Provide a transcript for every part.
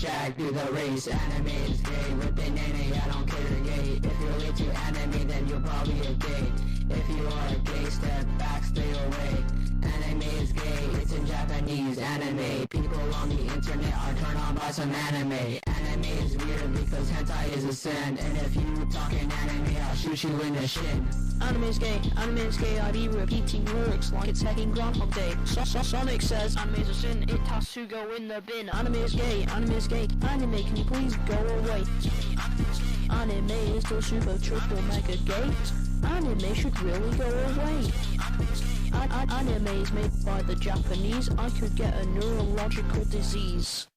jack, do the race. Anime is gay, whipping nanny, I don't care gay. If you're late to anime, then you're probably a gay. If you are gay, step back, stay away. Anime is gay, it's in Japanese. Anime, people on the internet are turned on by some anime. Anime is weird because hentai is a sin. And if you talking anime, I'll shoot you in the shin. Anime is gay, I be repeating words like it's hecking Groundhog Day. Sonic says anime is a sin, it has to go in the bin. Anime is gay, anime can you please go away? Anime is still super triple mega gay. Anime should really go away. Anime is made by the Japanese, I could get a neurological disease.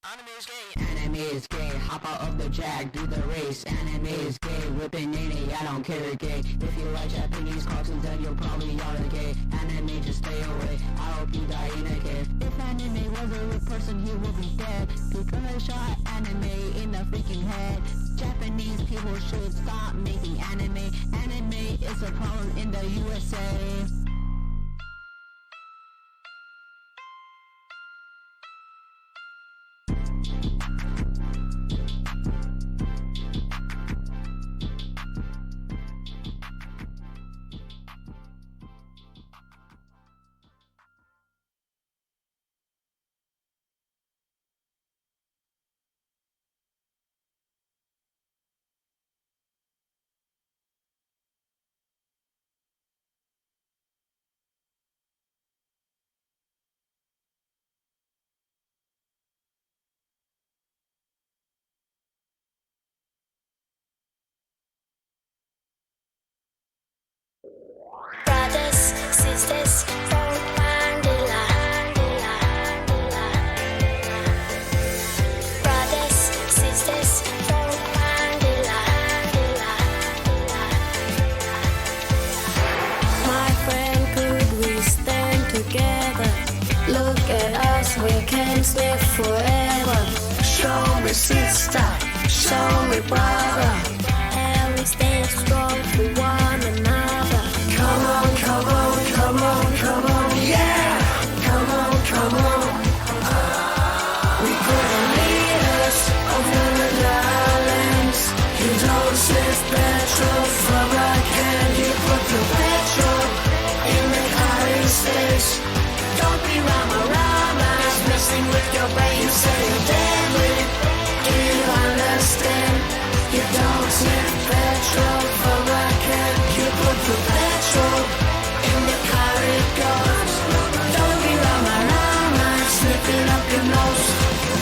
Anime is gay, hop out of the jack, do the race. Anime is gay, whipping nanny, I don't care gay. If you like Japanese cartoons, then you're probably are gay. Anime, just stay away, I hope you die in a cave. If anime was a real person, he would be dead. People shot anime in the freaking head. Japanese people should stop making anime. Anime is a problem in the USA. Brothers, sisters, folk Mandela. Brothers, sisters, folk Mandela. My friend, could we stand together? Look at us, we can live forever. Show me sister, show me brother, and we stay strong for one another. Come on, come on, come on, come on, yeah! Come on, come on. We put the leaders of the islands. You don't sniff petrol from a can. You put the petrol in the hiding space. Don't be rama-rama, it's messing with your brain. You say you're deadly, do you understand? You don't sniff petrol from a can. You put the petrol in the car it goes. Don't be rama-rama, sniffing up your nose.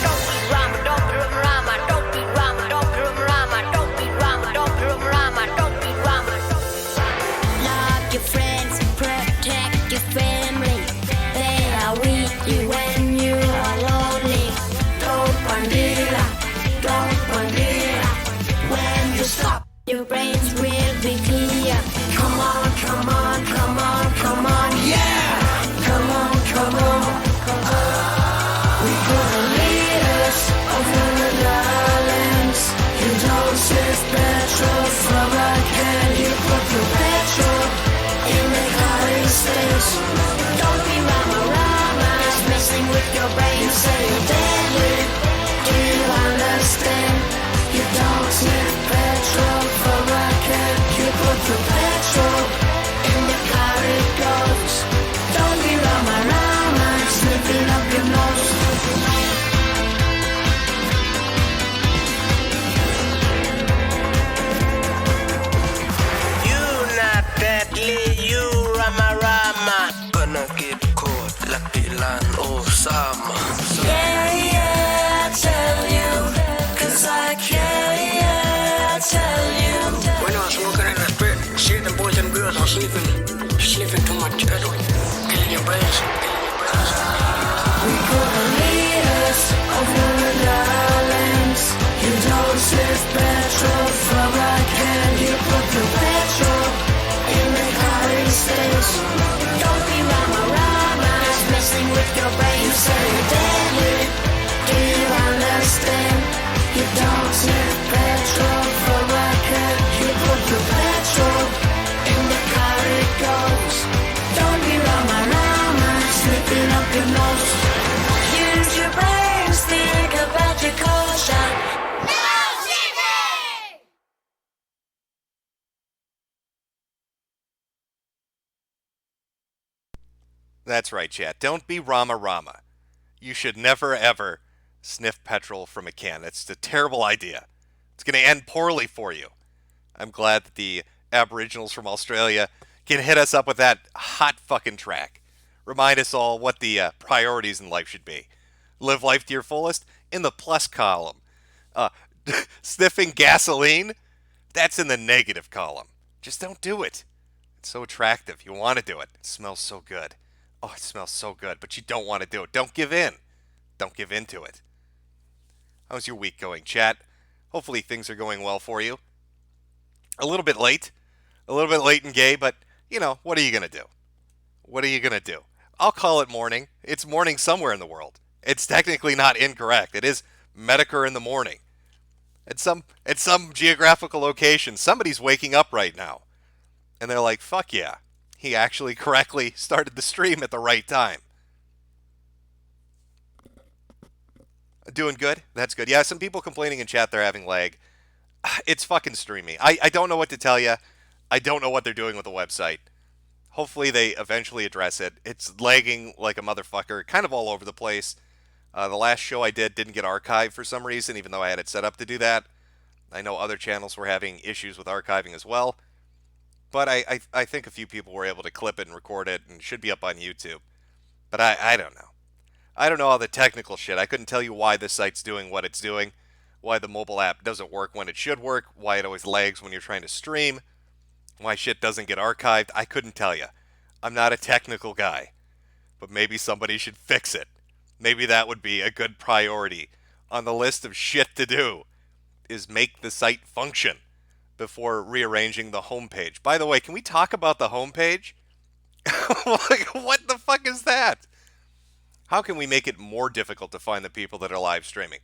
Don't be rama, don't be rama, don't be rama, don't be rama, don't be rama, don't be rama, don't be rama. Love your friends and protect your family. They are with you when you are lonely. Don't bandera, don't bandera. When you stop, your brains will be clear. Come on, come on, come on, come on, yeah! Come on, come on. We put the leaders of the islands. You don't sniff petrol from a can. You put the petrol in the hiding space. Don't be rama-rama, it's messing with your brain. You say you're deadly, do you understand? You don't sniff petrol from a can. You put the petrol in the car it goes. Don't be rama-rama, sniffing up your nose. You not deadly, you rama-rama. Gonna get caught like Dylan Osama. Yeah, yeah, I tell you, 'cause I care, yeah, I tell you. When I was smoking in the spirit, seeing the boys and girls are sniffing too much petrol, killing your brains. We put the leaders of the islands. You don't sniff petrol from a can. You put the petrol in the hiding space. Don't be rama-rama, it's messing with your brain. You say you're deadly, do you understand? You don't sniff petrol from a can. You put the petrol in the car it That's right, chat. Don't be Rama Rama. You should never, ever sniff petrol from a can. It's a terrible idea. It's going to end poorly for you. I'm glad that the Aboriginals from Australia can hit us up with that hot fucking track. Remind us all what the priorities in life should be. Live life to your fullest in the plus column. Sniffing gasoline, that's in the negative column. Just don't do it. It's so attractive. You want to do it. It smells so good. Oh, it smells so good, but you don't want to do it. Don't give in. Don't give in to it. How's your week going, chat? Hopefully things are going well for you. A little bit late and gay, but, you know, what are you going to do? What are you going to do? I'll call it morning. It's morning somewhere in the world. It's technically not incorrect. It is Metokur in the morning. At some geographical location, somebody's waking up right now. And they're like, fuck yeah. He actually correctly started the stream at the right time. Doing good? That's good. Yeah, some people complaining in chat they're having lag. It's fucking streamy. I don't know what to tell you. I don't know what they're doing with the website. Hopefully they eventually address it. It's lagging like a motherfucker, kind of all over the place. The last show I did didn't get archived for some reason, even though I had it set up to do that. I know other channels were having issues with archiving as well. But I think a few people were able to clip it and record it, and it should be up on YouTube. But I don't know. I don't know all the technical shit. I couldn't tell you why this site's doing what it's doing, why the mobile app doesn't work when it should work, why it always lags when you're trying to stream, why shit doesn't get archived. I couldn't tell you. I'm not a technical guy. But maybe somebody should fix it. Maybe that would be a good priority on the list of shit to do, is make the site function before rearranging the homepage. By the way, can we talk about the homepage? Like, what the fuck is that? How can we make it more difficult to find the people that are live streaming?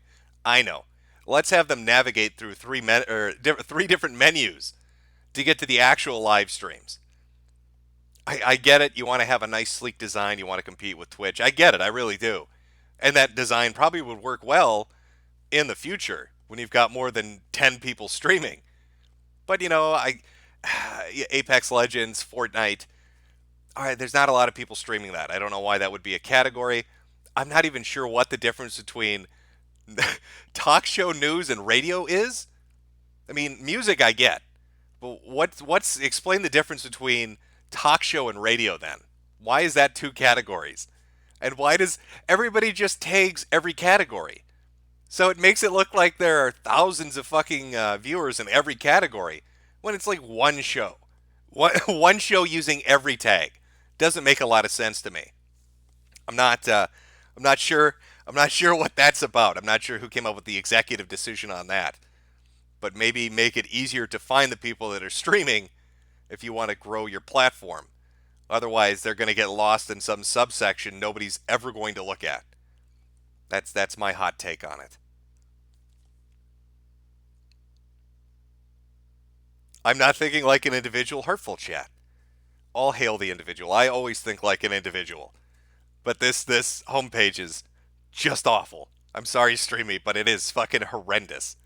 I know. Let's have them navigate through three different menus to get to the actual live streams. I get it. You want to have a nice, sleek design. You want to compete with Twitch. I get it. I really do. And that design probably would work well in the future when you've got more than 10 people streaming. But, you know, Apex Legends, Fortnite, all right, there's not a lot of people streaming that. I don't know why that would be a category. I'm not even sure what the difference between talk show news and radio is. I mean, music I get. But explain the difference between talk show and radio then? Why is that two categories? And why does everybody just tags every category? So it makes it look like there are thousands of fucking viewers in every category when it's like one show. One show using every tag. Doesn't make a lot of sense to me. I'm not sure what that's about. I'm not sure who came up with the executive decision on that. But maybe make it easier to find the people that are streaming if you want to grow your platform. Otherwise, they're going to get lost in some subsection nobody's ever going to look at. That's my hot take on it. I'm not thinking like an individual. Hurtful chat. All hail the individual. I always think like an individual. But this homepage is just awful. I'm sorry, Streamy, but it is fucking horrendous.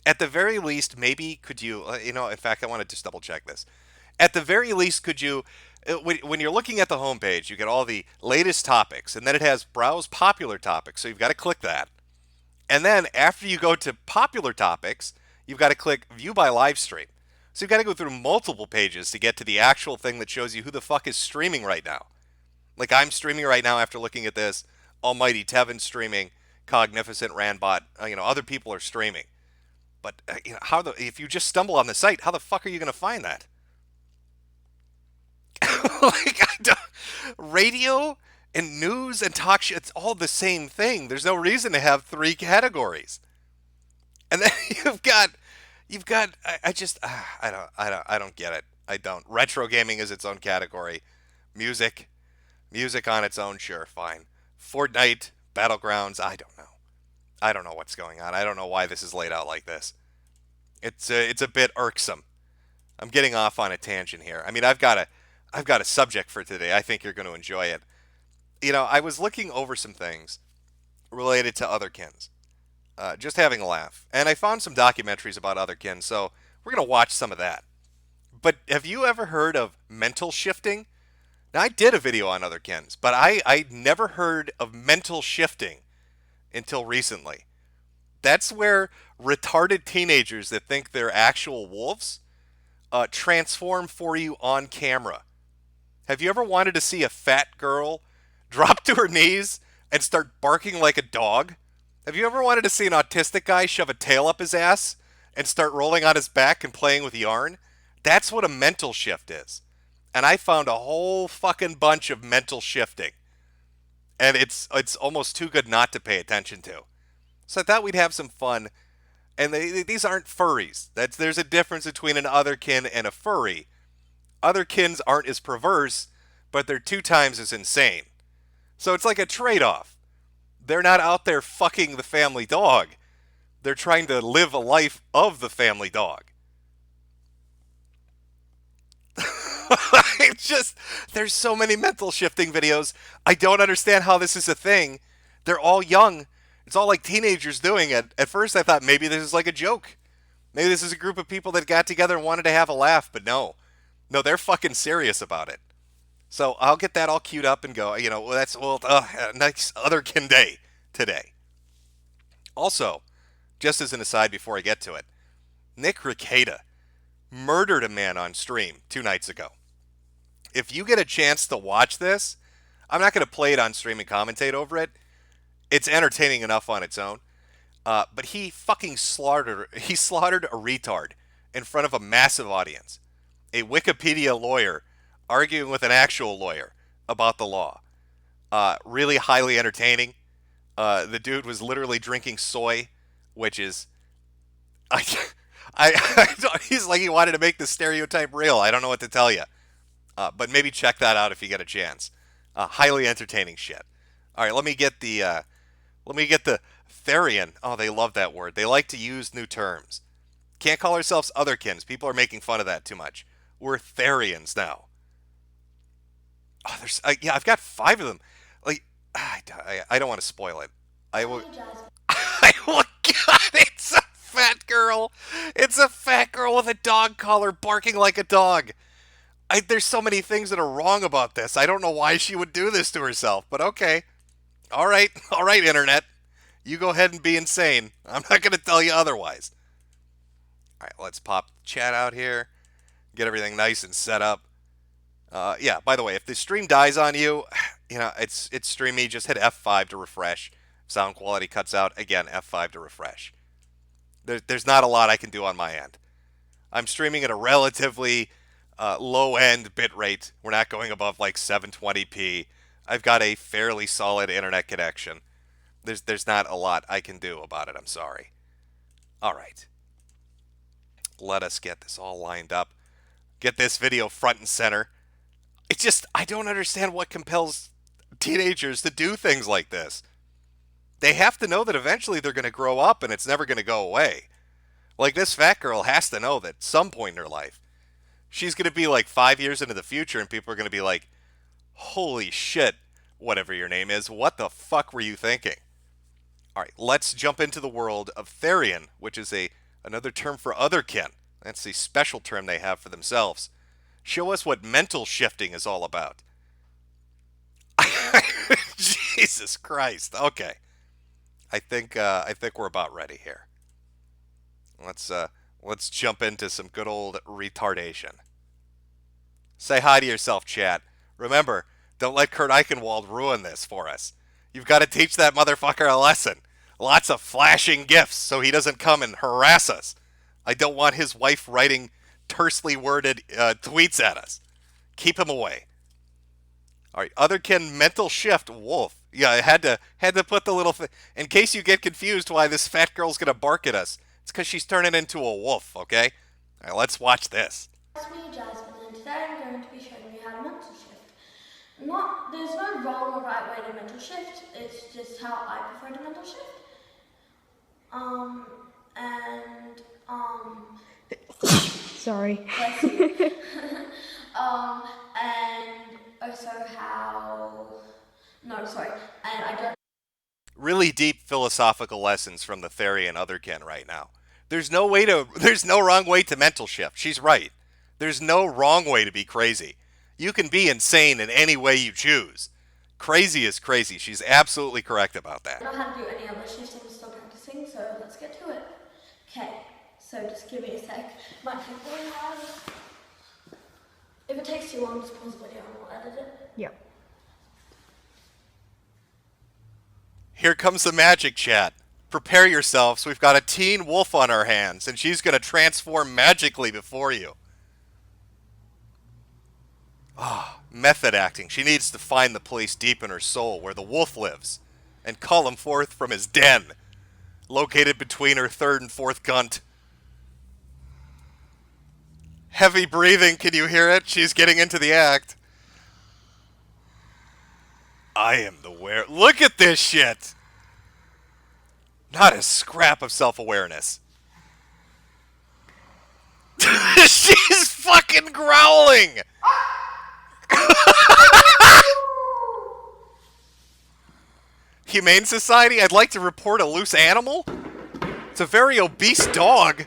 At the very least, maybe could you, in fact, I want to just double check this. At the very least, could you, when you're looking at the homepage, you get all the latest topics, and then it has browse popular topics, so you've got to click that. And then after you go to popular topics, you've got to click view by live stream. So you've got to go through multiple pages to get to the actual thing that shows you who the fuck is streaming right now. Like I'm streaming right now after looking at this. Almighty Tevin's streaming. Cognificent Randbot. Other people are streaming. But if you just stumble on the site, how the fuck are you going to find that? Radio and news and talk shit, it's all the same thing. There's no reason to have three categories. And then you've got I don't get it. I don't. Retro gaming is its own category. Music on its own, sure, fine. Fortnite, Battlegrounds, I don't know. I don't know what's going on. I don't know why this is laid out like this. It's a bit irksome. I'm getting off on a tangent here. I mean, I've got a subject for today. I think you're going to enjoy it. I was looking over some things related to otherkins. Just having a laugh. And I found some documentaries about otherkin, so we're going to watch some of that. But have you ever heard of mental shifting? Now, I did a video on otherkins, but I never heard of mental shifting until recently. That's where retarded teenagers that think they're actual wolves transform for you on camera. Have you ever wanted to see a fat girl drop to her knees and start barking like a dog? Have you ever wanted to see an autistic guy shove a tail up his ass and start rolling on his back and playing with yarn? That's what a mental shift is. And I found a whole fucking bunch of mental shifting. And it's almost too good not to pay attention to. So I thought we'd have some fun. And these aren't furries. There's a difference between an otherkin and a furry. Otherkins aren't as perverse, but they're 2 times as insane. So it's like a trade-off. They're not out there fucking the family dog. They're trying to live a life of the family dog. It's just, there's so many mental shifting videos. I don't understand how this is a thing. They're all young. It's all like teenagers doing it. At first I thought maybe this is like a joke. Maybe this is a group of people that got together and wanted to have a laugh, but no. No, they're fucking serious about it. So I'll get that all queued up and go, that's a nice otherkin day today. Also, just as an aside before I get to it, Nick Rekieta murdered a man on stream 2 nights ago. If you get a chance to watch this, I'm not going to play it on stream and commentate over it. It's entertaining enough on its own. But he fucking slaughtered a retard in front of a massive audience. A Wikipedia lawyer arguing with an actual lawyer about the law. Really highly entertaining. The dude was literally drinking soy, which is... he's like he wanted to make the stereotype real. I don't know what to tell you. But maybe check that out if you get a chance. Highly entertaining shit. All right, let me get the Therian. Oh, they love that word. They like to use new terms. Can't call ourselves otherkins. People are making fun of that too much. We're Therians now. Oh, I've got 5 of them. Like, I don't want to spoil it. I will. God, it's a fat girl. It's a fat girl with a dog collar barking like a dog. There's so many things that are wrong about this. I don't know why she would do this to herself, but okay. All right, internet. You go ahead and be insane. I'm not going to tell you otherwise. All right, let's pop chat out here. Get everything nice and set up. Yeah, by the way, if the stream dies on you, it's streamy. Just hit F5 to refresh. Sound quality cuts out. Again, F5 to refresh. There's not a lot I can do on my end. I'm streaming at a relatively low-end bit rate. We're not going above like 720p. I've got a fairly solid internet connection. There's not a lot I can do about it. I'm sorry. All right. Let us get this all lined up. Get this video front and center. It's just, I don't understand what compels teenagers to do things like this. They have to know that eventually they're going to grow up and it's never going to go away. Like, this fat girl has to know that at some point in her life, she's going to be like 5 years into the future and people are going to be like, holy shit, whatever your name is, what the fuck were you thinking? All right, let's jump into the world of Therian, which is another term for otherkin. That's the special term they have for themselves. Show us what mental shifting is all about. Jesus Christ. Okay. I think we're about ready here. Let's jump into some good old retardation. Say hi to yourself, chat. Remember, don't let Kurt Eichenwald ruin this for us. You've got to teach that motherfucker a lesson. Lots of flashing gifts so he doesn't come and harass us. I don't want his wife writing tersely worded tweets at us. Keep him away. All right, otherkin mental shift wolf. Yeah, I had to put the little in case you get confused why this fat girl's gonna bark at us. It's because she's turning into a wolf. Okay, all right, let's watch this. It's me, Jasmine, and today I'm going to be showing you how to mental shift. There's no wrong or right way to mental shift. It's just how I prefer to mental shift. Sorry. Bless you. And also and I don't. Really deep philosophical lessons from the Therian otherkin right now. There's no wrong way to mental shift. She's right. There's no wrong way to be crazy. You can be insane in any way you choose. Crazy is crazy. She's absolutely correct about I that. don't know how to do any other shifting, I'm still practicing, so let's get to it. Okay, so just give me a sec. Might take a while. If it takes too long, just pause the video and we'll edit it. Yeah. Here comes the magic, chat. Prepare yourselves. We've got a teen wolf on our hands, and she's going to transform magically before you. Method acting. She needs to find the place deep in her soul where the wolf lives and call him forth from his den, located between her third and fourth gunt. Heavy breathing, can you hear it? She's getting into the act. I am the were. Look at this shit! Not a scrap of self-awareness. She's fucking growling! Humane Society, I'd like to report a loose animal. It's a very obese dog.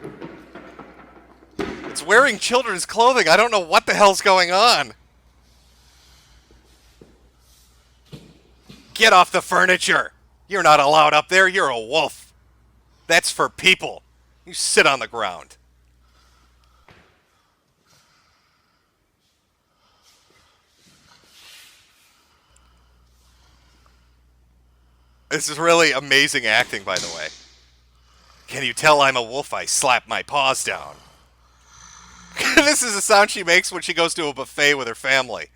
It's wearing children's clothing. I don't know what the hell's going on. Get off the furniture. You're not allowed up there. You're a wolf. That's for people. You sit on the ground. This is really amazing acting, by the way. Can you tell I'm a wolf? I slap my paws down. This is the sound she makes when she goes to a buffet with her family.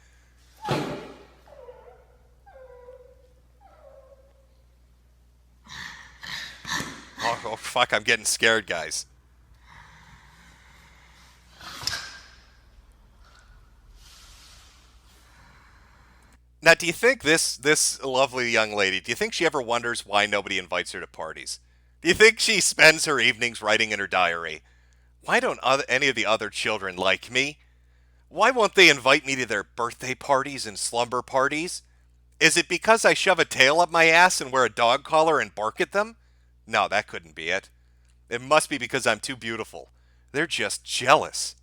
Oh, fuck, I'm getting scared, guys. Now, do you think this lovely young lady, do you think she ever wonders why nobody invites her to parties? Do you think she spends her evenings writing in her diary, why don't any of the other children like me? Why won't they invite me to their birthday parties and slumber parties? Is it because I shove a tail up my ass and wear a dog collar and bark at them? No, that couldn't be it. It must be because I'm too beautiful. They're just jealous.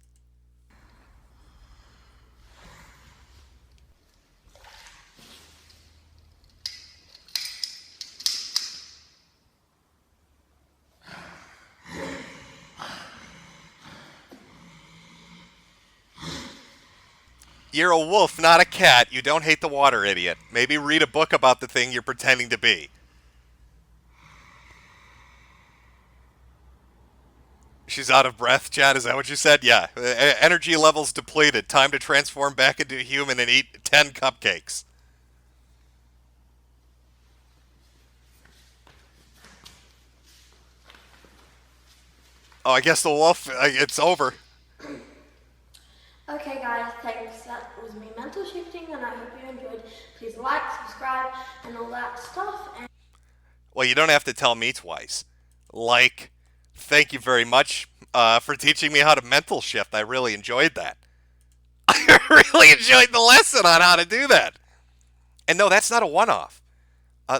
You're a wolf, not a cat. You don't hate the water, idiot. Maybe read a book about the thing you're pretending to be. She's out of breath, Chad. Is that what you said? Yeah. Energy levels depleted. Time to transform back into a human and eat 10 cupcakes. Oh, I guess the wolf, it's over. Okay guys, thanks. That was me mental shifting and I hope you enjoyed. Please like, subscribe and all that stuff. And Well, you don't have to tell me twice. Like, thank you very much for teaching me how to mental shift. I really enjoyed that. I really enjoyed the lesson on how to do that. And no, that's not a one-off.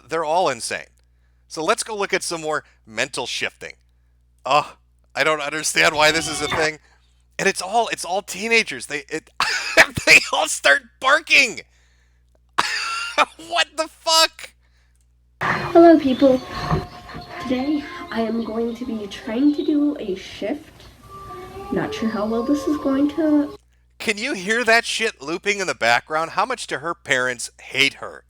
They're all insane. So let's go look at some more mental shifting. Oh, I don't understand why this is a thing. And it's all teenagers. They all start barking. What the fuck? Hello people, today I am going to be trying to do a shift. Not sure how well this is going to... Can you hear that shit looping in the background? How much do her parents hate her?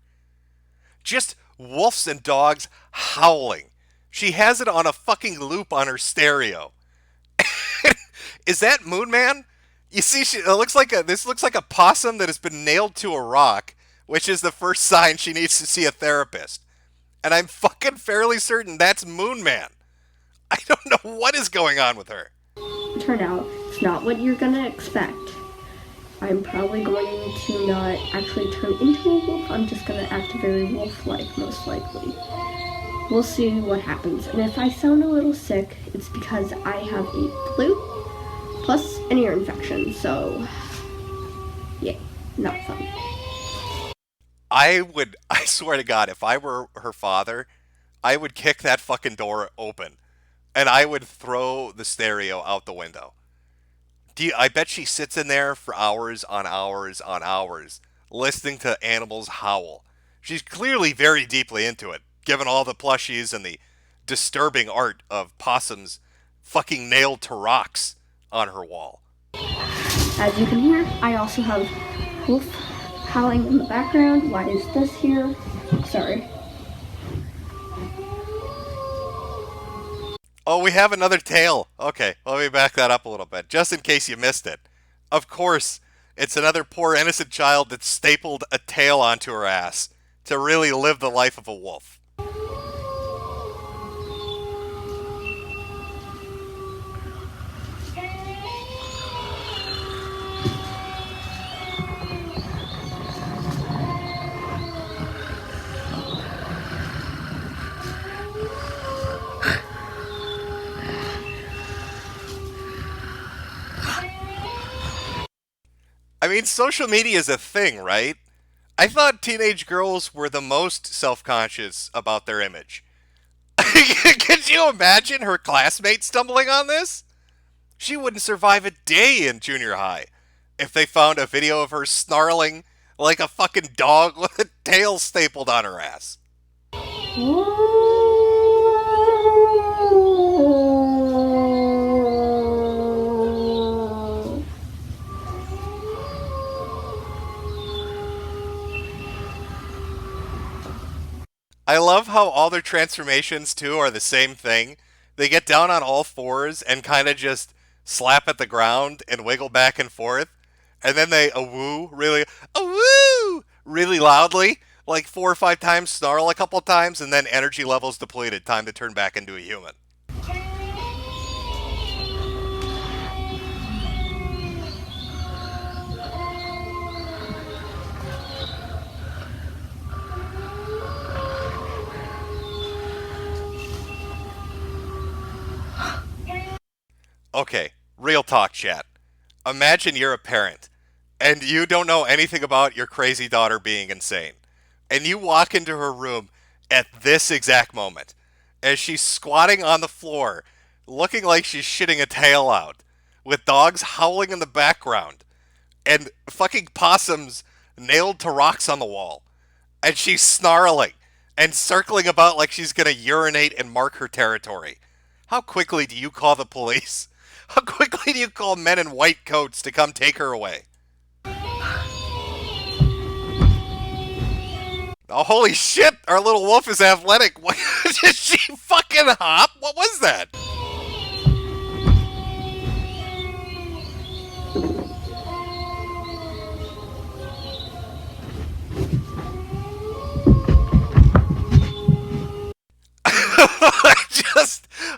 Just wolves and dogs howling. She has it on a fucking loop on her stereo. Is that Moon Man? You see, this looks like a possum that has been nailed to a rock, which is the first sign she needs to see a therapist. And I'm fucking fairly certain that's Moon Man. I don't know what is going on with her. Turn out, it's not what you're gonna expect. I'm probably going to not actually turn into a wolf. I'm just gonna act very wolf-like, most likely. We'll see what happens. And if I sound a little sick, it's because I have a flu plus an ear infection. So, yeah, not fun. I swear to God, if I were her father, I would kick that fucking door open. And I would throw the stereo out the window. I bet she sits in there for hours on hours on hours listening to animals howl. She's clearly very deeply into it, given all the plushies and the disturbing art of possums fucking nailed to rocks on her wall. As you can hear, I also have wolf howling in the background. Why is this here? Sorry. Oh, we have another tail. Okay, let me back that up a little bit, just in case you missed it. Of course, it's another poor innocent child that stapled a tail onto her ass to really live the life of a wolf. I mean, social media is a thing, right? I thought teenage girls were the most self-conscious about their image. Could you imagine her classmates stumbling on this? She wouldn't survive a day in junior high if they found a video of her snarling like a fucking dog with a tail stapled on her ass. I love how all their transformations, too, are the same thing. They get down on all fours and kind of just slap at the ground and wiggle back and forth. And then they awoo, really loudly, like 4 or 5 times, snarl a couple times, and then energy levels depleted. Time to turn back into a human. Okay, real talk, chat. Imagine you're a parent, and you don't know anything about your crazy daughter being insane. And you walk into her room at this exact moment, as she's squatting on the floor, looking like she's shitting a tail out, with dogs howling in the background, and fucking possums nailed to rocks on the wall. And she's snarling and circling about like she's gonna urinate and mark her territory. How quickly do you call the police? How quickly do you call men in white coats to come take her away? Oh, holy shit! Our little wolf is athletic. What, did she fucking hop? What was that?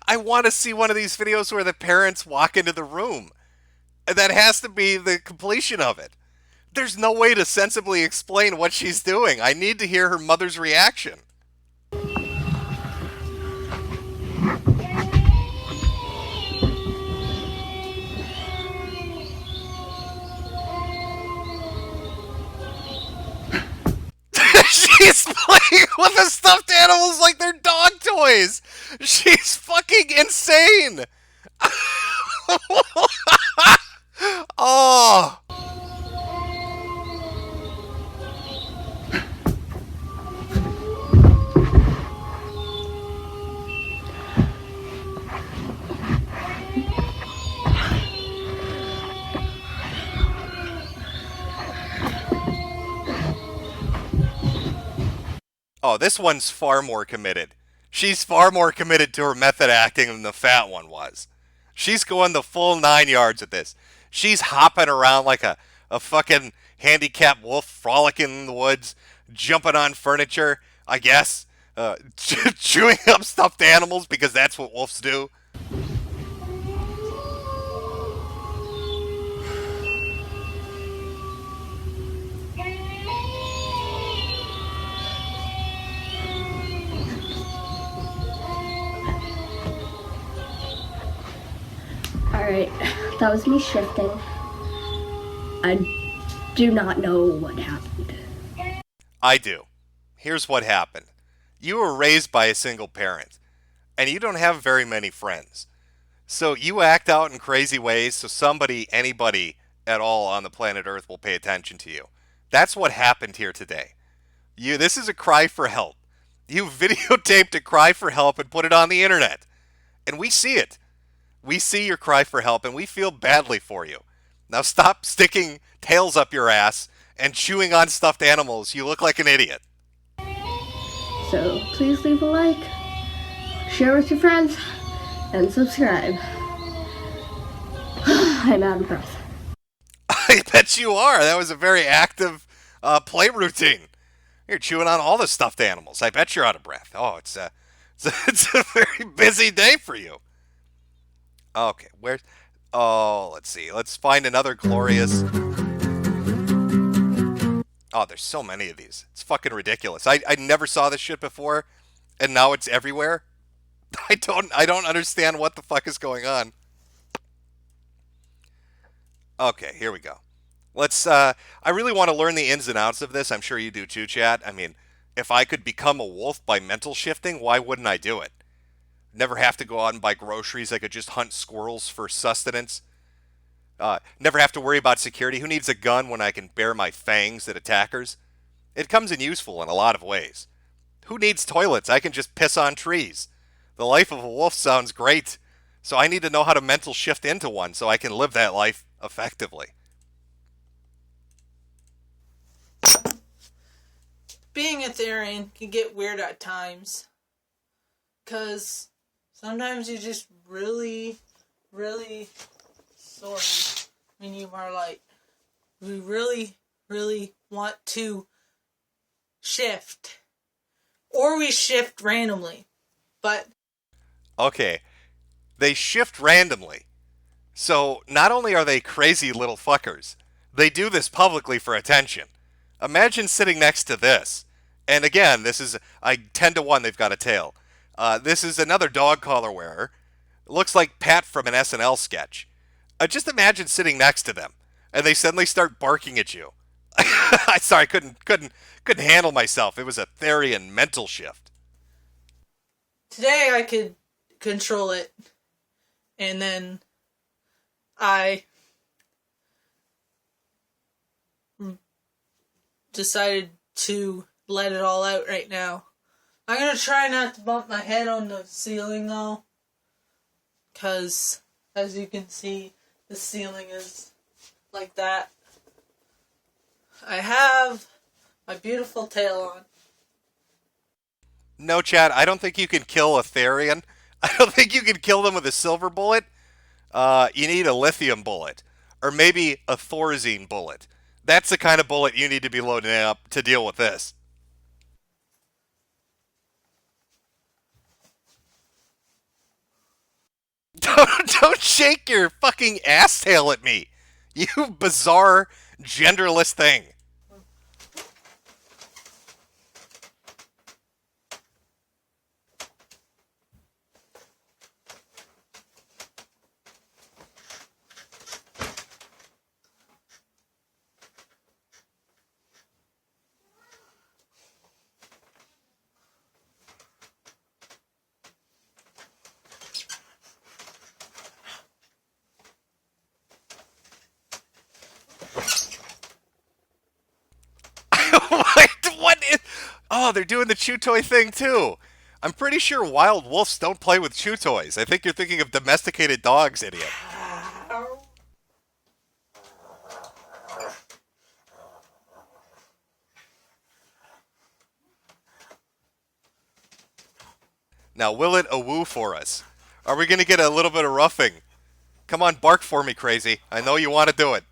I want to see one of these videos where the parents walk into the room. And that has to be the completion of it. There's no way to sensibly explain what she's doing. I need to hear her mother's reaction. She's playing with the stuffed animals like they're dog toys. She's fucking insane. Oh. Oh, this one's far more committed. She's far more committed to her method acting than the fat one was. She's going the full 9 yards with this. She's hopping around like a fucking handicapped wolf, frolicking in the woods, jumping on furniture, I guess, chewing up stuffed animals because that's what wolves do. Alright, that was me shifting. I do not know what happened. I do. Here's what happened. You were raised by a single parent, and you don't have very many friends. So you act out in crazy ways so somebody, anybody at all on the planet Earth will pay attention to you. That's what happened here today. This is a cry for help. You videotaped a cry for help and put it on the internet. And we see it. We see your cry for help and we feel badly for you. Now stop sticking tails up your ass and chewing on stuffed animals. You look like an idiot. So please leave a like, share with your friends, and subscribe. I'm out of breath. I bet you are. That was a very active play routine. You're chewing on all the stuffed animals. I bet you're out of breath. Oh, it's it's a very busy day for you. Okay, where's... Oh, let's see. Let's find another glorious... Oh, there's so many of these. It's fucking ridiculous. I never saw this shit before, and now it's everywhere. I don't understand what the fuck is going on. Okay, here we go. Let's I really want to learn the ins and outs of this. I'm sure you do too, chat. I mean, if I could become a wolf by mental shifting, why wouldn't I do it? Never have to go out and buy groceries. I could just hunt squirrels for sustenance. Never have to worry about security. Who needs a gun when I can bare my fangs at attackers? It comes in useful in a lot of ways. Who needs toilets? I can just piss on trees. The life of a wolf sounds great, so I need to know how to mental shift into one so I can live that life effectively. Being a Therian can get weird at times. Because sometimes you just really sorry when you are like, we really want to shift. Or we shift randomly. But okay, they shift randomly. So not only are they crazy little fuckers, they do this publicly for attention. Imagine sitting next to this. And again, this is 10 to 1 they've got a tail. This is another dog collar wearer. It looks like Pat from an SNL sketch. Just imagine sitting next to them, and they suddenly start barking at you. Sorry, couldn't handle myself. It was a Therian mental shift. Today I could control it, and then I decided to let it all out right now. I'm gonna try not to bump my head on the ceiling though, because as you can see, the ceiling is like that. I have my beautiful tail on. No, Chad, I don't think you can kill a Therian. I don't think you can kill them with a silver bullet. You need a lithium bullet. Or maybe a Thorazine bullet. That's the kind of bullet you need to be loading up to deal with this. Don't shake your fucking ass tail at me, you bizarre, genderless thing. What is... Oh, they're doing the chew toy thing too. I'm pretty sure wild wolves don't play with chew toys. I think you're thinking of domesticated dogs, idiot. Now, will it a-woo for us? Are we going to get a little bit of roughing? Come on, bark for me, crazy. I know you want to do it.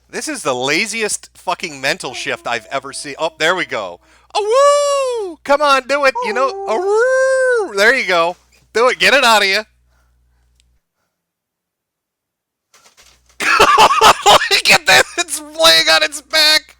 This is the laziest fucking mental shift I've ever seen. Oh, there we go. Oh, woo! Come on, do it. You know, oh, there you go. Do it. Get it out of you. Look at this. It's laying on its back.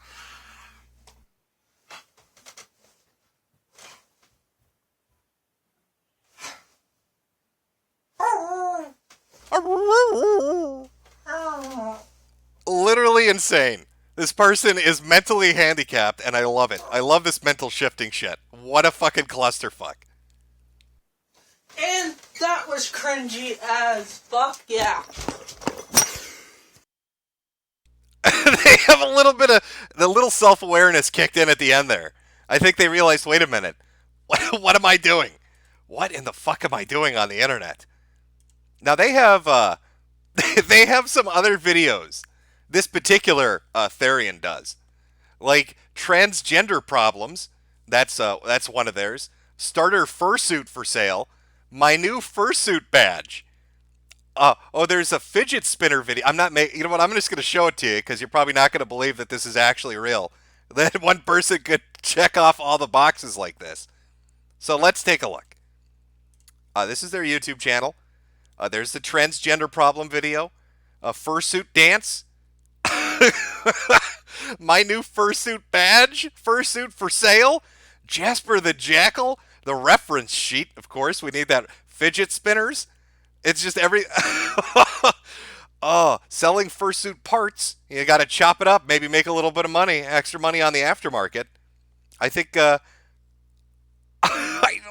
Literally insane. This person is mentally handicapped, and I love it. I love this mental shifting shit. What a fucking clusterfuck. And that was cringy as fuck, yeah. They have a little bit of the little self-awareness kicked in at the end there. I think they realized, wait a minute, what am I doing? What in the fuck am I doing on the internet? Now they have they have some other videos. This particular Therian does, like transgender problems. That's one of theirs. Starter fursuit for sale. My new fursuit badge. There's a fidget spinner video. I'm not making. You know what? I'm just going to show it to you because you're probably not going to believe that this is actually real. That one person could check off all the boxes like this. So let's take a look. This is their YouTube channel. There's the transgender problem video. Fursuit dance. My new fursuit badge. Fursuit for sale. Jasper the Jackal. The reference sheet, of course. We need that. Fidget spinners. It's just every... selling fursuit parts. You got to chop it up. Maybe make a little bit of money. Extra money on the aftermarket. I think...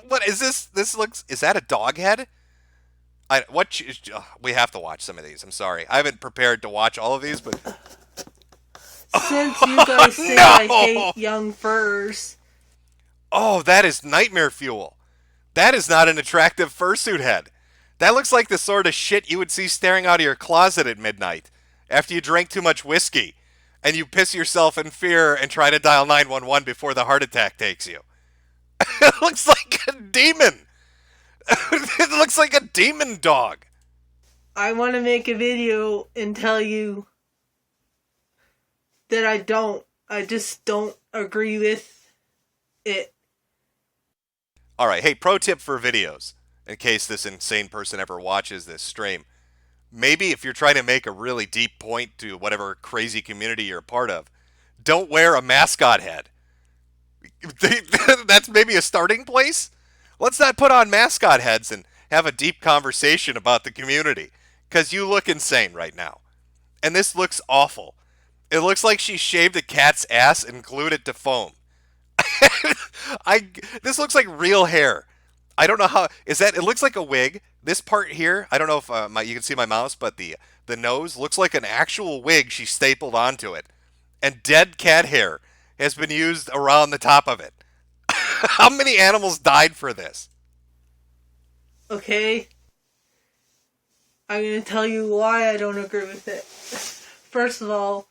what is this? This looks... Is that a dog head? We have to watch some of these. I'm sorry. I haven't prepared to watch all of these, but... Since you guys say I hate young furs... Oh, that is nightmare fuel. That is not an attractive fursuit head. That looks like the sort of shit you would see staring out of your closet at midnight after you drank too much whiskey and you piss yourself in fear and try to dial 911 before the heart attack takes you. It looks like a demon. It looks like a demon dog. I want to make a video and tell you that I just don't agree with it. All right, hey, pro tip for videos, in case this insane person ever watches this stream. Maybe if you're trying to make a really deep point to whatever crazy community you're a part of, don't wear a mascot head. That's maybe a starting place. Let's not put on mascot heads and have a deep conversation about the community, because you look insane right now. And this looks awful. It looks like she shaved a cat's ass and glued it to foam. This looks like real hair. I don't know how is that. It looks like a wig. This part here, I don't know if you can see my mouse, but the nose looks like an actual wig she stapled onto it, and dead cat hair has been used around the top of it. How many animals died for this? Okay, I'm gonna tell you why I don't agree with it. First of all,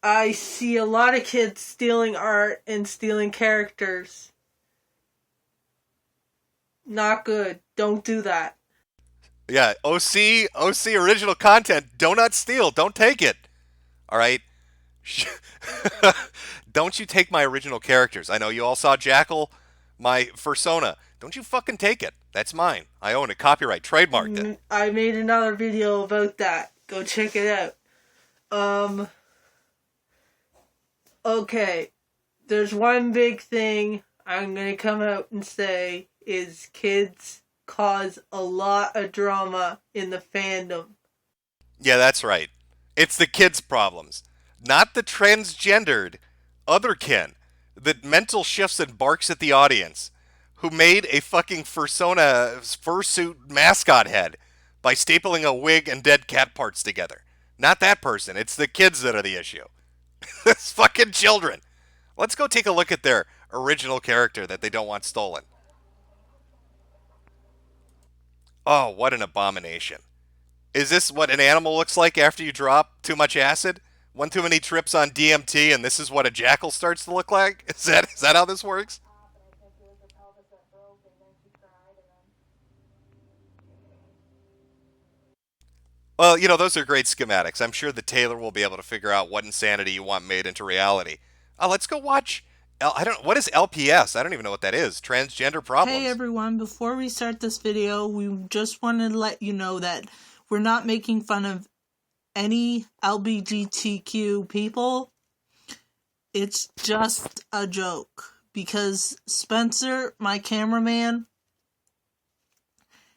I see a lot of kids stealing art and stealing characters. Not good. Don't do that. Yeah, OC original content. Do not steal. Don't take it. All right? Don't you take my original characters. I know you all saw Jackal, my fursona. Don't you fucking take it. That's mine. I own it. Copyright. Trademarked it. I made another video about that. Go check it out. Okay, there's one big thing I'm gonna come out and say is kids cause a lot of drama in the fandom. Yeah, that's right. It's the kids' problems, not the transgendered otherkin that mental shifts and barks at the audience who made a fucking fursuit mascot head by stapling a wig and dead cat parts together. Not that person. It's the kids that are the issue. It's fucking children. Let's go take a look at their original character that they don't want stolen. Oh, what an abomination. Is this what an animal looks like after you drop too much acid? One too many trips on DMT and this is what a jackal starts to look like? Is that how this works? Well, you know, those are great schematics. I'm sure the tailor will be able to figure out what insanity you want made into reality. Let's go watch... what is LPS? I don't even know what that is. Transgender problems. Hey everyone, before we start this video, we just wanted to let you know that we're not making fun of any LGBTQ people. It's just a joke. Because Spencer, my cameraman,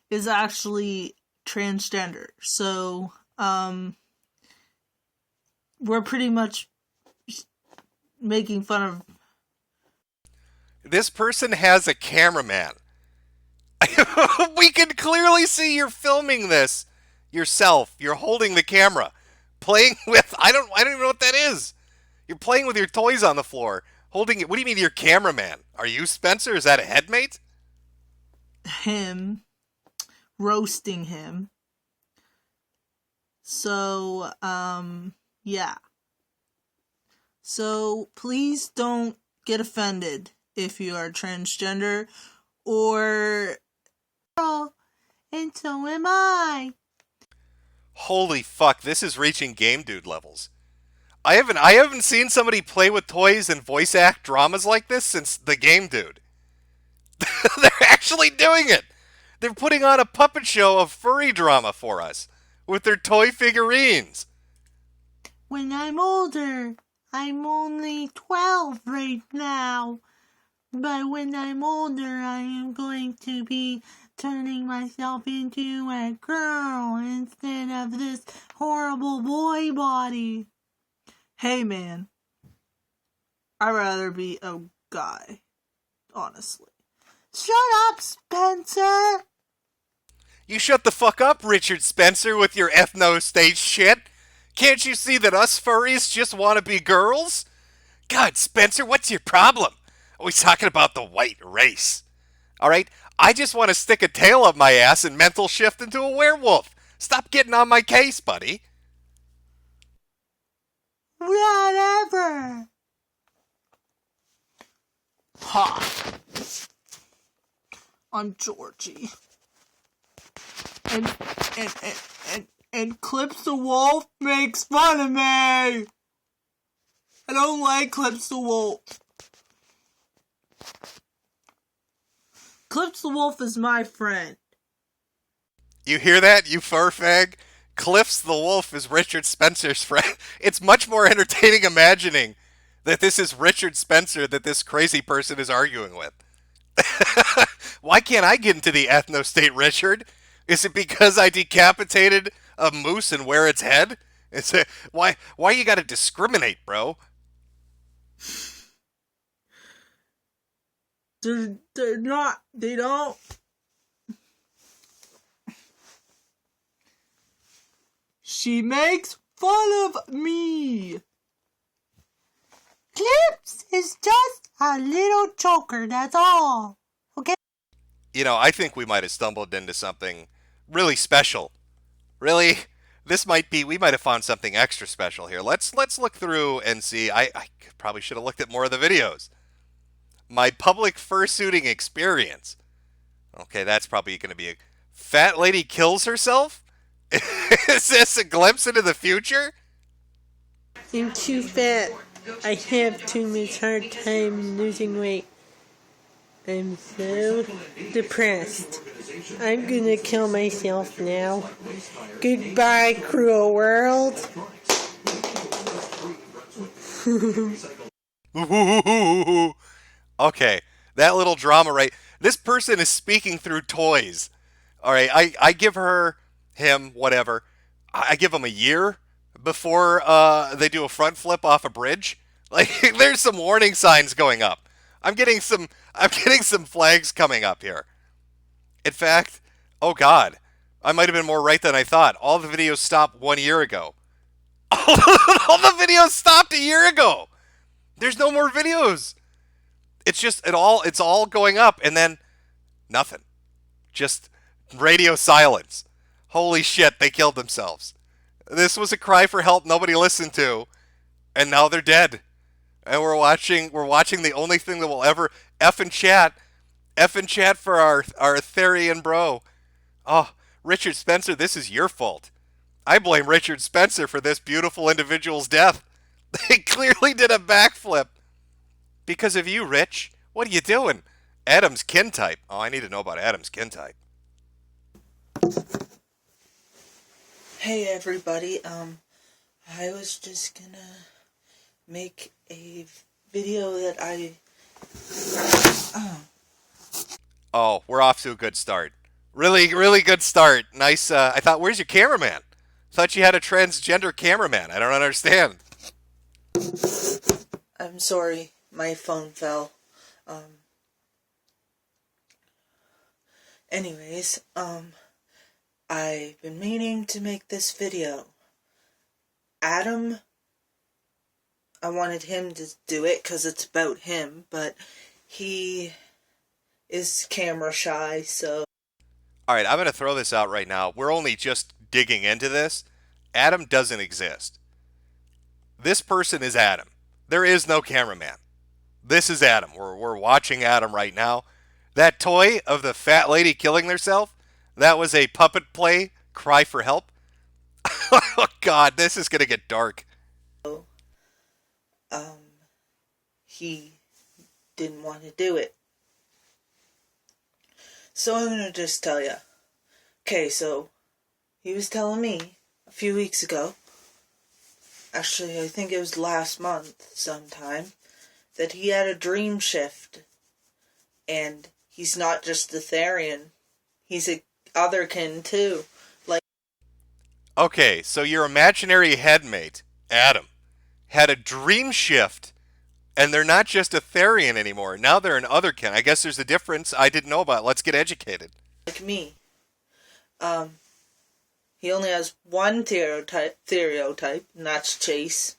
is actually transgender. So, we're pretty much making fun of... This person has a cameraman. We can clearly see you're filming this yourself. You're holding the camera, playing with... I don't even know what that is. You're playing with your toys on the floor, holding it. What do you mean you're cameraman? Are you Spencer? Is that a headmate? Him. Roasting him. So, yeah. So, please don't get offended if you are transgender or... And so am I. Holy fuck, this is reaching Game Dude levels. I haven't seen somebody play with toys and voice act dramas like this since the Game Dude. They're actually doing it. They're putting on a puppet show of furry drama for us with their toy figurines. When I'm older, I'm only 12 right now. But when I'm older, I am going to be turning myself into a girl instead of this horrible boy body. Hey man, I'd rather be a guy, honestly. Shut up, Spencer! You shut the fuck up, Richard Spencer, with your ethno-state shit. Can't you see that us furries just want to be girls? God, Spencer, what's your problem? Always talking about the white race. Alright, I just want to stick a tail up my ass and mental shift into a werewolf. Stop getting on my case, buddy. Whatever. Ha. I'm Georgie. And Clips the Wolf makes fun of me. I don't like Clips the Wolf. Clips the Wolf is my friend. You hear that, you furfag? Cliffs the Wolf is Richard Spencer's friend. It's much more entertaining imagining that this is Richard Spencer that this crazy person is arguing with. Why can't I get into the ethno-state, Richard? Is it because I decapitated a moose and wear its head? Why you gotta discriminate, bro? They're not, they don't. She makes fun of me. Clips is just a little joker, that's all. Okay? You know, I think we might have stumbled into something really special. Really? We might have found something extra special here. Let's look through and see. I probably should have looked at more of the videos. My public fursuiting experience. Okay, that's probably going to be a fat lady kills herself? Is this a glimpse into the future? I'm too fat. I have too much hard time losing weight. I'm so depressed. I'm gonna kill myself now. Goodbye, cruel world. Okay, that little drama, right? This person is speaking through toys. All right, I give him, whatever. I give him a year before they do a front flip off a bridge. Like, there's some warning signs going up. I'm getting some flags coming up here. In fact, oh God, I might have been more right than I thought. All the videos stopped 1 year ago. All the videos stopped a year ago. There's no more videos. It's just it's all going up and then nothing. Just radio silence. Holy shit, they killed themselves. This was a cry for help nobody listened to, and now they're dead. And we're watching the only thing that will ever effing chat for our Therian bro. Oh, Richard Spencer, this is your fault. I blame Richard Spencer for this beautiful individual's death. They clearly did a backflip. Because of you, Rich. What are you doing? Adam's kin type. Oh, I need to know about Adam's kin type. Hey everybody, I was just gonna make a video that I... Oh, we're off to a good start. Really, really good start. Nice. I thought, where's your cameraman? Thought you had a transgender cameraman. I don't understand. I'm sorry, my phone fell. Anyways, I've been meaning to make this video. Adam, I wanted him to do it because it's about him, but he is camera shy, so... Alright, I'm going to throw this out right now. We're only just digging into this. Adam doesn't exist. This person is Adam. There is no cameraman. This is Adam. We're watching Adam right now. That toy of the fat lady killing herself, that was a puppet play, cry for help. Oh God, this is going to get dark. He didn't want to do it. So I'm going to just tell you. Okay, so he was telling me a few weeks ago, actually I think it was last month sometime, that he had a dream shift. And he's not just a Therian, he's a otherkin too. Like, okay, so your imaginary headmate, Adam, had a dream shift, and they're not just a Therian anymore. Now they're an otherkin. I guess there's a difference I didn't know about. Let's get educated. like me. He only has one stereotype, and that's Chase.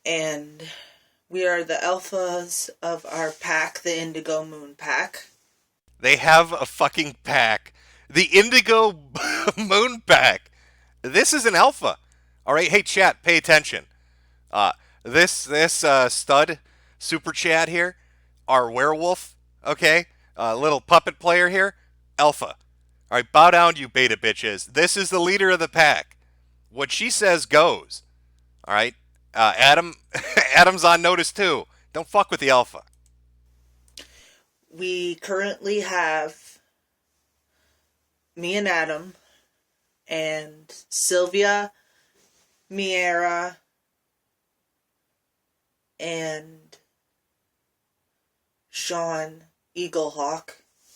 And we are the alphas of our pack, the Indigo Moon Pack. They have a fucking pack. The Indigo Moon Pack. This is an alpha. All right, hey chat, pay attention. This stud super chat here, our werewolf, okay, little puppet player here, alpha. All right, bow down, you beta bitches. This is the leader of the pack. What she says goes. All right, Adam's on notice too. Don't fuck with the alpha. We currently have me and Adam and Sylvia, Miera, and Sean Eaglehawk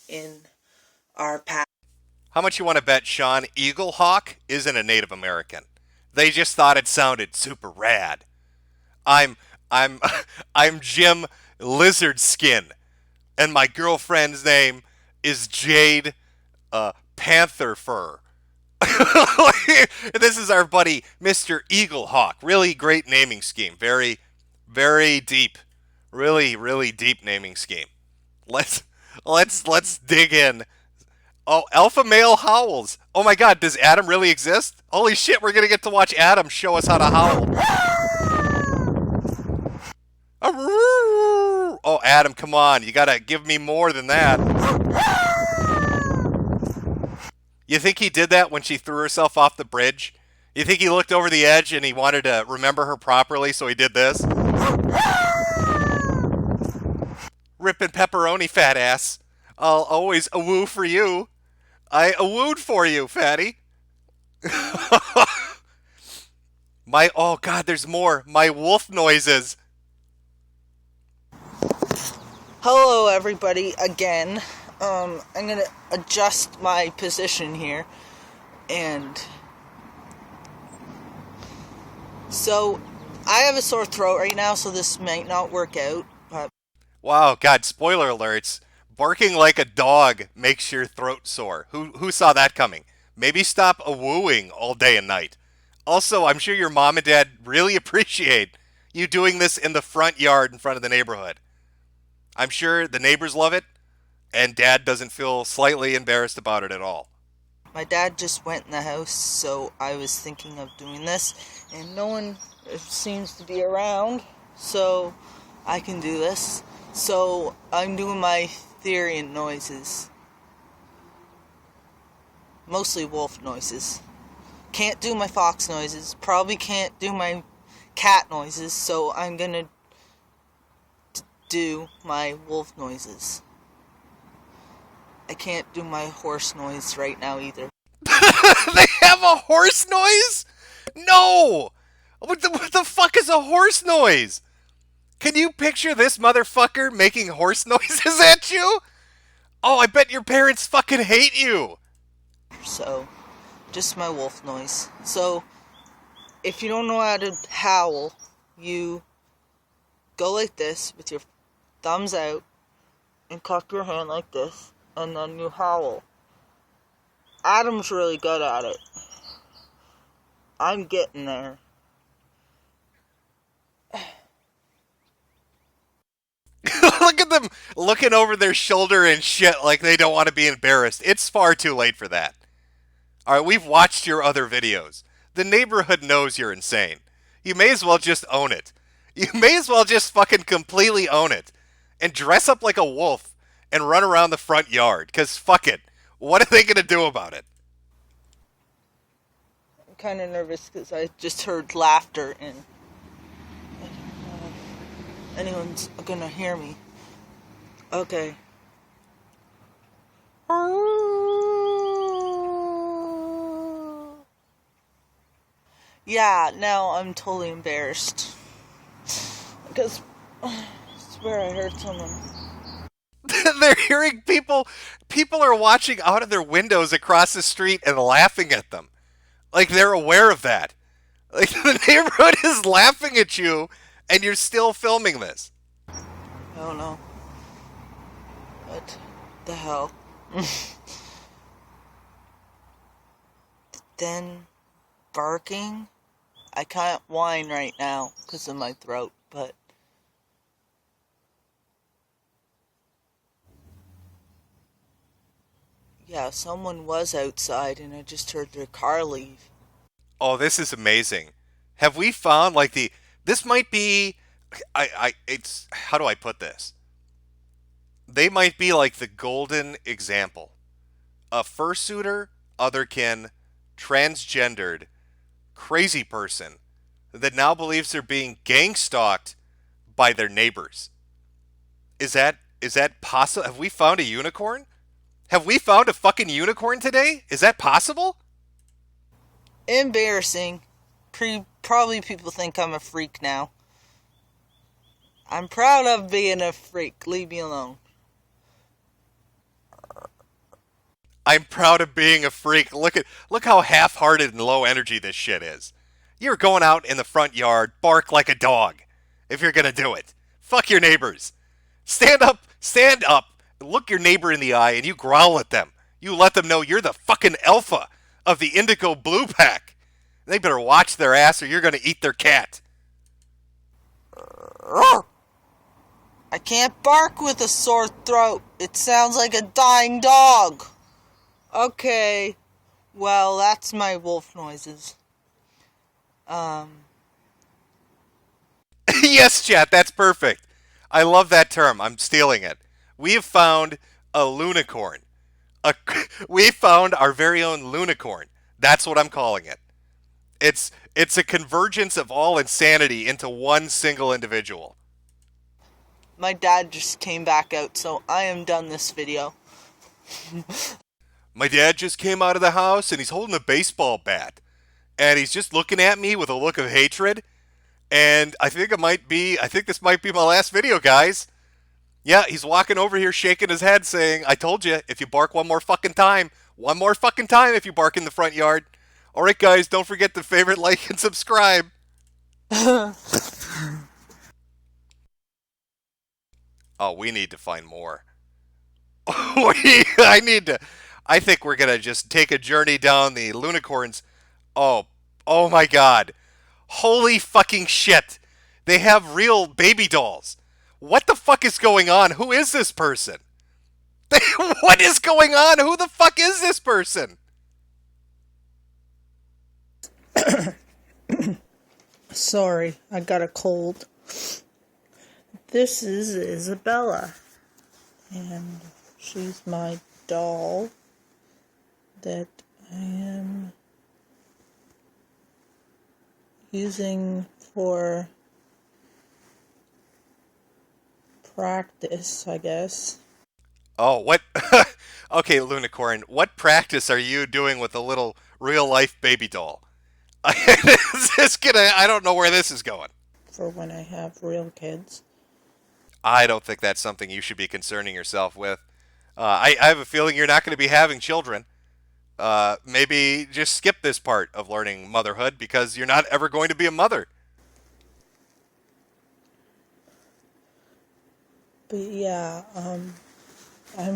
in our pack. How much you want to bet Sean Eaglehawk isn't a Native American? They just thought it sounded super rad. I'm Jim Lizard Skin, and my girlfriend's name is Jade Panther Fur. This is our buddy Mr. Eaglehawk. Really great naming scheme. Very, very deep. Really, really deep naming scheme. Let's dig in. Oh, alpha male howls. Oh my God, does Adam really exist? Holy shit, we're gonna get to watch Adam show us how to howl. Oh, Adam, come on. You gotta give me more than that. You think he did that when she threw herself off the bridge? You think he looked over the edge and he wanted to remember her properly, so he did this? Rippin' pepperoni, fat ass. I'll always a-woo for you. I a-wooed for you, fatty. Oh God, there's more. My wolf noises. Hello everybody again. I'm gonna adjust my position here, and so I have a sore throat right now, so this might not work out, but wow, God, spoiler alerts. Barking like a dog makes your throat sore. Who saw that coming? Maybe stop a-wooing all day and night. Also, I'm sure your mom and dad really appreciate you doing this in the front yard in front of the neighborhood. I'm sure the neighbors love it, and Dad doesn't feel slightly embarrassed about it at all. my dad just went in the house, so I was thinking of doing this, and no one seems to be around, so I can do this. So I'm doing my Therian noises. Mostly wolf noises. Can't do my fox noises. Probably can't do my cat noises, so I'm gonna do my wolf noises. I can't do my horse noise right now either. They have a horse noise? No! What the fuck is a horse noise? Can you picture this motherfucker making horse noises at you? Oh, I bet your parents fucking hate you. So, just my wolf noise. So, if you don't know how to howl, you go like this with your thumbs out and cup your hand like this, and then you howl. Adam's really good at it. I'm getting there. Look at them looking over their shoulder and shit like they don't want to be embarrassed. It's far too late for that. Alright, we've watched your other videos. The neighborhood knows you're insane. You may as well just own it. You may as well just fucking completely own it. And dress up like a wolf and run around the front yard. Because fuck it. What are they going to do about it? I'm kind of nervous because I just heard laughter and I don't know if anyone's gonna hear me. Okay. Yeah, now I'm totally embarrassed. Because I swear I heard someone. They're hearing people. People are watching out of their windows across the street and laughing at them. Like they're aware of that. Like the neighborhood is laughing at you and you're still filming this. I don't know. What the hell? Then barking. I can't whine right now because of my throat, but yeah, someone was outside and I just heard their car leave. Oh, this is amazing. Have we found like this might be it's how do I put this? They might be like the golden example. A fursuiter, otherkin, transgendered, crazy person that now believes they're being gang stalked by their neighbors. Is that possible? Have we found a unicorn? Have we found a fucking unicorn today? Is that possible? Embarrassing. Probably people think I'm a freak now. I'm proud of being a freak. Leave me alone. I'm proud of being a freak. Look how half-hearted and low energy this shit is. You're going out in the front yard, bark like a dog. If you're gonna do it. Fuck your neighbors. Stand up, look your neighbor in the eye and you growl at them. You let them know you're the fucking alpha of the Indigo Blue Pack. They better watch their ass or you're gonna eat their cat. I can't bark with a sore throat. It sounds like a dying dog. Okay. Well, that's my wolf noises. Yes, chat, that's perfect. I love that term. I'm stealing it. We have found a lunicorn. We found our very own lunicorn. That's what I'm calling it. It's a convergence of all insanity into one single individual. My dad just came back out, so I am done this video. My dad just came out of the house and he's holding a baseball bat. And he's just looking at me with a look of hatred. And I think this might be my last video, guys. Yeah, he's walking over here shaking his head saying, I told you, if you bark one more fucking time if you bark in the front yard. All right, guys, don't forget to favorite, like, and subscribe. Oh, we need to find more. I think we're going to just take a journey down the Lunicorns. Oh my God. Holy fucking shit. They have real baby dolls. What the fuck is going on? Who is this person? What is going on? Who the fuck is this person? Sorry, I got a cold. This is Isabella. And she's my doll that I am using for practice, I guess. Oh, what? Okay, Lunicorn, what practice are you doing with a little real-life baby doll? I don't know where this is going. For when I have real kids. I don't think that's something you should be concerning yourself with. I have a feeling you're not going to be having children. Maybe just skip this part of learning motherhood because you're not ever going to be a mother. But yeah, I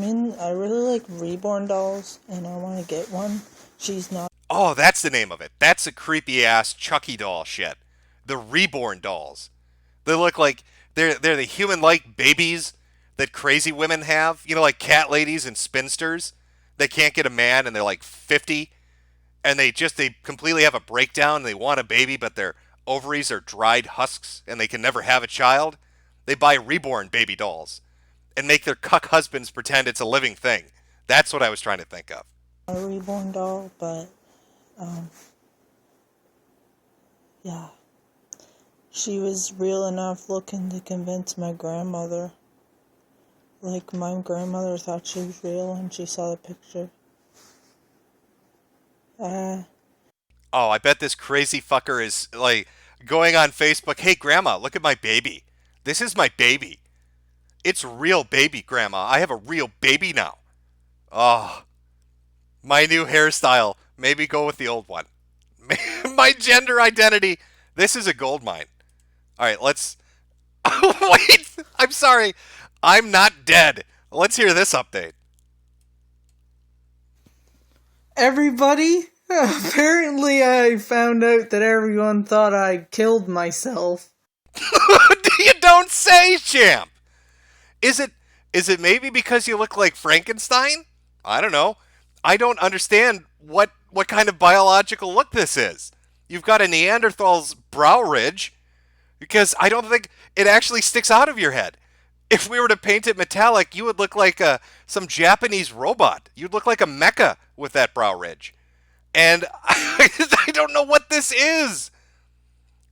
really like reborn dolls, and I want to get one. She's not. Oh, that's the name of it. That's a creepy ass Chucky doll shit. The reborn dolls. They look like they're the human-like babies that crazy women have. You know, like cat ladies and spinsters. They can't get a man and they're like 50 and they completely have a breakdown and they want a baby but their ovaries are dried husks and they can never have a child. They buy reborn baby dolls and make their cuck husbands pretend it's a living thing. That's what I was trying to think of. A reborn doll, but yeah. She was real enough looking to convince my grandmother. Like, my grandmother thought she was real and she saw the picture. Oh, I bet this crazy fucker is, like, going on Facebook, hey, Grandma, look at my baby. This is my baby. It's real baby, Grandma. I have a real baby now. Oh, my new hairstyle. Maybe go with the old one. My gender identity. This is a gold mine. All right, let's... Wait, I'm sorry. I'm not dead. Let's hear this update. Everybody, apparently I found out that everyone thought I killed myself. You don't say, champ. Is it maybe because you look like Frankenstein? I don't know. I don't understand what kind of biological look this is. You've got a Neanderthal's brow ridge because I don't think it actually sticks out of your head. If we were to paint it metallic, you would look like some Japanese robot. You'd look like a mecha with that brow ridge. And I don't know what this is.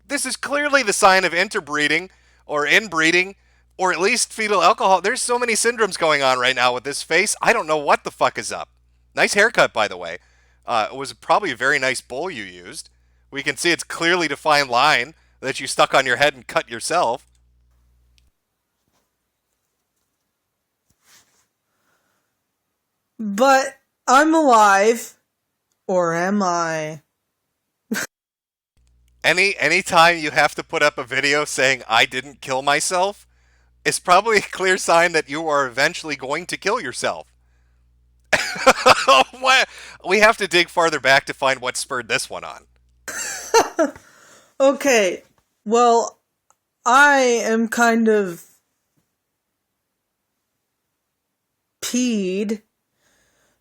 This is clearly the sign of interbreeding or inbreeding or at least fetal alcohol. There's so many syndromes going on right now with this face. I don't know what the fuck is up. Nice haircut, by the way. It was probably a very nice bowl you used. We can see it's clearly defined line that you stuck on your head and cut yourself. But I'm alive. Or am I? Anytime you have to put up a video saying I didn't kill myself, it's probably a clear sign that you are eventually going to kill yourself. We have to dig farther back to find what spurred this one on. Okay, well, I am kind of peed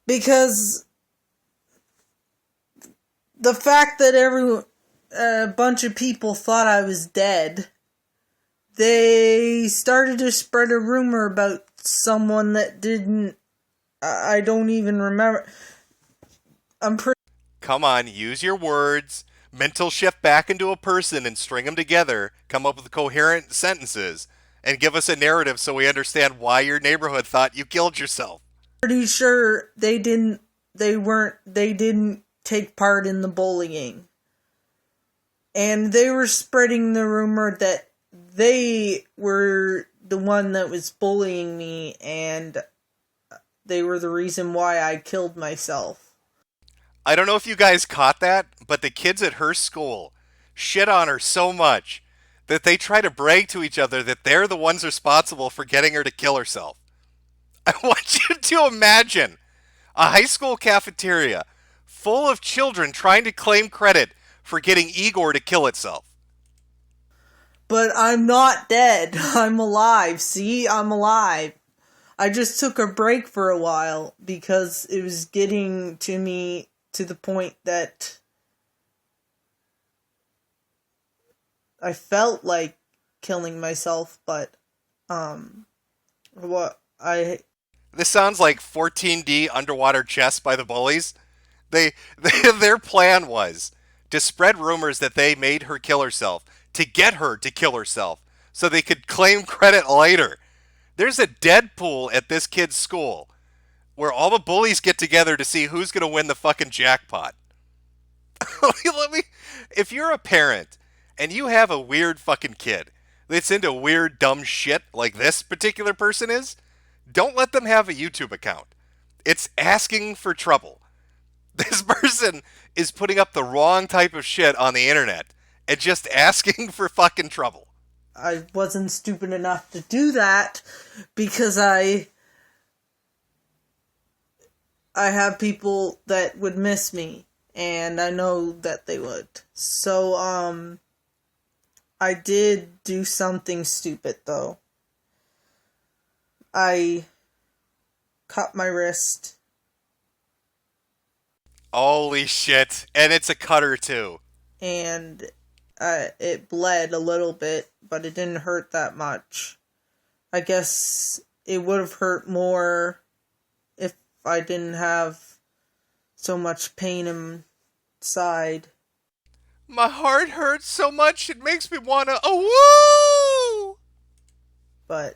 because the fact that a bunch of people thought I was dead, they started to spread a rumor about someone that didn't. I don't even remember. Come on, use your words. Mental shift back into a person and string them together. Come up with coherent sentences and give us a narrative so we understand why your neighborhood thought you killed yourself. Pretty sure they didn't take part in the bullying. And they were spreading the rumor that they were the one that was bullying me and they were the reason why I killed myself. I don't know if you guys caught that, but the kids at her school shit on her so much that they try to brag to each other that they're the ones responsible for getting her to kill herself. I want you to imagine a high school cafeteria full of children trying to claim credit for getting Igor to kill itself. But I'm not dead. I'm alive. See? I'm alive. I just took a break for a while because it was getting to me to the point that I felt like killing myself, but This sounds like 14D underwater chess by the bullies. Their plan was to spread rumors that they made her kill herself, to get her to kill herself, so they could claim credit later. There's a dead pool at this kid's school where all the bullies get together to see who's going to win the fucking jackpot. If you're a parent and you have a weird fucking kid that's into weird, dumb shit like this particular person is, Don't let them have a YouTube account. It's asking for trouble. This person is putting up the wrong type of shit on the internet and just asking for fucking trouble. I wasn't stupid enough to do that because I have people that would miss me, and I know that they would. So, I did do something stupid, though. I cut my wrist. Holy shit. And it's a cutter, too. And it bled a little bit, but it didn't hurt that much. I guess it would have hurt more if I didn't have so much pain inside. My heart hurts so much it makes me want to woo! But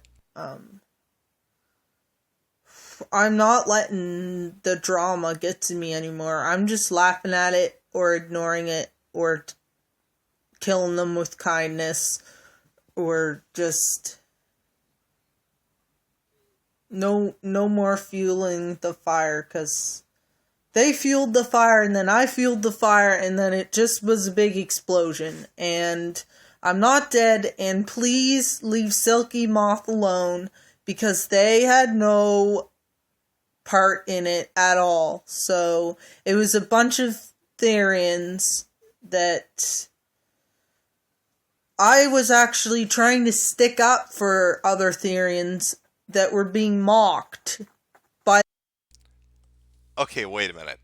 I'm not letting the drama get to me anymore. I'm just laughing at it or ignoring it or killing them with kindness or just no more fueling the fire, because they fueled the fire and then I fueled the fire and then it just was a big explosion. And I'm not dead, and please leave Silky Moth alone because they had no part in it at all. So it was a bunch of Therians that I was actually trying to stick up for other Therians that were being mocked by. Okay, wait a minute.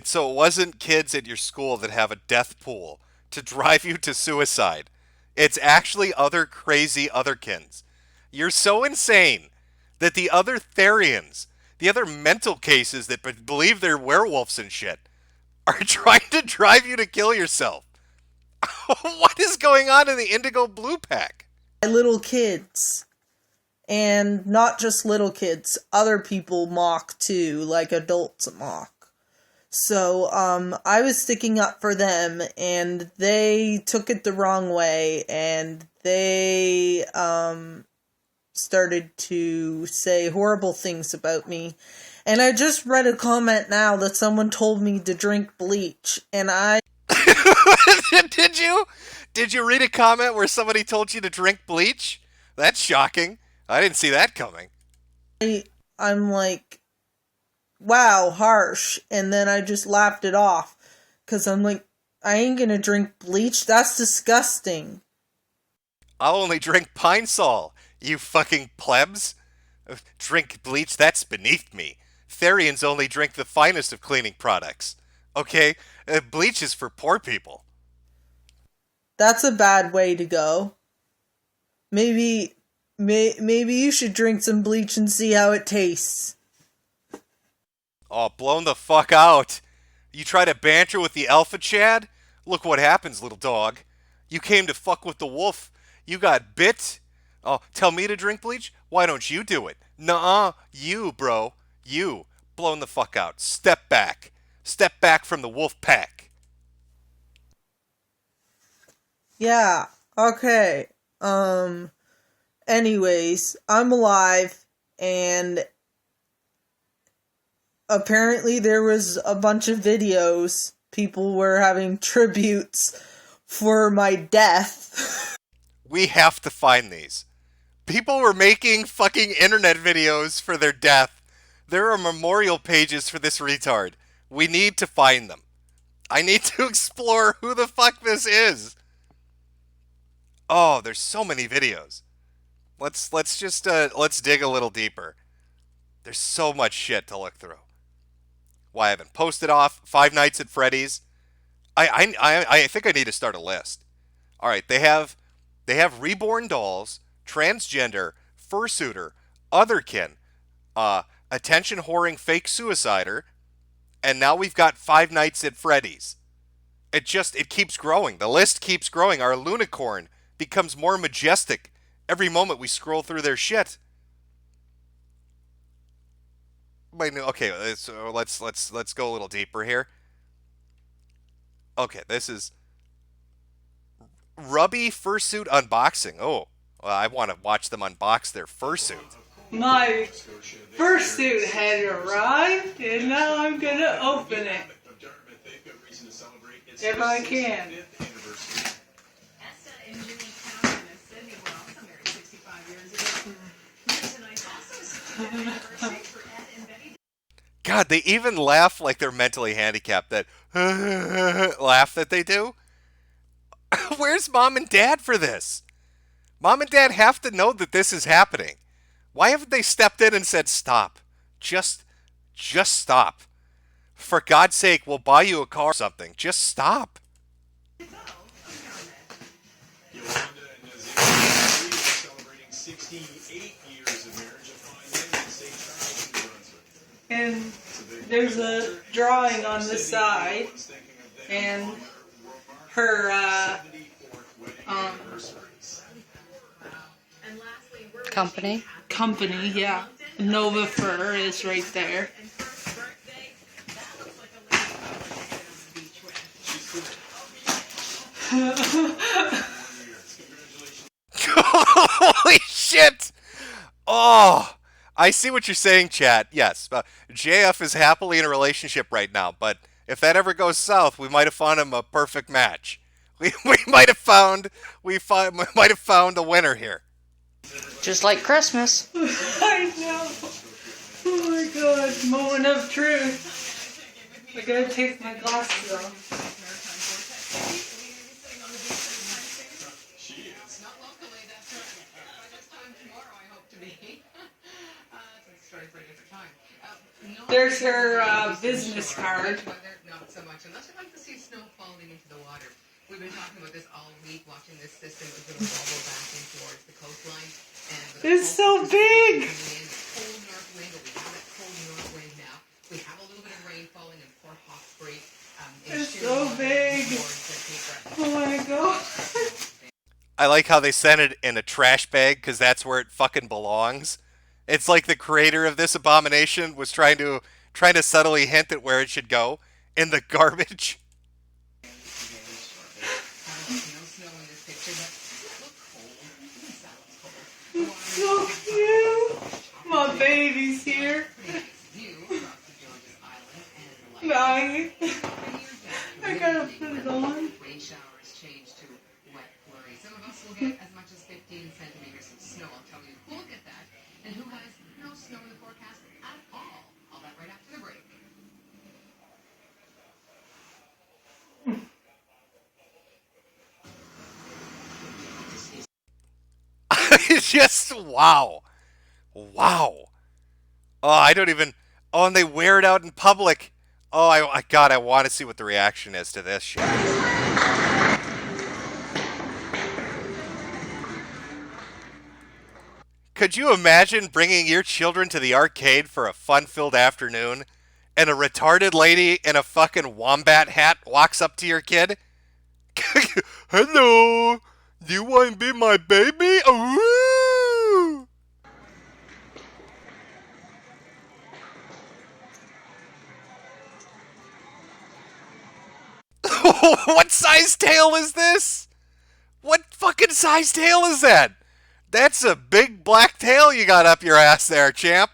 So it wasn't kids at your school that have a death pool to drive you to suicide. It's actually other crazy otherkins. You're so insane that the other Therians, the other mental cases that believe they're werewolves and shit, are trying to drive you to kill yourself. What is going on in the Indigo Blue Pack? Little kids. And not just little kids. Other people mock too, like adults mock. So, I was sticking up for them, and they took it the wrong way, and they, started to say horrible things about me. And I just read a comment now that someone told me to drink bleach, and I... Did you? Did you read a comment where somebody told you to drink bleach? That's shocking. I didn't see that coming. I'm like, wow, harsh. And then I just laughed it off. Because I'm like, I ain't gonna drink bleach. That's disgusting. I'll only drink Pine Sol, you fucking plebs. Drink bleach, that's beneath me. Therians only drink the finest of cleaning products. Okay? Bleach is for poor people. That's a bad way to go. Maybe you should drink some bleach and see how it tastes. Oh, blown the fuck out. You try to banter with the Alpha Chad? Look what happens, little dog. You came to fuck with the wolf. You got bit. Oh, tell me to drink bleach? Why don't you do it? Nuh-uh. You, bro. You. Blown the fuck out. Step back. Step back from the wolf pack. Yeah. Okay. Anyways, I'm alive, and apparently there was a bunch of videos. People were having tributes for my death. We have to find these. People were making fucking internet videos for their death. There are memorial pages for this retard. We need to find them. I need to explore who the fuck this is. Oh, there's so many videos. Let's dig a little deeper. There's so much shit to look through. Why I haven't posted off Five Nights at Freddy's. I think I need to start a list. All right, they have reborn dolls, transgender, fursuiter, otherkin, attention whoring fake suicider, and now we've got Five Nights at Freddy's. It keeps growing. The list keeps growing. Our Lunicorn becomes more majestic every moment we scroll through their shit. Okay, so let's go a little deeper here. Okay, this is Rubby Fursuit Unboxing. Oh, well, I want to watch them unbox their fursuit. My fursuit had arrived, and now I'm gonna open it. If I can. God, they even laugh like they're mentally handicapped. That laugh that they do. Where's mom and dad for this? Mom and dad have to know that this is happening. Why haven't they stepped in and said, stop? Just stop. For God's sake, we'll buy you a car or something. Just stop. And there's a drawing on the side, and her company, yeah, Nova Fur is right there. Holy shit! Oh, I see what you're saying, chat. Yes, JF is happily in a relationship right now, but if that ever goes south, we might have found him a perfect match. We might have found a winner here. Just like Christmas. I know. Oh my god, moment of truth. I gotta take my glasses off. There's her business card. Not so much, unless you'd like to see snow falling into the water. We've been talking about this all week, watching this system is going to wobble back in towards the coastline. And it's so big! Cold north wind, but we have that cold north wind now. We have a little bit of rain falling in Port Hawkesbury. It's so big! Oh my god! I like how they sent it in a trash bag, because that's where it fucking belongs. It's like the creator of this abomination was trying to subtly hint at where it should go, in the garbage. So cute! My baby's here. Nice. I gotta put it on. Rain showers change to wet flurries. Some of us will get as much as 15 centimeters of snow. I'll tell you who will get that and who has no snow in the forecast at all. All that right after the break. It's just wow. Oh, I don't even. Oh, and they wear it out in public. Oh, God, I want to see what the reaction is to this shit. Could you imagine bringing your children to the arcade for a fun-filled afternoon, and a retarded lady in a fucking wombat hat walks up to your kid? Hello, do you want to be my baby? Ooh! What size tail is this? What fucking size tail is that? That's a big black tail you got up your ass there, champ.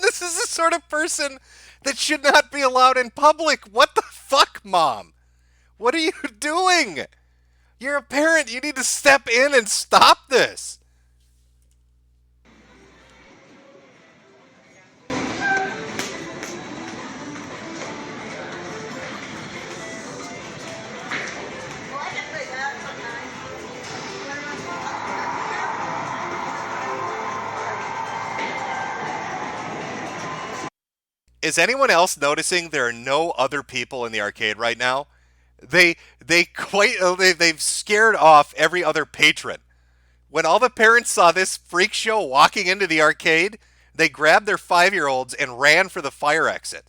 This is the sort of person that should not be allowed in public. What the fuck, Mom? What are you doing? You're a parent. You need to step in and stop this. Is anyone else noticing there are no other people in the arcade right now? They've scared off every other patron. When all the parents saw this freak show walking into the arcade, they grabbed their 5-year-olds and ran for the fire exit.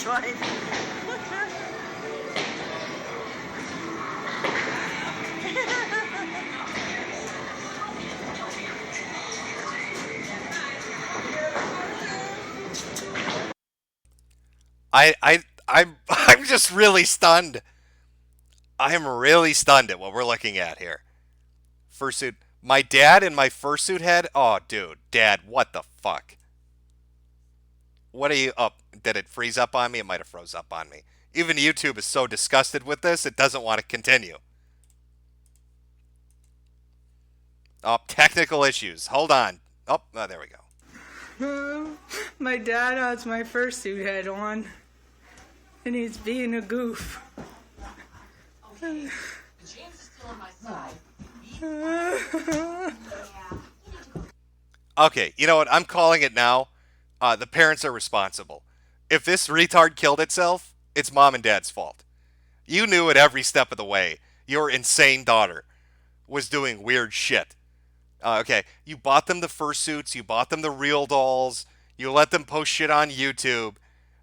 trying. I'm just really stunned. I'm really stunned at what we're looking at here. Fursuit. My dad in my fursuit head? Oh, dude. Dad, what the fuck? What are you up? Did it freeze up on me? It might have froze up on me. Even YouTube is so disgusted with this, it doesn't want to continue. Oh, technical issues. Hold on. Oh, there we go. My dad has my fursuit head on, and he's being a goof. Okay, James is still on my side. Okay, you know what? I'm calling it now. The parents are responsible. If this retard killed itself, it's mom and dad's fault. You knew at every step of the way your insane daughter was doing weird shit. Okay, you bought them the fursuits, you bought them the real dolls, you let them post shit on YouTube.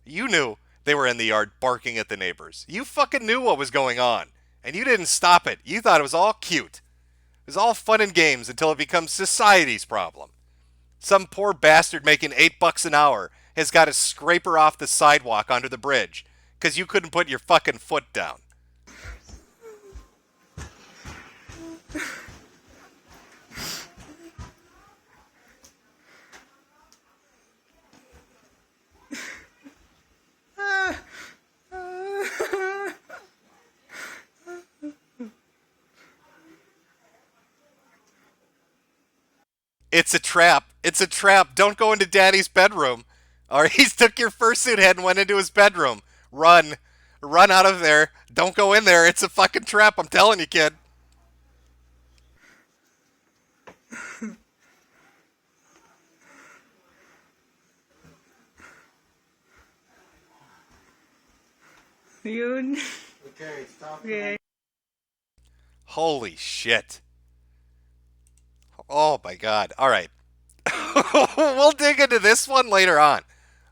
You knew they were in the yard barking at the neighbors. You fucking knew what was going on, and you didn't stop it. You thought it was all cute. It was all fun and games until it becomes society's problem. Some poor bastard making $8 an hour has got to scrape her off the sidewalk under the bridge because you couldn't put your fucking foot down. It's a trap. It's a trap. Don't go into Daddy's bedroom. Or he's took your fursuit head and went into his bedroom. Run. Run out of there. Don't go in there. It's a fucking trap. I'm telling you, kid. You. Okay, stop. Okay. Holy shit. Oh my god. All right. We'll dig into this one later on.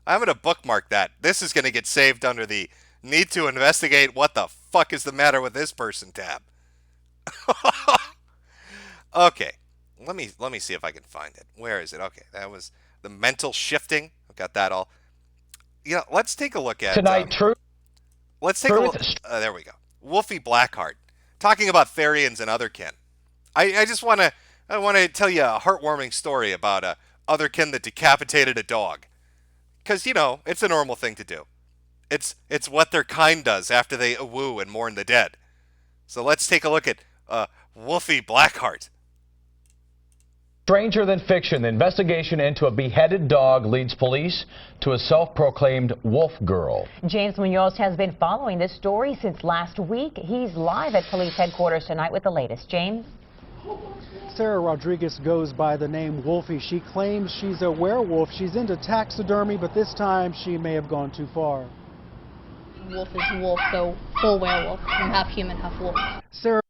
I'm going to bookmark that. This is going to get saved under the need to investigate what the fuck is the matter with this person tab. Okay. Let me see if I can find it. Where is it? Okay. That was the mental shifting. I've got that all. Yeah, let's take a look at tonight. Truth. Let's take a look. There we go. Wolfie Blackheart talking about Therians and otherkin. I just want to tell you a heartwarming story about a otherkin that decapitated a dog. Because, you know, it's a normal thing to do. It's what their kind does after they woo and mourn the dead. So let's take a look at Wolfie Blackheart. Stranger than fiction. The investigation into a beheaded dog leads police to a self-proclaimed wolf girl. James Munoz has been following this story since last week. He's live at police headquarters tonight with the latest. James? Sarah Rodriguez goes by the name Wolfie. She claims she's a werewolf. She's into taxidermy, but this time she may have gone too far. Wolf is wolf, so full werewolf. I'm half human, half wolf. Sarah.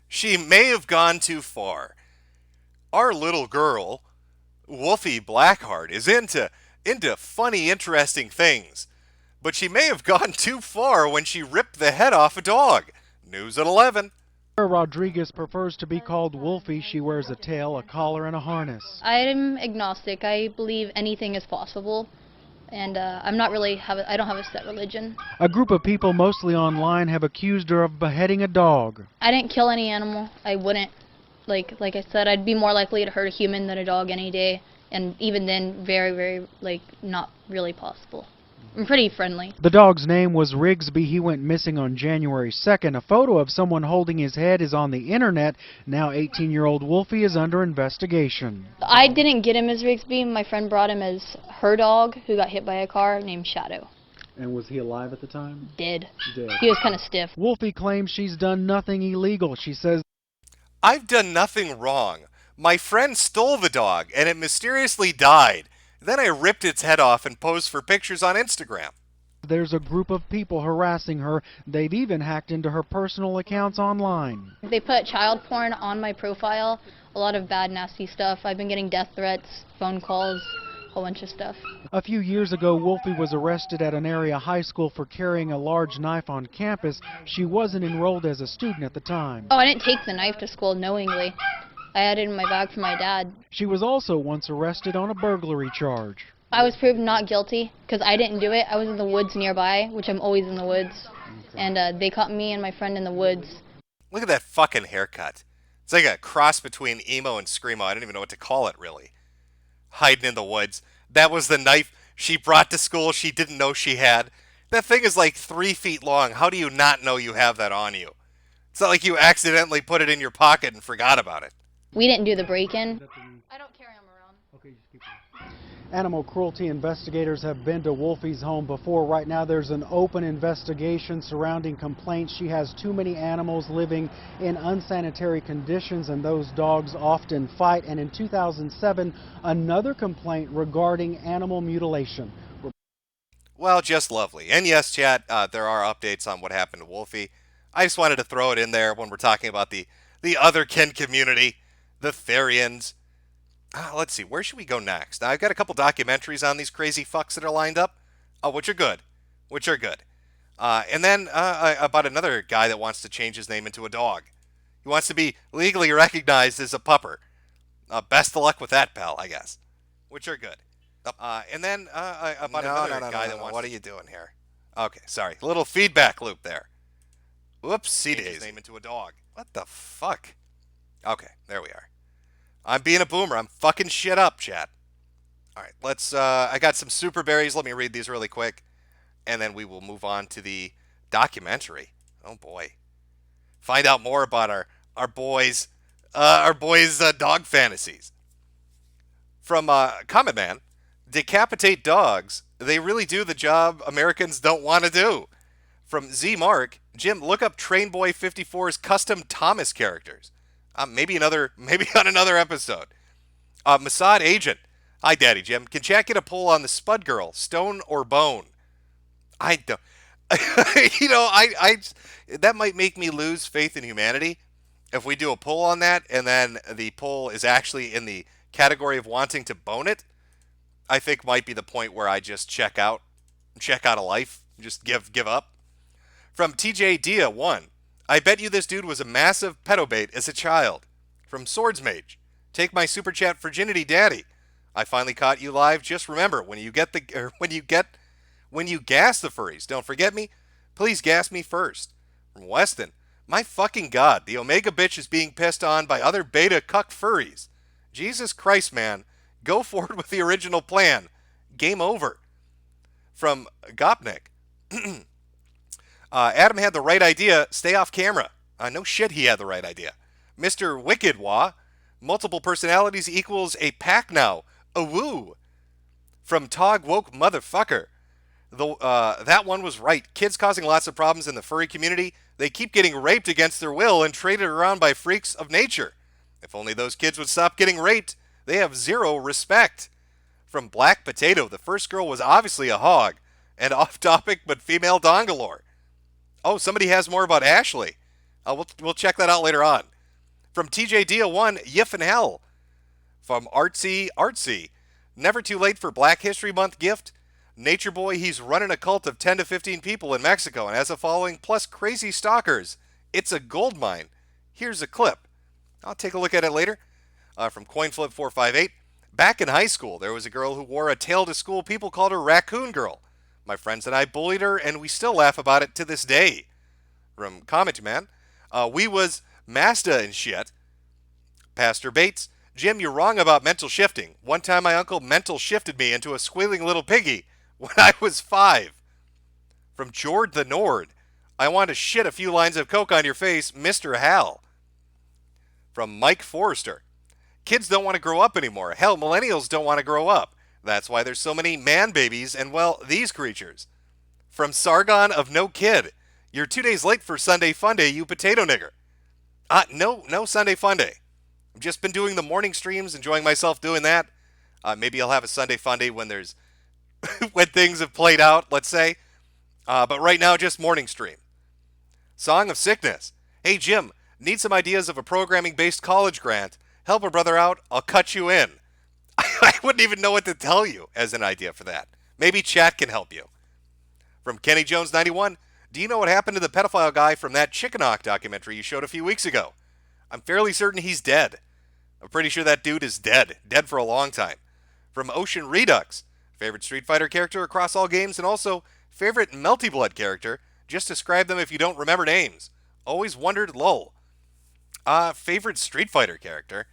She may have gone too far. Our little girl, Wolfie Blackheart, is into funny, interesting things. But she may have gone too far when she ripped the head off a dog. News at 11. Sarah Rodriguez prefers to be called Wolfie. She wears a tail, a collar, and a harness. I'm agnostic. I believe anything is possible. And I don't have a set religion. A group of people, mostly online, have accused her of beheading a dog. I didn't kill any animal. I wouldn't. Like I said, I'd be more likely to hurt a human than a dog any day. And even then, very, very, not really possible. I'm pretty friendly. The dog's name was Rigsby. He went missing on January 2nd. A photo of someone holding his head is on the internet. Now 18-year-old Wolfie is under investigation. I didn't get him as Rigsby. My friend brought him as her dog, who got hit by a car, named Shadow. And was he alive at the time? Dead. Dead. He was kind of stiff. Wolfie claims she's done nothing illegal. She says, I've done nothing wrong. My friend stole the dog, and it mysteriously died. Then I ripped its head off and posed for pictures on Instagram. There's a group of people harassing her. They've even hacked into her personal accounts online. They put child porn on my profile, a lot of bad, nasty stuff. I've been getting death threats, phone calls, whole bunch of stuff. A few years ago, Wolfie was arrested at an area high school for carrying a large knife on campus. She wasn't enrolled as a student at the time. Oh, I didn't take the knife to school knowingly. I had it in my bag for my dad. She was also once arrested on a burglary charge. I was proved not guilty because I didn't do it. I was in the woods nearby, which I'm always in the woods. And they caught me and my friend in the woods. Look at that fucking haircut. It's like a cross between emo and screamo. I don't even know what to call it, really. Hiding in the woods. That was the knife she brought to school she didn't know she had. That thing is like 3 feet long. How do you not know you have that on you? It's not like you accidentally put it in your pocket and forgot about it. We didn't do the break-in. I don't carry them around. Okay, just keep going. Animal cruelty investigators have been to Wolfie's home before. Right now there's an open investigation surrounding complaints she has too many animals living in unsanitary conditions, and those dogs often fight. And in 2007, another complaint regarding animal mutilation. Well, just lovely. And yes, chat, there are updates on what happened to Wolfie. I just wanted to throw it in there when we're talking about the other kin community, the Therians. Let's see, where should we go next? Now, I've got a couple documentaries on these crazy fucks that are lined up, which are good. And then about another guy that wants to change his name into a dog. He wants to be legally recognized as a pupper. Best of luck with that, pal, I guess. Which are good. And then about another guy that wants... What are you doing here? Okay, sorry. A little feedback loop there. Whoopsie daisy. His name into a dog. What the fuck? Okay, there we are. I'm being a boomer. I'm fucking shit up, chat. All right, let's... I got some super berries. Let me read these really quick. And then we will move on to the documentary. Oh, boy. Find out more about our boys' dog fantasies. From Comment Man, decapitate dogs. They really do the job Americans don't want to do. From Z Mark, Jim, look up Trainboy 54's custom Thomas characters. Maybe on another episode. Mossad Agent. Hi, Daddy Jim. Can chat get a poll on the Spud Girl, stone or bone? I don't. That might make me lose faith in humanity if we do a poll on that, and then the poll is actually in the category of wanting to bone it. I think might be the point where I just check out of life, just give up. From TJ Dia 1. I bet you this dude was a massive pedobait as a child. From Swords Mage. Take my super chat virginity daddy. I finally caught you live. Just remember, when you gas the furries, don't forget me. Please gas me first. From Weston. My fucking god, the Omega bitch is being pissed on by other beta cuck furries. Jesus Christ, man. Go forward with the original plan. Game over. From Gopnik. Adam had the right idea. Stay off camera. No shit, he had the right idea. Mr. Wicked Wah. Multiple personalities equals a pack now. A woo. From Tog Woke Motherfucker. That one was right. Kids causing lots of problems in the furry community. They keep getting raped against their will and traded around by freaks of nature. If only those kids would stop getting raped. They have zero respect. From Black Potato. The first girl was obviously a hog. And off topic, but female dongalore. Oh, somebody has more about Ashley. We'll check that out later on. From TJ Deal 1, Yif and Hell. From Artsy, never too late for Black History Month gift. Nature Boy, he's running a cult of 10 to 15 people in Mexico and has a following plus crazy stalkers. It's a gold mine. Here's a clip. I'll take a look at it later. From CoinFlip458. Back in high school, there was a girl who wore a tail to school. People called her Raccoon Girl. My friends and I bullied her, and we still laugh about it to this day. From Comment Man. We was Mazda and shit. Pastor Bates. Jim, you're wrong about mental shifting. One time my uncle mental shifted me into a squealing little piggy when I was 5. From Jord the Nord. I want to shit a few lines of coke on your face, Mr. Hal. From Mike Forrester. Kids don't want to grow up anymore. Hell, millennials don't want to grow up. That's why there's so many man babies and, well, these creatures. From Sargon of No Kid. You're 2 days late for Sunday Funday, you potato nigger. No Sunday Funday. I've just been doing the morning streams, enjoying myself doing that. Maybe I'll have a Sunday Funday when there's when things have played out, let's say. But right now, just morning stream. Song of Sickness. Hey, Jim, need some ideas of a programming-based college grant. Help a brother out. I'll cut you in. I wouldn't even know what to tell you as an idea for that. Maybe chat can help you. From Kenny Jones 91, do you know what happened to the pedophile guy from that Chicken Hawk documentary you showed a few weeks ago? I'm fairly certain he's dead. I'm pretty sure that dude is dead. Dead for a long time. From Ocean Redux, favorite Street Fighter character across all games, and also favorite Melty Blood character. Just describe them if you don't remember names. Always wondered, lol. Favorite Street Fighter character?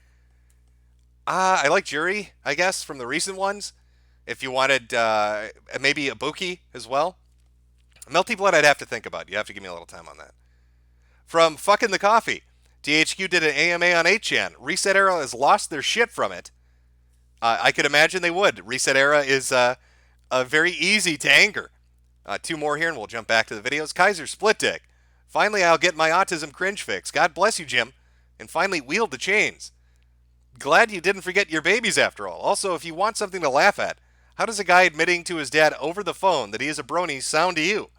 I like Jury, I guess, from the recent ones. If you wanted maybe Ibuki as well. Melty Blood I'd have to think about. You have to give me a little time on that. From Fucking the Coffee, THQ did an AMA on 8chan. Reset Era has lost their shit from it. I could imagine they would. Reset Era is very easy to anger. Two more here and we'll jump back to the videos. Kaiser Split Dick. Finally, I'll get my autism cringe fix. God bless you, Jim. And finally, wield the chains. Glad you didn't forget your babies after all. Also, if you want something to laugh at, how does a guy admitting to his dad over the phone that he is a brony sound to you?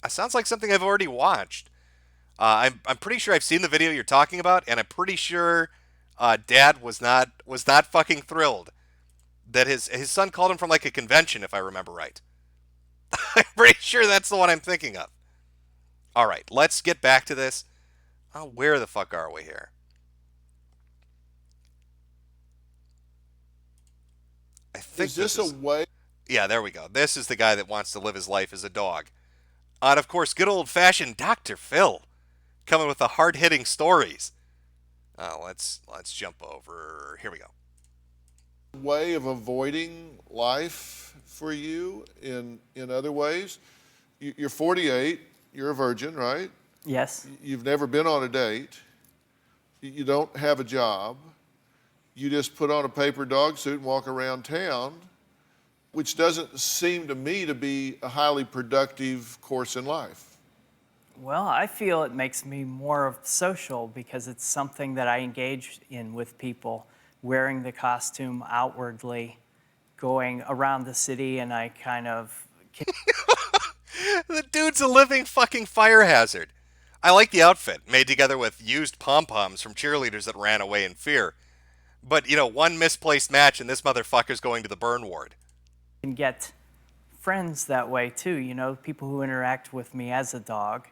Sounds like something I've already watched. I'm pretty sure I've seen the video you're talking about, and I'm pretty sure Dad was not fucking thrilled that his son called him from like a convention, if I remember right. I'm pretty sure that's the one I'm thinking of. All right, let's get back to this. Where the fuck are we here? I think is this a way? Yeah, there we go. This is the guy that wants to live his life as a dog. And of course, good old-fashioned Dr. Phil, coming with the hard-hitting stories. Let's jump over. Here we go. Way of avoiding life for you in other ways. You're 48. You're a virgin, right? Yes. You've never been on a date. You don't have a job. You just put on a paper dog suit and walk around town, which doesn't seem to me to be a highly productive course in life. Well, I feel it makes me more social because it's something that I engage in with people, wearing the costume outwardly, going around the city, and I kind of... The dude's a living fucking fire hazard. I like the outfit, made together with used pom-poms from cheerleaders that ran away in fear. But, you know, one misplaced match and this motherfucker's going to the burn ward. And get friends that way too, you know, people who interact with me as a dog.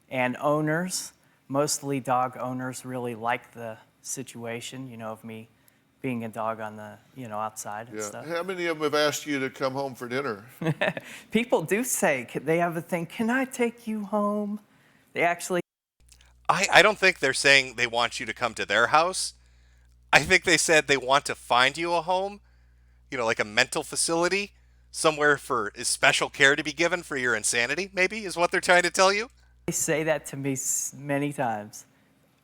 And owners, mostly dog owners, really like the situation, you know, of me being a dog on the, you know, outside and stuff. How many of them have asked you to come home for dinner? People do say, they have a thing, can I take you home? They actually... I don't think they're saying they want you to come to their house. I think they said they want to find you a home, you know, like a mental facility, somewhere for special care to be given for your insanity, maybe, is what they're trying to tell you? They say that to me many times.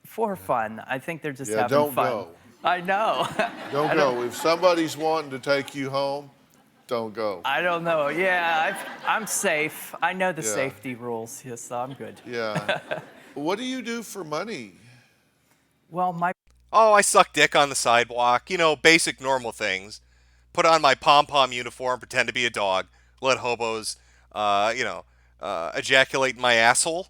For fun. I think they're just having don't fun. Go. I know. Don't go. If somebody's wanting to take you home, don't go. I don't know. Yeah, I'm safe. I know the safety rules, yes, so I'm good. Yeah. What do you do for money? Well, Oh, I suck dick on the sidewalk. You know, basic normal things. Put on my pom-pom uniform, pretend to be a dog. Let hobos, ejaculate in my asshole.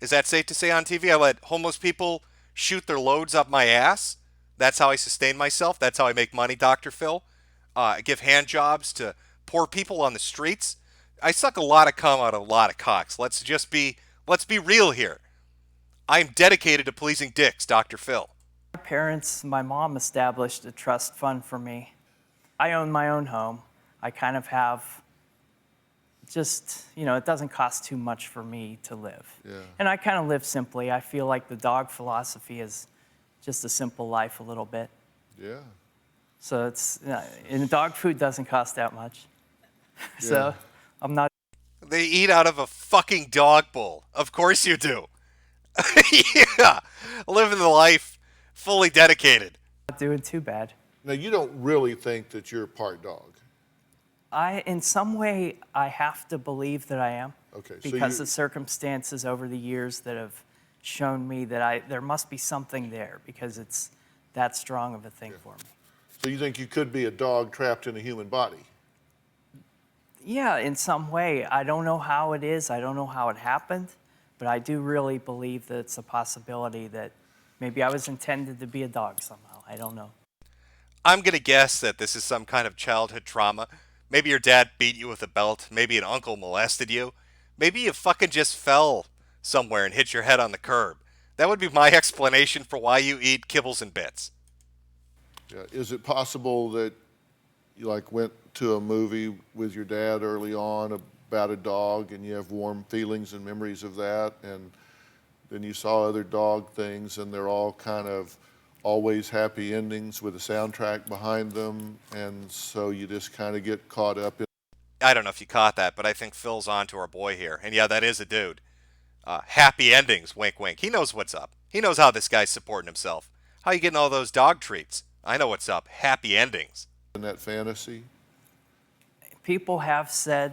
Is that safe to say on TV? I let homeless people shoot their loads up my ass. That's how I sustain myself. That's how I make money, Dr. Phil. I give hand jobs to poor people on the streets. I suck a lot of cum out of a lot of cocks. Let's be real here. I'm dedicated to pleasing dicks, Dr. Phil. My parents, my mom established a trust fund for me. I own my own home. I kind of have just, you know, it doesn't cost too much for me to live. Yeah. And I kind of live simply. I feel like the dog philosophy is just a simple life a little bit. Yeah. So it's, and dog food doesn't cost that much. So I'm not. They eat out of a fucking dog bowl. Of course you do. Yeah. Living the life fully dedicated. Not doing too bad. Now, you don't really think that you're part dog? In some way, I have to believe that I am. Okay. So because of circumstances over the years that have shown me that there must be something there because it's that strong of a thing for me. So you think you could be a dog trapped in a human body? Yeah, in some way. I don't know how it is. I don't know how it happened. But I do really believe that it's a possibility that maybe I was intended to be a dog somehow. I don't know. I'm going to guess that this is some kind of childhood trauma. Maybe your dad beat you with a belt. Maybe an uncle molested you. Maybe you fucking just fell somewhere and hit your head on the curb. That would be my explanation for why you eat kibbles and bits. Yeah. Is it possible that you like went to a movie with your dad early on about a dog and you have warm feelings and memories of that, and then you saw other dog things and they're all kind of always happy endings with a soundtrack behind them, and so you just kind of get caught up in... I don't know if you caught that, but I think Phil's on to our boy here. And yeah, that is a dude. Happy endings, wink wink. He knows what's up. He knows how this guy's supporting himself. How you getting all those dog treats? I know what's up. Happy endings. In that fantasy? People have said,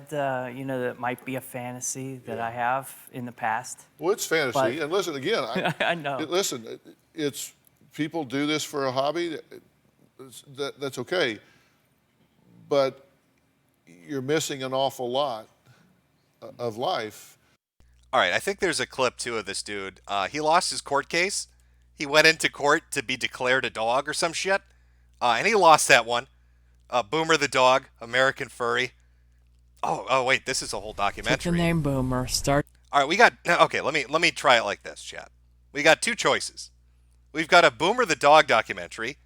you know, that it might be a fantasy that I have in the past. Well, it's fantasy. But- And listen, again, I know. Listen, it's people do this for a hobby. That's okay. But you're missing an awful lot of life. All right, I think there's a clip, too, of this dude. He lost his court case. He went into court to be declared a dog or some shit. And he lost that one. Boomer the dog, American furry. Oh, wait, this is a whole documentary. Take the name Boomer. Start. All right, we got... Okay, let me try it like this, chat. We got two choices. We've got a Boomer the dog documentary.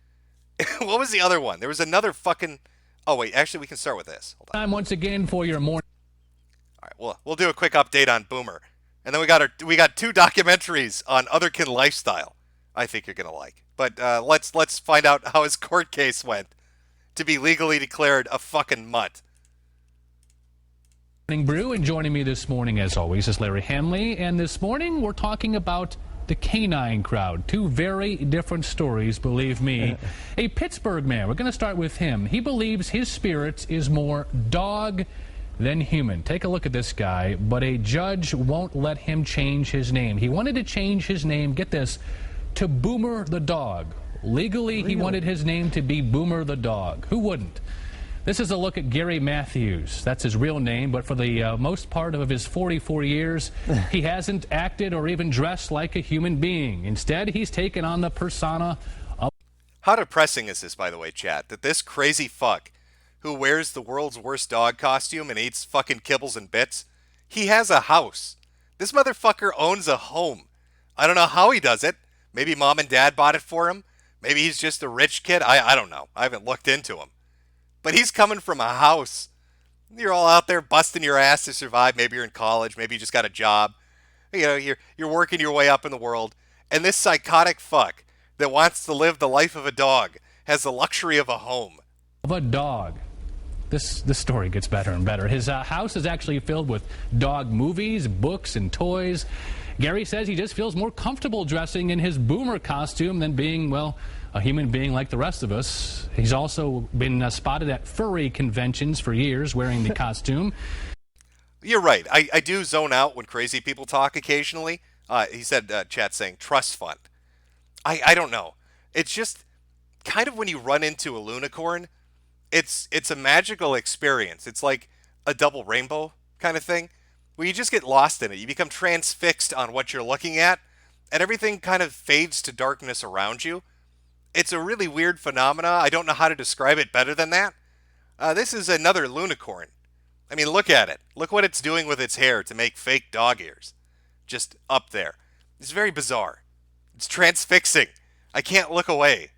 What was the other one? There was another fucking... Oh, wait, actually, we can start with this. Hold on. Time once again for your morning. All right, we'll do a quick update on Boomer. And then we got two documentaries on Otherkin lifestyle I think you're going to like. But let's find out how his court case went to be legally declared a fucking mutt. Morning Brew, and joining me this morning, as always, is Larry Hanley. And this morning, we're talking about the canine crowd. Two very different stories, believe me. A Pittsburgh man, we're going to start with him. He believes his spirit is more dog than human. Take a look at this guy, but a judge won't let him change his name. He wanted to change his name, get this, to Boomer the dog. Legally, he wanted his name to be Boomer the dog. Who wouldn't? This is a look at Gary Matthews. That's his real name, but for the most part of his 44 years, he hasn't acted or even dressed like a human being. Instead, he's taken on the persona of... How depressing is this, by the way, chat, that this crazy fuck who wears the world's worst dog costume and eats fucking kibbles and bits, he has a house. This motherfucker owns a home. I don't know how he does it. Maybe mom and dad bought it for him. Maybe he's just a rich kid. I don't know. I haven't looked into him. But he's coming from a house. You're all out there busting your ass to survive. Maybe you're in college. Maybe you just got a job. You know, you're working your way up in the world. And this psychotic fuck that wants to live the life of a dog has the luxury of a home. Of a dog. This story gets better and better. His house is actually filled with dog movies, books, and toys. Gary says he just feels more comfortable dressing in his Boomer costume than being, well, a human being like the rest of us. He's also been spotted at furry conventions for years wearing the costume. You're right. I do zone out when crazy people talk occasionally. He said, chat saying, trust fund. I don't know. It's just kind of when you run into a lunicorn, it's a magical experience. It's like a double rainbow kind of thing, where you just get lost in it. You become transfixed on what you're looking at, and everything kind of fades to darkness around you. It's a really weird phenomena. I don't know how to describe it better than that. This is another lunicorn. I mean, look at it. Look what it's doing with its hair to make fake dog ears. Just up there. It's very bizarre. It's transfixing. I can't look away.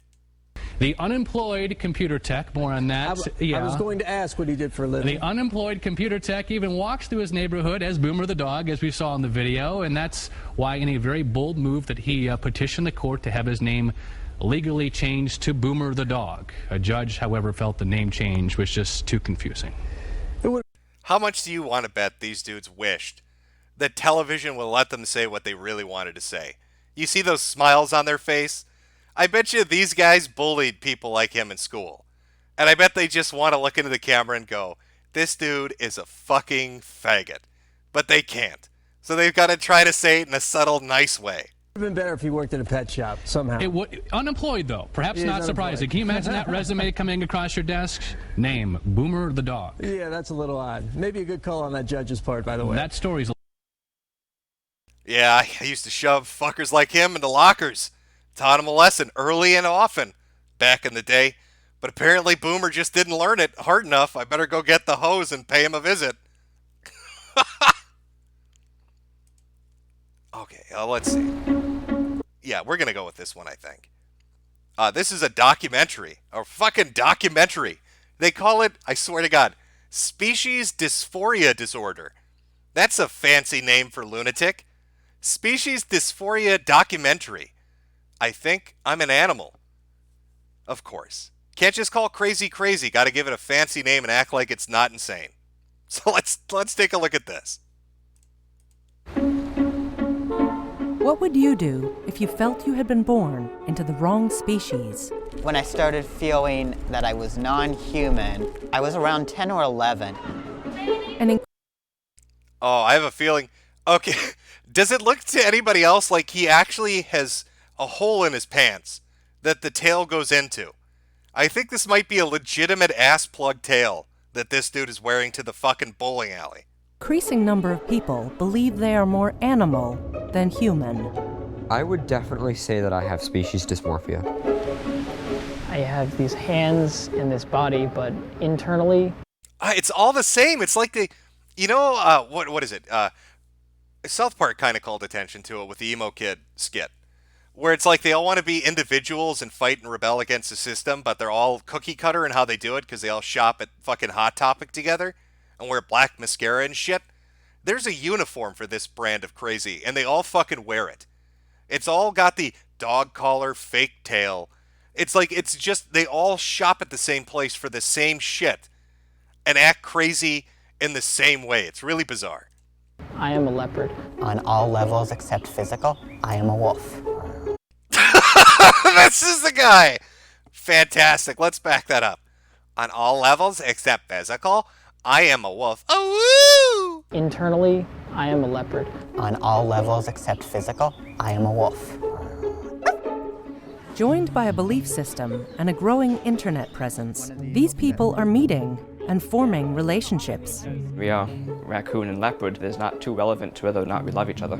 The unemployed computer tech, more on that. I was going to ask what he did for a living. The unemployed computer tech even walks through his neighborhood as Boomer the dog, as we saw in the video, and that's why in a very bold move that he petitioned the court to have his name legally changed to Boomer the dog. A judge, however, felt the name change was just too confusing. How much do you want to bet these dudes wished that television will let them say what they really wanted to say? You see those smiles on their face? I bet you these guys bullied people like him in school. And I bet they just want to look into the camera and go, this dude is a fucking faggot. But they can't. So they've got to try to say it in a subtle, nice way. It would have been better if he worked at a pet shop somehow. Unemployed, though. Perhaps Yeah, not surprising. Can you imagine that resume coming across your desk? Name, Boomer the dog. Yeah, that's a little odd. Maybe a good call on that judge's part, by the way. That story's... Yeah, I used to shove fuckers like him into lockers. Taught him a lesson early and often back in the day. But apparently Boomer just didn't learn it hard enough. I better go get the hose and pay him a visit. Okay, let's see. Yeah, we're going to go with this one, I think. This is a documentary. A fucking documentary. They call it, I swear to God, Species Dysphoria Disorder. That's a fancy name for lunatic. Species Dysphoria Documentary. I think I'm an animal. Of course. Can't just call crazy crazy. Got to give it a fancy name and act like it's not insane. So let's take a look at this. What would you do if you felt you had been born into the wrong species? When I started feeling that I was non-human, I was around 10 or 11. Oh, I have a feeling. Okay, does it look to anybody else like he actually has a hole in his pants that the tail goes into? I think this might be a legitimate ass plug tail that this dude is wearing to the fucking bowling alley. Increasing number of people believe they are more animal than human. I would definitely say that I have species dysmorphia. I have these hands and this body, but internally... It's all the same. It's like they... You know, what is it? South Park kind of called attention to it with the emo kid skit, where it's like they all want to be individuals and fight and rebel against the system, but they're all cookie cutter in how they do it because they all shop at fucking Hot Topic together and wear black mascara and shit. There's a uniform for this brand of crazy, and they all fucking wear it. It's all got the dog collar, fake tail. It's like, it's just, they all shop at the same place for the same shit and act crazy in the same way. It's really bizarre. I am a leopard. On all levels except physical, I am a wolf. This is the guy. Fantastic. Let's back that up. On all levels except physical, I am a wolf. Oh, woo! Internally, I am a leopard. On all levels except physical, I am a wolf. Joined by a belief system and a growing internet presence, these people are meeting and forming relationships. We are raccoon and leopard. It's not too relevant to whether or not we love each other.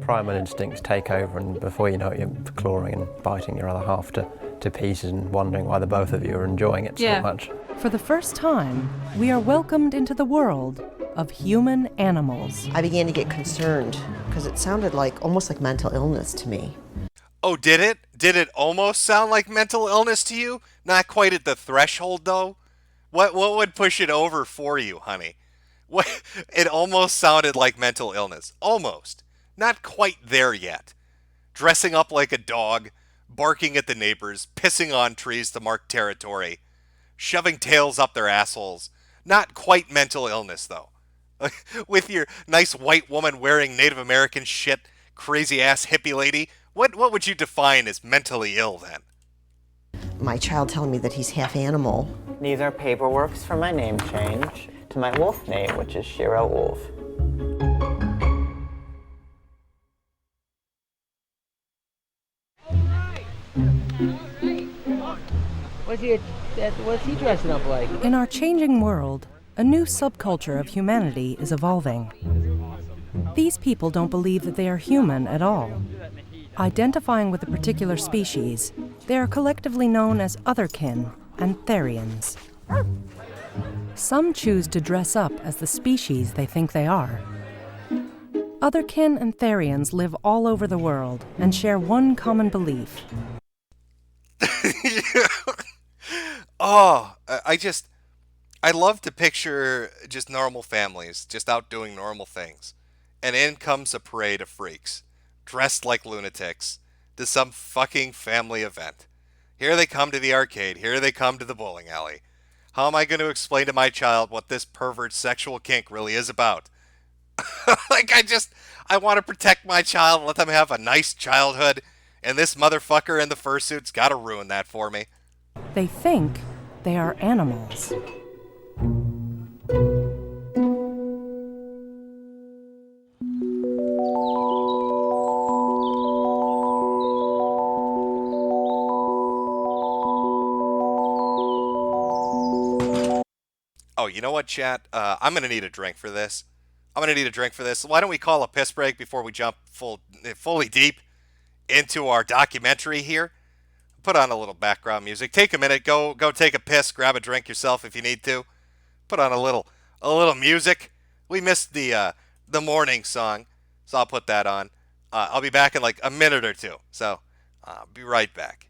Primal instincts take over, and before you know it, you're clawing and biting your other half to pieces and wondering why the both of you are enjoying it so much. For the first time, we are welcomed into the world of human animals. I began to get concerned because it sounded like almost like mental illness to me. Oh, did it? Did it almost sound like mental illness to you? Not quite at the threshold, though? What would push it over for you, honey? What? It almost sounded like mental illness. Almost. Not quite there yet. Dressing up like a dog, barking at the neighbors, pissing on trees to mark territory, shoving tails up their assholes. Not quite mental illness, though. With your nice white woman wearing Native American shit, crazy-ass hippie lady, what would you define as mentally ill, then? My child telling me that he's half animal. These are paperworks for my name change to my wolf name, which is Shiro Wolf. What's he dressing up like? In our changing world, a new subculture of humanity is evolving. These people don't believe that they are human at all. Identifying with a particular species, they are collectively known as otherkin and therians. Some choose to dress up as the species they think they are. Otherkin and therians live all over the world and share one common belief. Oh, I love to picture just normal families, just out doing normal things. And in comes a parade of freaks, dressed like lunatics, to some fucking family event. Here they come to the arcade, here they come to the bowling alley. How am I going to explain to my child what this pervert sexual kink really is about? Like, I want to protect my child, let them have a nice childhood, and this motherfucker in the fursuit's got to ruin that for me. They think they are animals. Oh, you know what, chat? I'm going to need a drink for this. Why don't we call a piss break before we jump fully deep into our documentary here? put on a little background music. Take a minute, go take a piss, grab a drink yourself if you need to. Put on a little music. We missed the morning song, so I'll put that on. I'll be back in like a minute or two, so I'll be right back.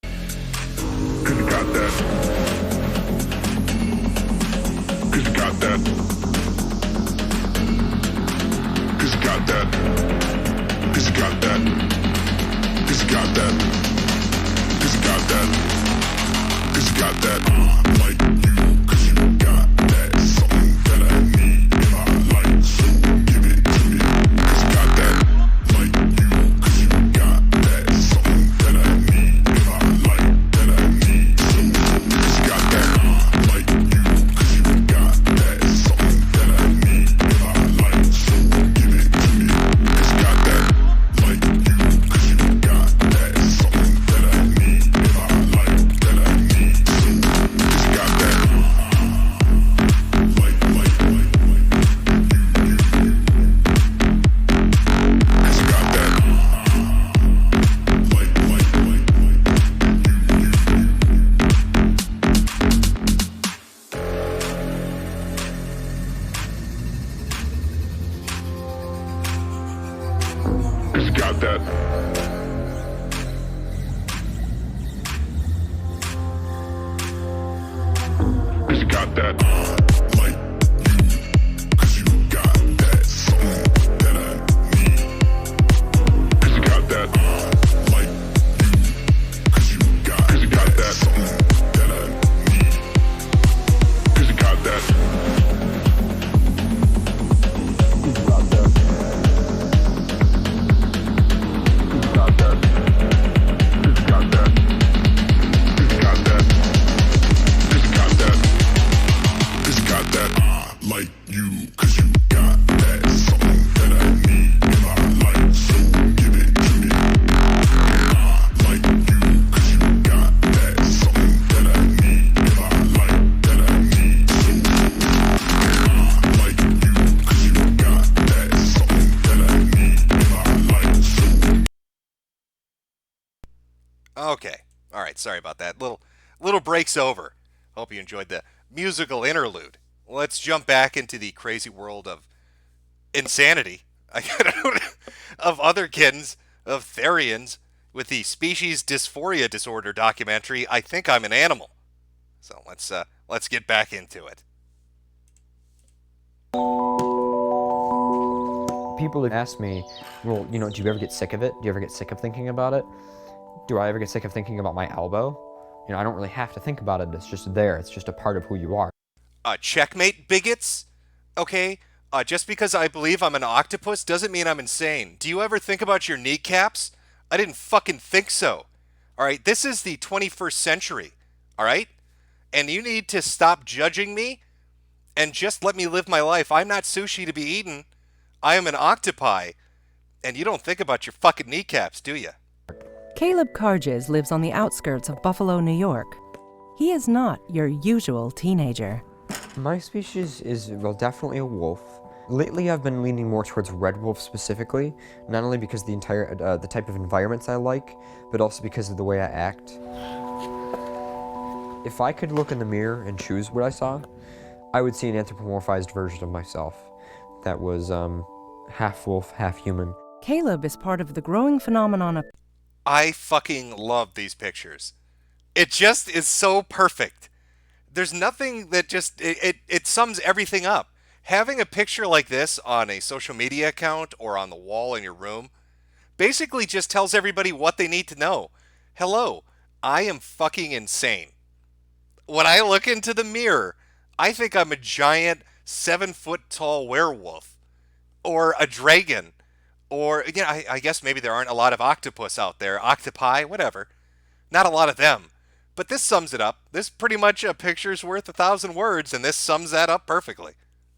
Cause you got that. Cause you got that. Cause you got that. Cause you got that. Cause you got that. Cause you got that. Cause you got that. Like you, cause you got that. Something that I need in my life, so give it to me. Cause you got that. Like you, cause you got that. Something that I need in my life, that I need, so cause you got that. Like you, cause you got that. Something that I need in my life, so give it to me. Cause you got that. Like you, cause you got that. Something that I need in my life, that I need, so cause you got that. Cause you got that. Cause you got that. Like you, cause you got that. Something that I need. Cause you got that. Like you, cause you got that. Something that I need. Cause you got that. Cause you got that. Like you, cause you got that. Something that I need in my life, so give it to me. Like you, cause you got that. Something that I need in my life, that I need, so like you, cause you got that. Something that I need in my life, so. Okay. All right. Sorry about that. Little break's over. Hope you enjoyed the musical interlude. Let's jump back into the crazy world of insanity. Of otherkins, of therians, with the species dysphoria disorder documentary. I Think I'm an Animal. So let's get back into it. People have asked me, well, do you ever get sick of it? Do you ever get sick of thinking about it? Do I ever get sick of thinking about my elbow? I don't really have to think about it. It's just there. It's just a part of who you are. Checkmate, bigots. Okay? Just because I believe I'm an octopus doesn't mean I'm insane. Do you ever think about your kneecaps? I didn't fucking think so. All right? This is the 21st century. All right? And you need to stop judging me and just let me live my life. I'm not sushi to be eaten. I am an octopi. And you don't think about your fucking kneecaps, do you? Caleb Carges lives on the outskirts of Buffalo, New York. He is not your usual teenager. My species is, well, definitely a wolf. Lately, I've been leaning more towards red wolf specifically, not only because the type of environments I like, but also because of the way I act. If I could look in the mirror and choose what I saw, I would see an anthropomorphized version of myself that was half wolf, half human. Caleb is part of the growing phenomenon of... I fucking love these pictures. It just is so perfect. There's nothing that just, it sums everything up. Having a picture like this on a social media account or on the wall in your room basically just tells everybody what they need to know. Hello, I am fucking insane. When I look into the mirror, I think I'm a giant 7-foot-tall werewolf or a dragon. Or, I guess maybe there aren't a lot of octopus out there. Octopi, whatever. Not a lot of them. But this sums it up. This pretty much a picture's worth 1,000 words, and this sums that up perfectly.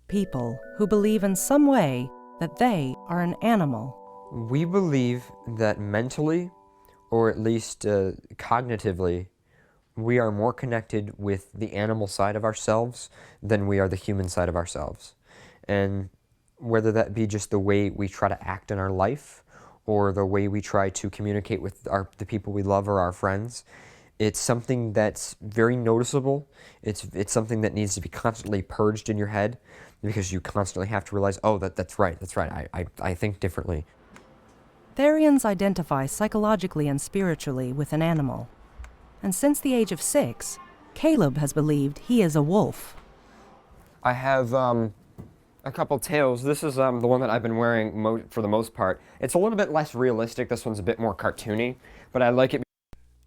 People who believe in some way that they are an animal. We believe that mentally, or at least cognitively, we are more connected with the animal side of ourselves than we are the human side of ourselves. And whether that be just the way we try to act in our life, or the way we try to communicate with the people we love or our friends. It's something that's very noticeable. It's something that needs to be constantly purged in your head, because you constantly have to realize, oh, that's right, I think differently. Therians identify psychologically and spiritually with an animal. And since the age of 6, Caleb has believed he is a wolf. I have a couple tails. This is the one that I've been wearing for the most part. It's a little bit less realistic. This one's a bit more cartoony, but I like it.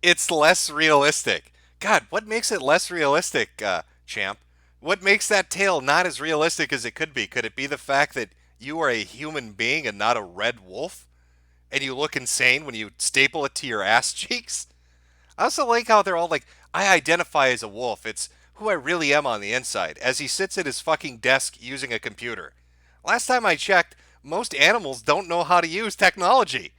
It's less realistic. God, what makes it less realistic, champ? What makes that tail not as realistic as it could be? Could it be the fact that you are a human being and not a red wolf? And you look insane when you staple it to your ass cheeks? I also like how they're all like, I identify as a wolf. It's who I really am on the inside, as he sits at his fucking desk using a computer. Last time I checked, most animals don't know how to use technology.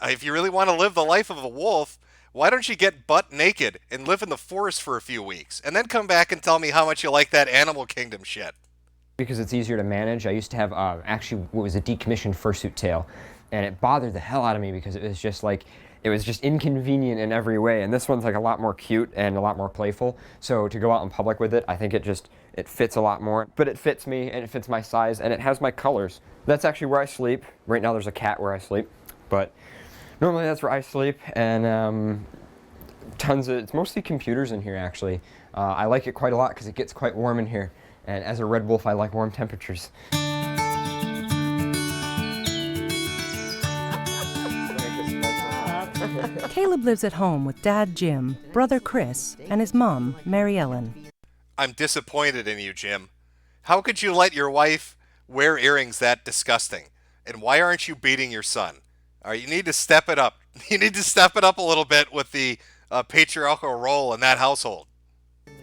If you really want to live the life of a wolf, why don't you get butt naked and live in the forest for a few weeks, and then come back and tell me how much you like that Animal Kingdom shit? Because it's easier to manage. I used to have actually what was a decommissioned fursuit tail, and it bothered the hell out of me because it was just like, it was just inconvenient in every way, and this one's like a lot more cute and a lot more playful. So to go out in public with it, I think it fits a lot more. But it fits me, and it fits my size, and it has my colors. That's actually where I sleep. Right now there's a cat where I sleep, but normally that's where I sleep, and it's mostly computers in here actually. I like it quite a lot because it gets quite warm in here, and as a red wolf I like warm temperatures. Caleb lives at home with Dad Jim, brother Chris, and his mom, Mary Ellen. I'm disappointed in you, Jim. How could you let your wife wear earrings that disgusting? And why aren't you beating your son? You need to step it up. You need to step it up a little bit with the patriarchal role in that household.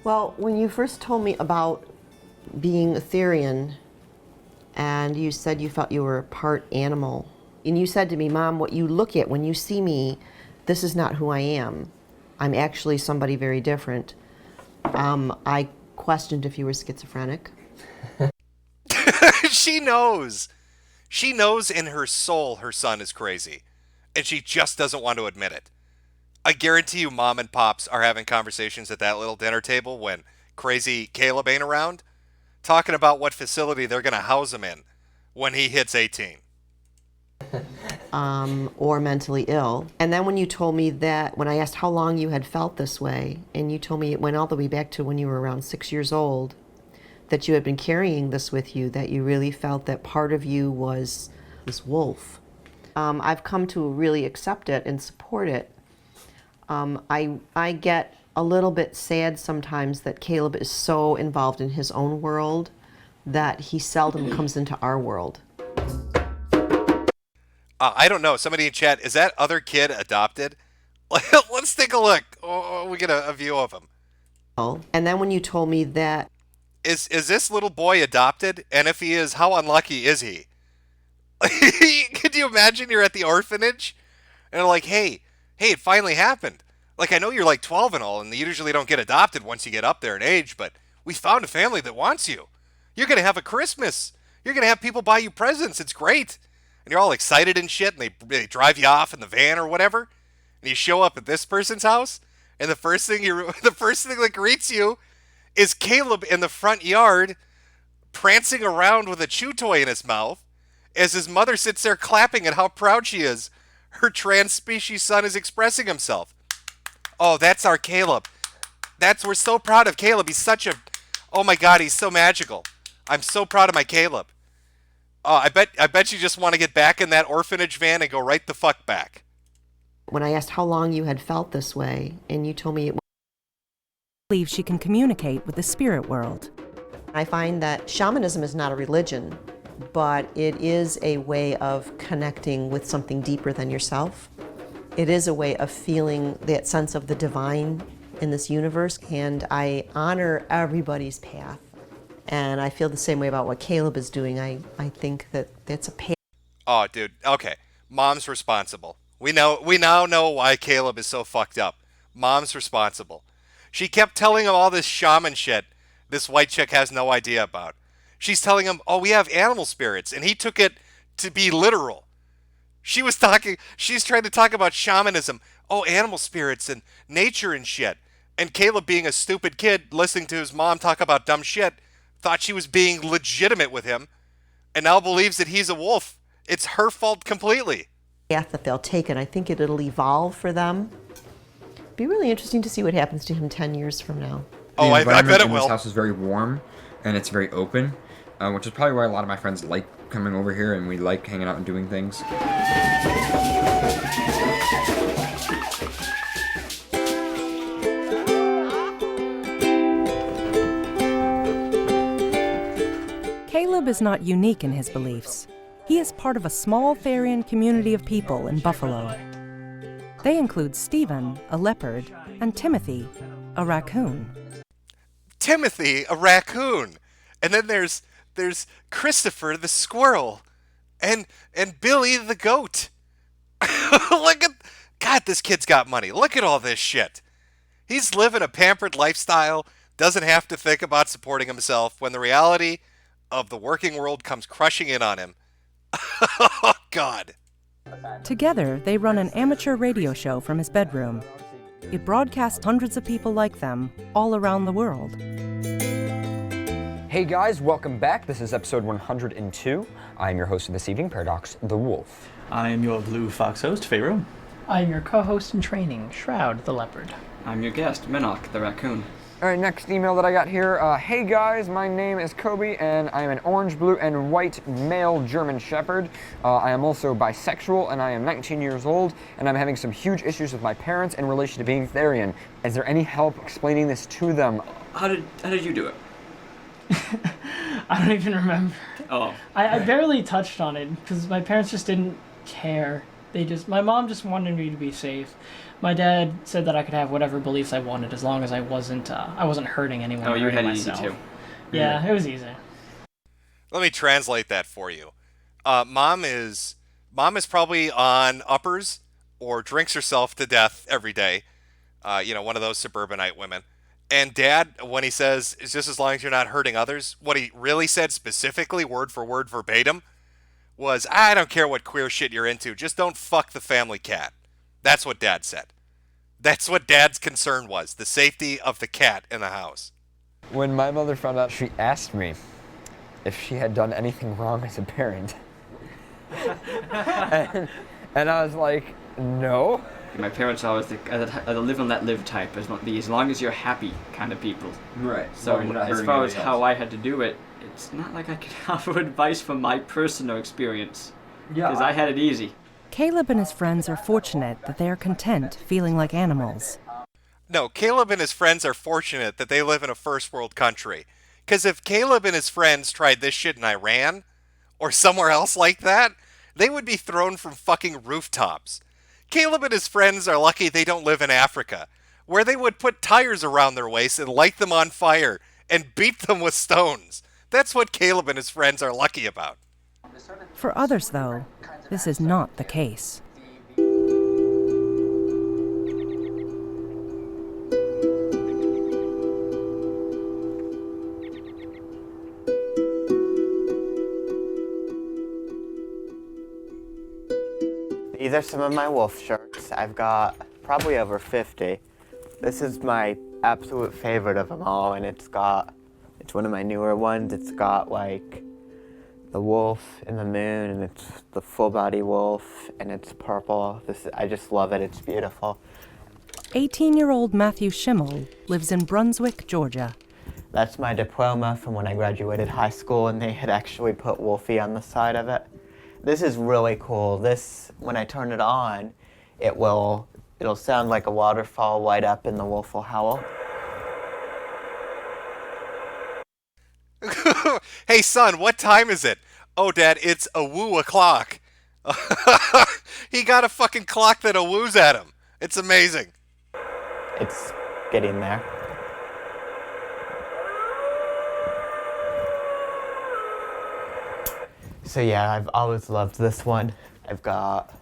Well, when you first told me about being a Therian, and you said you felt you were part animal, and you said to me, Mom, what you look at when you see me, this is not who I am. I'm actually somebody very different. I questioned if you were schizophrenic. She knows. She knows in her soul her son is crazy, and she just doesn't want to admit it. I guarantee you Mom and Pops are having conversations at that little dinner table when crazy Caleb ain't around, talking about what facility they're going to house him in when he hits 18. Or mentally ill. And then when you told me that, when I asked how long you had felt this way, and you told me it went all the way back to when you were around 6 years old, that you had been carrying this with you, that you really felt that part of you was this wolf. I've come to really accept it and support it. I get a little bit sad sometimes that Caleb is so involved in his own world that he seldom comes into our world. I don't know. Somebody in chat, is that other kid adopted? Let's take a look. We get a view of him. And then when you told me that... Is this little boy adopted? And if he is, how unlucky is he? Could you imagine you're at the orphanage? And they're like, hey, it finally happened. Like, I know you're like 12 and all, and you usually don't get adopted once you get up there in age, but we found a family that wants you. You're going to have a Christmas. You're going to have people buy you presents. It's great. And you're all excited and shit, and they drive you off in the van or whatever. And you show up at this person's house, and the first thing that greets you is Caleb in the front yard prancing around with a chew toy in his mouth as his mother sits there clapping at how proud she is. Her trans-species son is expressing himself. Oh, that's our Caleb. We're so proud of Caleb. He's oh my God, he's so magical. I'm so proud of my Caleb. Oh, I bet you just want to get back in that orphanage van and go right the fuck back. When I asked how long you had felt this way, and you told me it believes she can communicate with the spirit world. I find that shamanism is not a religion, but it is a way of connecting with something deeper than yourself. It is a way of feeling that sense of the divine in this universe, and I honor everybody's path. And I feel the same way about what Caleb is doing. I think that that's a path. Oh, dude. Okay. Mom's responsible. We now know why Caleb is so fucked up. Mom's responsible. She kept telling him all this shaman shit this white chick has no idea about. She's telling him, oh, we have animal spirits, and he took it to be literal. She's trying to talk about shamanism. Oh, animal spirits and nature and shit. And Caleb, being a stupid kid, listening to his mom talk about dumb shit, thought she was being legitimate with him, and now believes that he's a wolf. It's her fault completely. Path that they'll take, and I think it'll evolve for them. Be really interesting to see what happens to him 10 years from now. Oh, I bet it will. This house is very warm, and it's very open, which is probably why a lot of my friends like coming over here, and we like hanging out and doing things. Caleb is not unique in his beliefs. He is part of a small Therian community of people in Buffalo. They include Stephen, a leopard, and Timothy, a raccoon. Timothy, a raccoon. And then there's Christopher, the squirrel. And Billy, the goat. Look at... God, this kid's got money. Look at all this shit. He's living a pampered lifestyle, doesn't have to think about supporting himself when the reality of the working world comes crushing in on him. Oh, God. Together, they run an amateur radio show from his bedroom. It broadcasts hundreds of people like them all around the world. Hey guys, welcome back. This is episode 102. I'm your host of this evening, Paradox the Wolf. I am your blue fox host, Pharaoh. I'm your co-host in training, Shroud the leopard. I'm your guest, Minok the raccoon. All right, next email that I got here. Hey guys, my name is Kobe, and I am an orange, blue, and white male German Shepherd. I am also bisexual, and I am 19 years old, and I'm having some huge issues with my parents in relation to being Therian. Is there any help explaining this to them? How did you do it? I don't even remember. Oh. I barely touched on it because my parents just didn't care. My mom just wanted me to be safe. My dad said that I could have whatever beliefs I wanted as long as I wasn't hurting anyone. Oh, you had it myself. easy too. Yeah, it was easy. Let me translate that for you. Mom is probably on uppers or drinks herself to death every day. One of those suburbanite women. And Dad, when he says, it's just as long as you're not hurting others, what he really said specifically, word for word, verbatim, was, I don't care what queer shit you're into, just don't fuck the family cat. That's what Dad said. That's what Dad's concern was, the safety of the cat in the house. When my mother found out, she asked me if she had done anything wrong as a parent. and I was like, no. My parents always think, the live and let live type, as long as you're happy kind of people. Right. So as far as how I had to do it, it's not like I could offer advice from my personal experience. Yeah. Because I had it easy. Caleb and his friends are fortunate that they are content feeling like animals. No, Caleb and his friends are fortunate that they live in a first world country. Because if Caleb and his friends tried this shit in Iran, or somewhere else like that, they would be thrown from fucking rooftops. Caleb and his friends are lucky they don't live in Africa, where they would put tires around their waists and light them on fire and beat them with stones. That's what Caleb and his friends are lucky about. For others, though, this is not the case. These are some of my wolf shirts. I've got probably over 50. This is my absolute favorite of them all, and it's one of my newer ones. It's got like the wolf and the moon, and it's the full body wolf, and it's purple. I just love it. It's beautiful. 18-year-old Matthew Schimmel lives in Brunswick, Georgia. That's my diploma from when I graduated high school, and they had actually put Wolfie on the side of it. This is really cool. When I turn it on, it'll sound like a waterfall light up, and the wolf will howl. Hey son, what time is it? Oh Dad, it's a woo o'clock. He got a fucking clock that woos at him. It's amazing. It's getting there. So yeah, I've always loved this one. I've got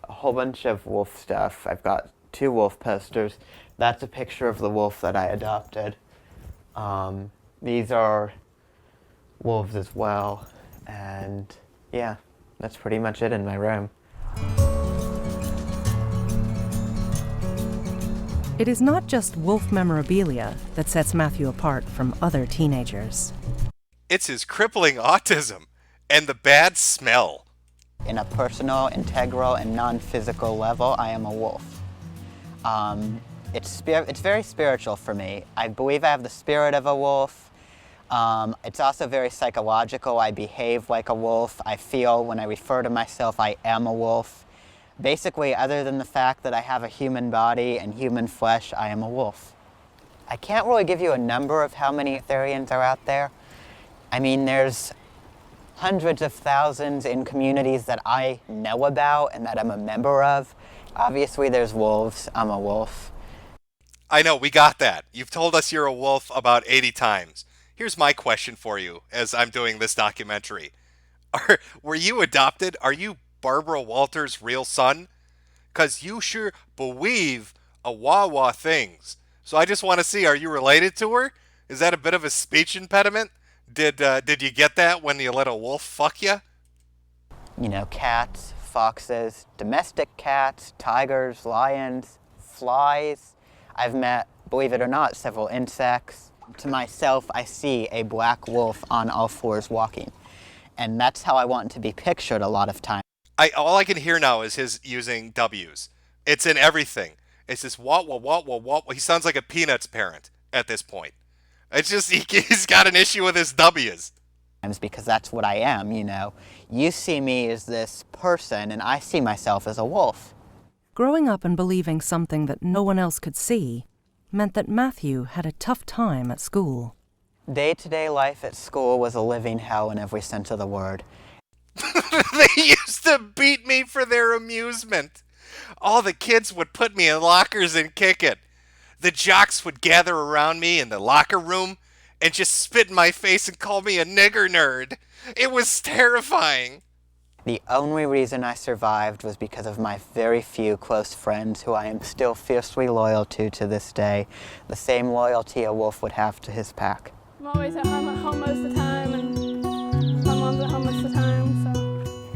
a whole bunch of wolf stuff. I've got 2 wolf posters. That's a picture of the wolf that I adopted. These are wolves as well, and yeah, that's pretty much it in my room. It is not just wolf memorabilia that sets Matthew apart from other teenagers. It's his crippling autism and the bad smell. In a personal, integral, and non-physical level, I am a wolf. It's very spiritual for me. I believe I have the spirit of a wolf. It's also very psychological. I behave like a wolf. I feel when I refer to myself, I am a wolf. Basically, other than the fact that I have a human body and human flesh, I am a wolf. I can't really give you a number of how many Therians are out there. I mean, there's hundreds of thousands in communities that I know about and that I'm a member of. Obviously, there's wolves. I'm a wolf. I know, we got that. You've told us you're a wolf about 80 times. Here's my question for you as I'm doing this documentary. Were you adopted? Are you Barbara Walters' real son? Because you sure believe a wah-wah things. So I just want to see, are you related to her? Is that a bit of a speech impediment? Did you get that when you let a wolf fuck you? You know, cats, foxes, domestic cats, tigers, lions, flies. I've met, believe it or not, several insects. To myself, I see a black wolf on all fours walking. And that's how I want to be pictured a lot of times. All I can hear now is his using W's. It's in everything. It's this wah, wah, wah, wah, wah. He sounds like a Peanuts parent at this point. It's just, he's got an issue with his W's. Because that's what I am, you know. You see me as this person, and I see myself as a wolf. Growing up and believing something that no one else could see meant that Matthew had a tough time at school. Day-to-day life at school was a living hell in every sense of the word. They used to beat me for their amusement. All the kids would put me in lockers and kick it. The jocks would gather around me in the locker room and just spit in my face and call me a nigger nerd. It was terrifying. The only reason I survived was because of my very few close friends who I am still fiercely loyal to this day. The same loyalty a wolf would have to his pack. I'm always at home most of the time, and my mom's at home most of the time, so.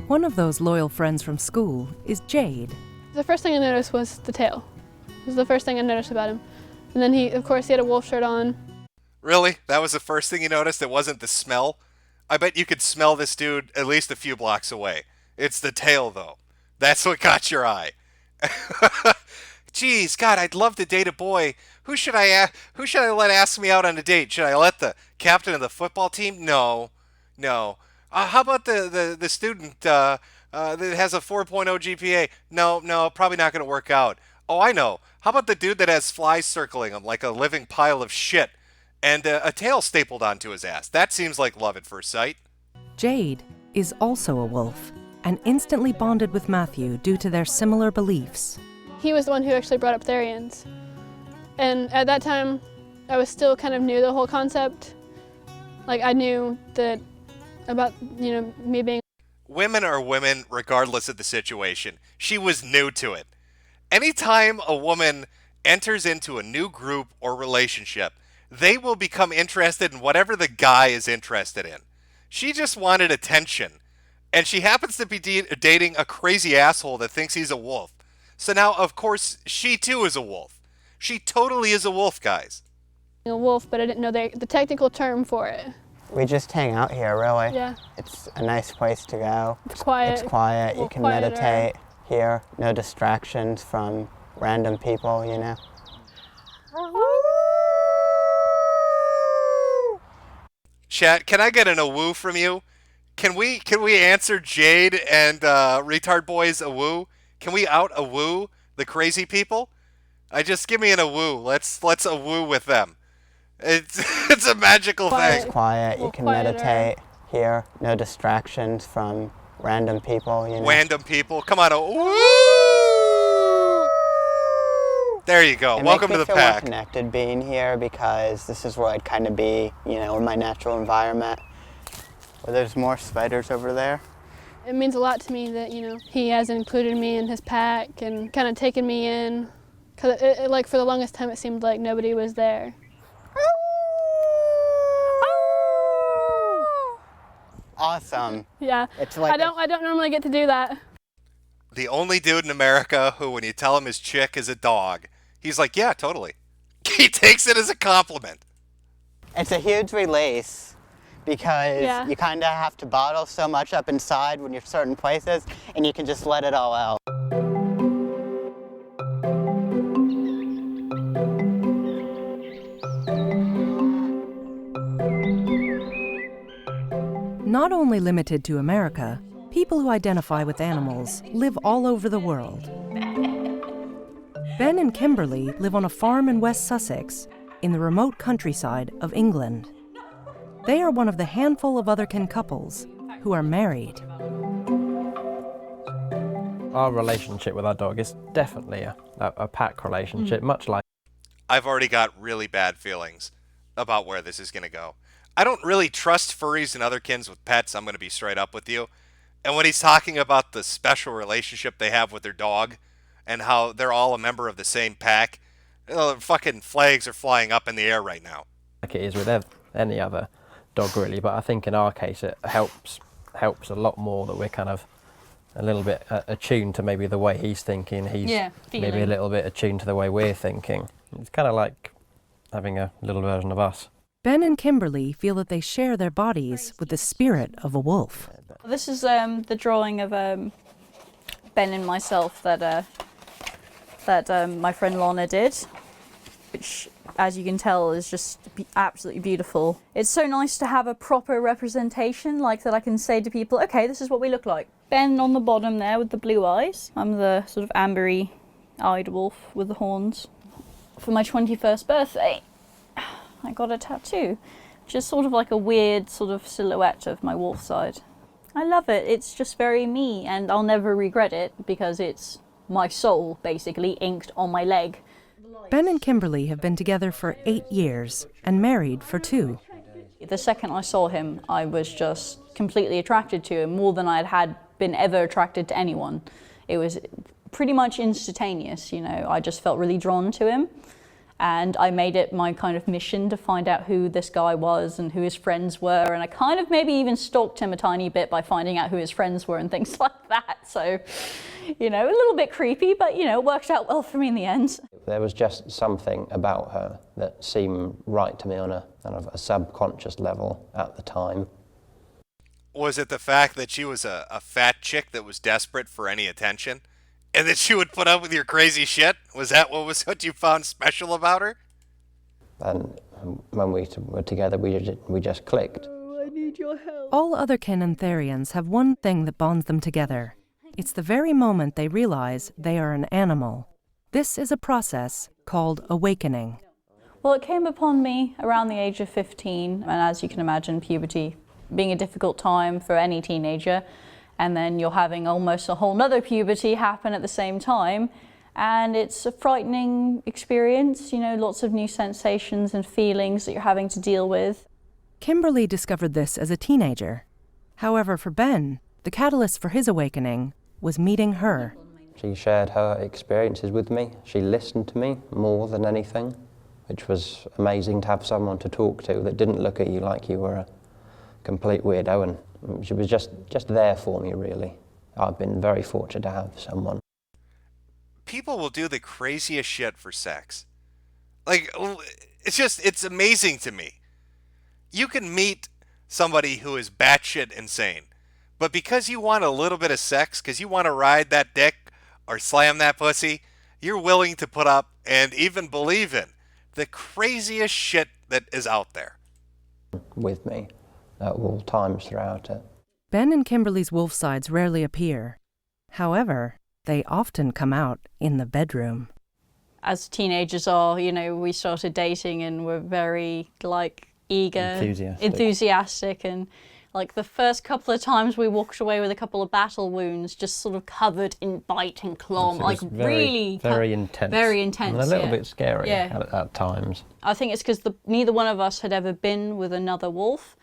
One of those loyal friends from school is Jade. The first thing I noticed was the tail. It was the first thing I noticed about him. And then he had a wolf shirt on. Really? That was the first thing you noticed? It wasn't the smell? I bet you could smell this dude at least a few blocks away. It's the tail, though. That's what caught your eye. Geez, God, I'd love to date a boy. Who should I let ask me out on a date? Should I let the captain of the football team? No. How about the student that has a 4.0 GPA? No, probably not going to work out. Oh, I know. How about the dude that has flies circling him like a living pile of shit and a tail stapled onto his ass? That seems like love at first sight. Jade is also a wolf and instantly bonded with Matthew due to their similar beliefs. He was the one who actually brought up Therians. And at that time, I was still kind of new to the whole concept. Like, I knew that about, me being... Women are women regardless of the situation. She was new to it. Anytime a woman enters into a new group or relationship, they will become interested in whatever the guy is interested in. She just wanted attention. And she happens to be dating a crazy asshole that thinks he's a wolf. So now, of course, she too is a wolf. She totally is a wolf, guys. A wolf, but I didn't know the technical term for it. We just hang out here, really. Yeah. It's a nice place to go. It's quiet. It's quiet. You can meditate here. No distractions from random people, you know. Chat, can I get an awoo from you? Can we answer Jade and Retard Boy's awoo? Can we out awoo the crazy people? Just give me an awoo. Let's awoo with them. It's a magical thing. It's quiet. You can meditate here. No distractions from random people, you know. Random people. Come on, awoo! There you go. Welcome to the pack. It makes me feel more connected being here because this is where I'd kind of be, in my natural environment. Where there's more spiders over there. It means a lot to me that, he has included me in his pack and kind of taken me in. Because, for the longest time, it seemed like nobody was there. Awesome. Yeah. It's like I don't normally get to do that. The only dude in America who, when you tell him his chick is a dog, He's like, yeah, totally. He takes it as a compliment. It's a huge release because you kind of have to bottle so much up inside when you're certain places, and you can just let it all out. Not only limited to America, people who identify with animals live all over the world. Ben and Kimberly live on a farm in West Sussex, in the remote countryside of England. They are one of the handful of otherkin couples who are married. Our relationship with our dog is definitely a pack relationship, much like... I've already got really bad feelings about where this is going to go. I don't really trust furries and otherkins with pets, I'm going to be straight up with you. And when he's talking about the special relationship they have with their dog and how they're all a member of the same pack, fucking flags are flying up in the air right now. Like it is with any other dog, really, but I think in our case it helps a lot more that we're kind of a little bit attuned to maybe the way he's thinking. He's maybe a little bit attuned to the way we're thinking. It's kind of like having a little version of us. Ben and Kimberly feel that they share their bodies with the spirit of a wolf. This is the drawing of Ben and myself that my friend Lana did, which, as you can tell, is just absolutely beautiful. It's so nice to have a proper representation like that I can say to people, okay, this is what we look like. Ben on the bottom there with the blue eyes. I'm the sort of ambery eyed wolf with the horns. For my 21st birthday, I got a tattoo, which is sort of like a weird sort of silhouette of my wolf side. I love it. It's just very me, and I'll never regret it because it's my soul basically inked on my leg. Ben and Kimberly have been together for 8 years and married for 2. The second I saw him, I was just completely attracted to him, more than I had been ever attracted to anyone. It was pretty much instantaneous, you know. I just felt really drawn to him. And I made it my kind of mission to find out who this guy was and who his friends were. And I kind of maybe even stalked him a tiny bit by finding out who his friends were and things like that. So, you know, a little bit creepy, but, you know, it worked out well for me in the end. There was just something about her that seemed right to me on a kind of a subconscious level at the time. Was it the fact that she was a fat chick that was desperate for any attention? And that she would put up with your crazy shit? Was that what you found special about her? And when we were together, we just clicked. Oh, I need your help. All otherkin and therians have one thing that bonds them together. It's the very moment they realize they are an animal. This is a process called awakening. Well, it came upon me around the age of 15, and as you can imagine, puberty being a difficult time for any teenager, and then you're having almost a whole nother puberty happen at the same time, and it's a frightening experience, you know, lots of new sensations and feelings that you're having to deal with. Kimberly discovered this as a teenager. However, for Ben, the catalyst for his awakening was meeting her. She shared her experiences with me. She listened to me more than anything, which was amazing to have someone to talk to that didn't look at you like you were a complete weirdo, and she was just there for me, really. I've been very fortunate to have someone. People will do the craziest shit for sex. Like, it's amazing to me. You can meet somebody who is batshit insane, but because you want a little bit of sex, because you want to ride that dick or slam that pussy, you're willing to put up and even believe in the craziest shit that is out there. With me at all times throughout it. Ben and Kimberly's wolf sides rarely appear. However, they often come out in the bedroom. As teenagers are, you know, we started dating and we're very, like, eager, enthusiastic, and like the first couple of times we walked away with a couple of battle wounds, just sort of covered in bite and claw, like really very intense. Very intense. And a little bit scary at times. I think it's because neither one of us had ever been with another wolf,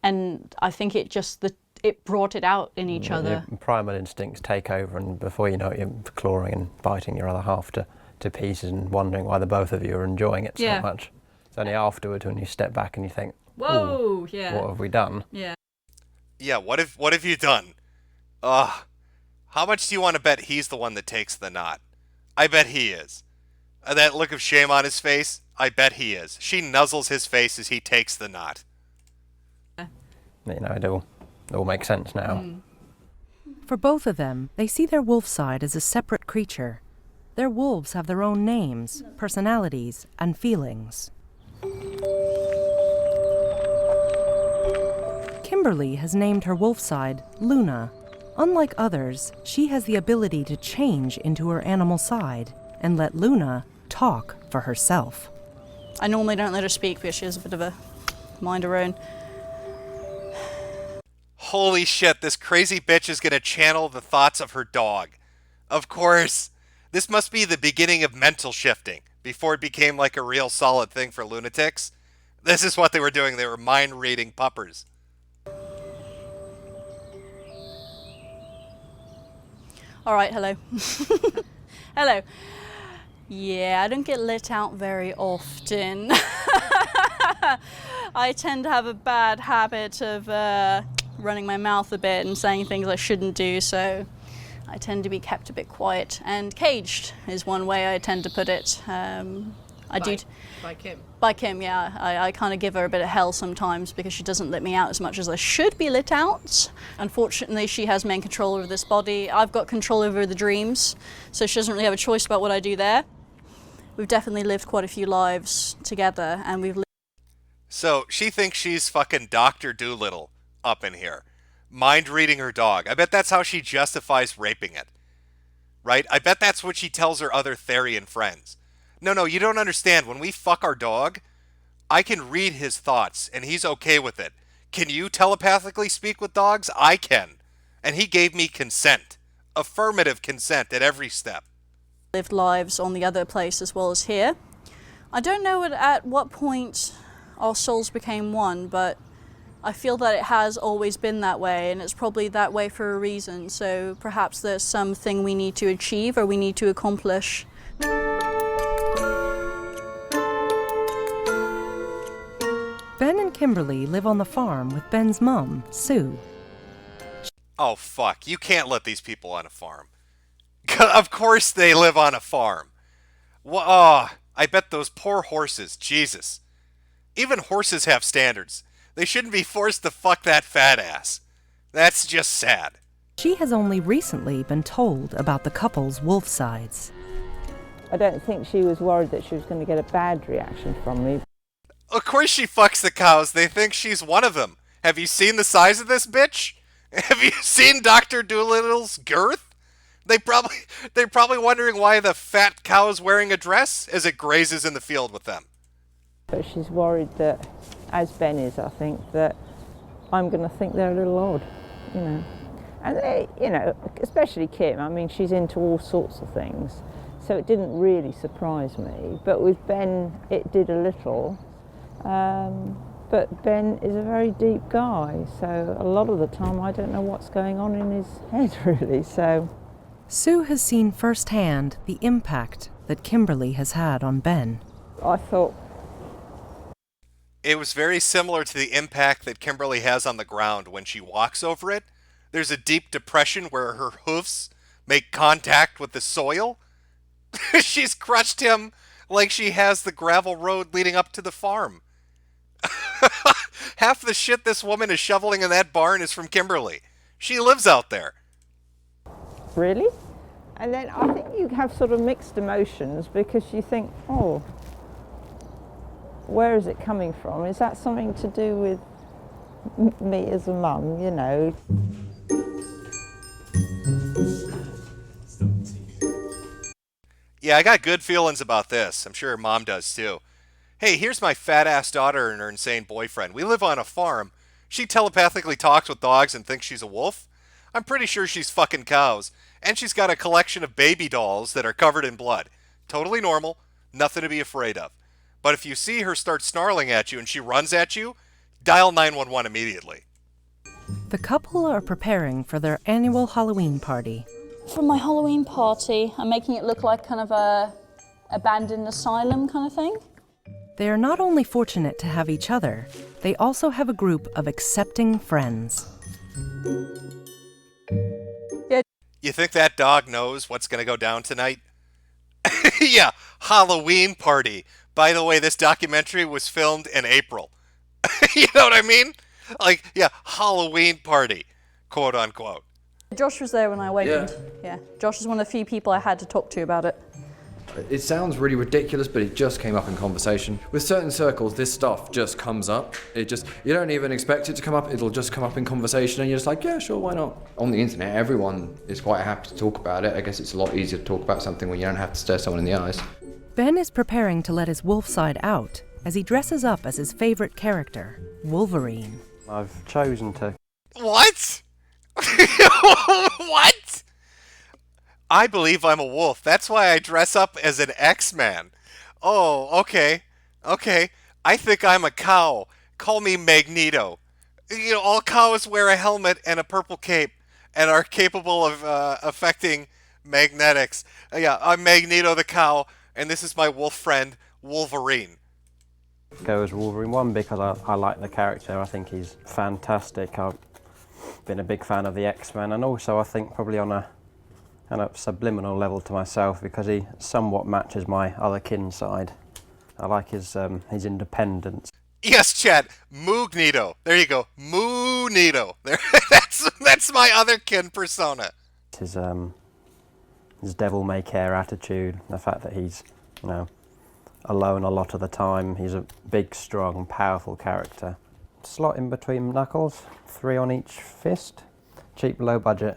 and I think it brought it out in each other. Your primal instincts take over, and before you know it, you're clawing and biting your other half to pieces and wondering why the both of you are enjoying it so much. It's only afterwards when you step back and you think, whoa, what have we done? Yeah, what have you done? How much do you want to bet he's the one that takes the knot? I bet he is. That look of shame on his face, I bet he is. She nuzzles his face as he takes the knot. You know, it all makes sense now. For both of them, they see their wolf side as a separate creature. Their wolves have their own names, personalities, and feelings. Kimberly has named her wolf side Luna. Unlike others, she has the ability to change into her animal side and let Luna talk for herself. I normally don't let her speak because she has a bit of a mind of her own. Holy shit, this crazy bitch is gonna channel the thoughts of her dog. Of course. This must be the beginning of mental shifting, before it became like a real solid thing for lunatics. This is what they were doing. They were mind-reading puppers. All right, hello. Hello. Yeah, I don't get let out very often. I tend to have a bad habit of running my mouth a bit and saying things I shouldn't do, so I tend to be kept a bit quiet. And caged is one way I tend to put it. By Kim. By Kim, yeah. I kind of give her a bit of hell sometimes because she doesn't let me out as much as I should be let out. Unfortunately, she has main control over this body. I've got control over the dreams, so she doesn't really have a choice about what I do there. We've definitely lived quite a few lives together, and we've lived. So she thinks she's fucking Dr. Doolittle up in here, mind-reading her dog. I bet that's how she justifies raping it, right? I bet that's what she tells her other Therian friends. No, you don't understand. When we fuck our dog, I can read his thoughts, and he's okay with it. Can you telepathically speak with dogs? I can. And he gave me consent. Affirmative consent at every step. Lived lives on the other place as well as here. I don't know at what point our souls became one, but I feel that it has always been that way, and it's probably that way for a reason. So perhaps there's something we need to achieve or we need to accomplish. Ben and Kimberly live on the farm with Ben's mom, Sue. Oh, fuck. You can't let these people on a farm. Of course they live on a farm. Oh, I bet those poor horses. Jesus. Even horses have standards. They shouldn't be forced to fuck that fat ass. That's just sad. She has only recently been told about the couple's wolf sides. I don't think she was worried that she was going to get a bad reaction from me. Of course she fucks the cows. They think she's one of them. Have you seen the size of this bitch? Have you seen Dr. Doolittle's girth? They're probably wondering why the fat cow's wearing a dress as it grazes in the field with them. But she's worried that, as Ben is, I think, that I'm going to think they're a little odd, you know. And they, you know, especially Kim, I mean, she's into all sorts of things. So it didn't really surprise me. But with Ben, it did a little. But Ben is a very deep guy, so a lot of the time I don't know what's going on in his head, really, so. Sue has seen firsthand the impact that Kimberly has had on Ben. I thought it was very similar to the impact that Kimberly has on the ground when she walks over it. There's a deep depression where her hoofs make contact with the soil. She's crushed him like she has the gravel road leading up to the farm. Half the shit this woman is shoveling in that barn is from Kimberly. She lives out there. Really? And then I think you have sort of mixed emotions because you think, oh, where is it coming from? Is that something to do with me as a mum, you know? Yeah, I got good feelings about this. I'm sure her mom does too. Hey, here's my fat-ass daughter and her insane boyfriend. We live on a farm. She telepathically talks with dogs and thinks she's a wolf. I'm pretty sure she's fucking cows. And she's got a collection of baby dolls that are covered in blood. Totally normal. Nothing to be afraid of. But if you see her start snarling at you and she runs at you, dial 911 immediately. The couple are preparing for their annual Halloween party. For my Halloween party, I'm making it look like kind of a abandoned asylum kind of thing. They are not only fortunate to have each other, they also have a group of accepting friends. You think that dog knows what's going to go down tonight? Yeah, Halloween party. By the way, this documentary was filmed in April. You know what I mean? Like, yeah, Halloween party, quote unquote. Josh was there when I awakened. Yeah. Josh is one of the few people I had to talk to about it. It sounds really ridiculous, but it just came up in conversation. With certain circles, this stuff just comes up. You don't even expect it to come up, it'll just come up in conversation and you're just like, yeah, sure, why not? On the internet, everyone is quite happy to talk about it. I guess it's a lot easier to talk about something when you don't have to stare someone in the eyes. Ben is preparing to let his wolf side out as he dresses up as his favorite character, Wolverine. I've chosen to... What? What? I believe I'm a wolf. That's why I dress up as an X-Man. Oh, okay. Okay. I think I'm a cow. Call me Magneto. You know, all cows wear a helmet and a purple cape and are capable of affecting magnetics. Yeah, I'm Magneto the cow, and this is my wolf friend, Wolverine. Go as Wolverine. One, because I like the character. I think he's fantastic. I've been a big fan of the X-Men, and also I think probably on a subliminal level to myself, because he somewhat matches my other kin side. I like his independence. Yes, Chad, Moogneto. There you go, Moogneto. There, that's my other kin persona. His devil-may-care attitude, the fact that he's, alone a lot of the time. He's a big, strong, powerful character. Slot in between knuckles, 3 on each fist. Cheap, low budget.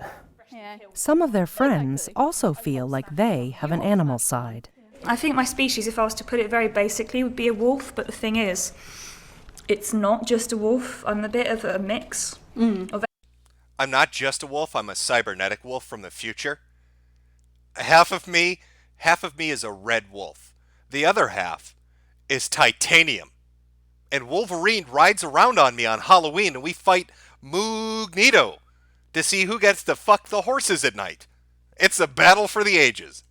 Some of their friends also feel like they have an animal side. I think my species, if I was to put it very basically, would be a wolf, but the thing is, it's not just a wolf. I'm a bit of a mix. I'm not just a wolf, I'm a cybernetic wolf from the future. Half of me is a red wolf. The other half is titanium. And Wolverine rides around on me on Halloween and we fight Moogneto to see who gets to fuck the horses at night. It's a battle for the ages.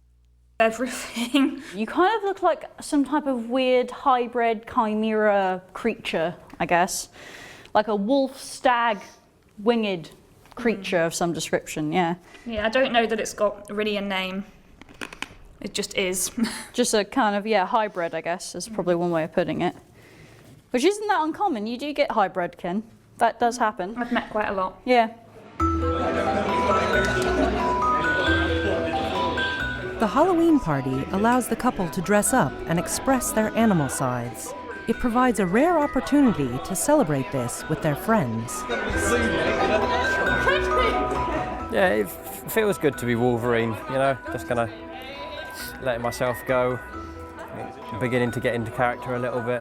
Everything. You kind of look like some type of weird hybrid chimera creature, I guess. Like a wolf stag winged creature of some description, yeah. Yeah, I don't know that it's got really a name. It just is. Just a kind of, hybrid, I guess, is probably one way of putting it. Which isn't that uncommon. You do get hybrid kin. That does happen. I've met quite a lot. Yeah. The Halloween party allows the couple to dress up and express their animal sides. It provides a rare opportunity to celebrate this with their friends. Yeah, it feels good to be Wolverine, just kind of letting myself go, beginning to get into character a little bit.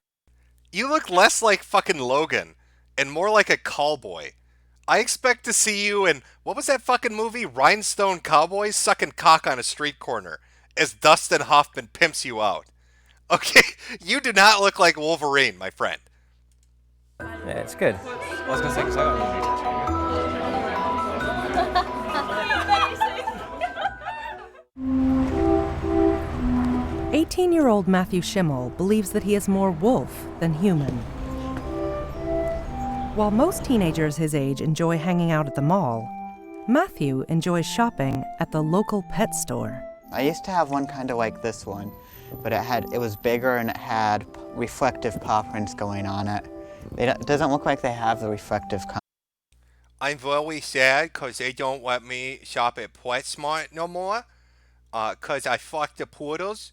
You look less like fucking Logan and more like a cowboy. I expect to see you in, what was that fucking movie? Rhinestone Cowboys sucking cock on a street corner as Dustin Hoffman pimps you out. Okay, you do not look like Wolverine, my friend. Yeah, it's good. I was going to say, because I got a new tattoo. 18-year-old Matthew Schimmel believes that he is more wolf than human. While most teenagers his age enjoy hanging out at the mall, Matthew enjoys shopping at the local pet store. I used to have one kind of like this one, but it was bigger and it had reflective paw prints going on it. It doesn't look like they have the reflective I'm very sad because they don't let me shop at PetSmart no more. Because I fucked the poodles.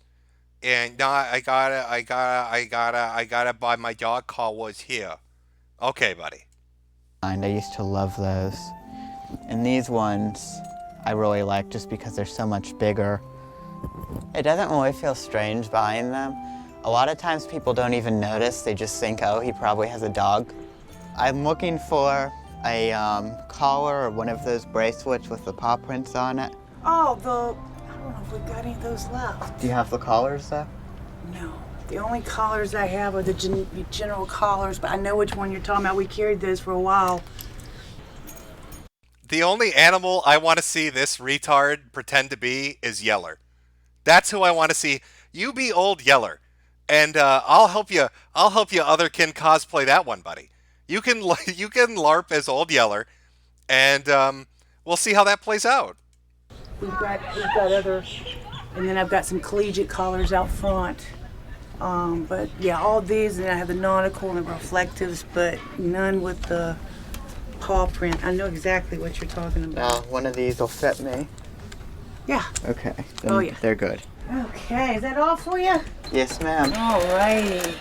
And now I gotta buy my dog collars here. Okay, buddy. I used to love those. And these ones I really like just because they're so much bigger. It doesn't really feel strange buying them. A lot of times people don't even notice. They just think, oh, he probably has a dog. I'm looking for a collar or one of those bracelets with the paw prints on it. Oh, I don't know if we've got any of those left. Do you have the collars, though? No. The only collars I have are the general collars, but I know which one you're talking about. We carried those for a while. The only animal I want to see this retard pretend to be is Yeller. That's who I want to see. You be old Yeller, and I'll help you. I'll help you other kin cosplay that one, buddy. You can LARP as old Yeller, and we'll see how that plays out. We've got other And then I've got some collegiate collars out front. But yeah, all these, and I have the nautical and the reflectives, but none with the paw print. I know exactly what you're talking about. Now, one of these will fit me. Yeah. Okay. Then Oh, yeah. They're good. Okay, is that all for you? Yes, ma'am. All righty.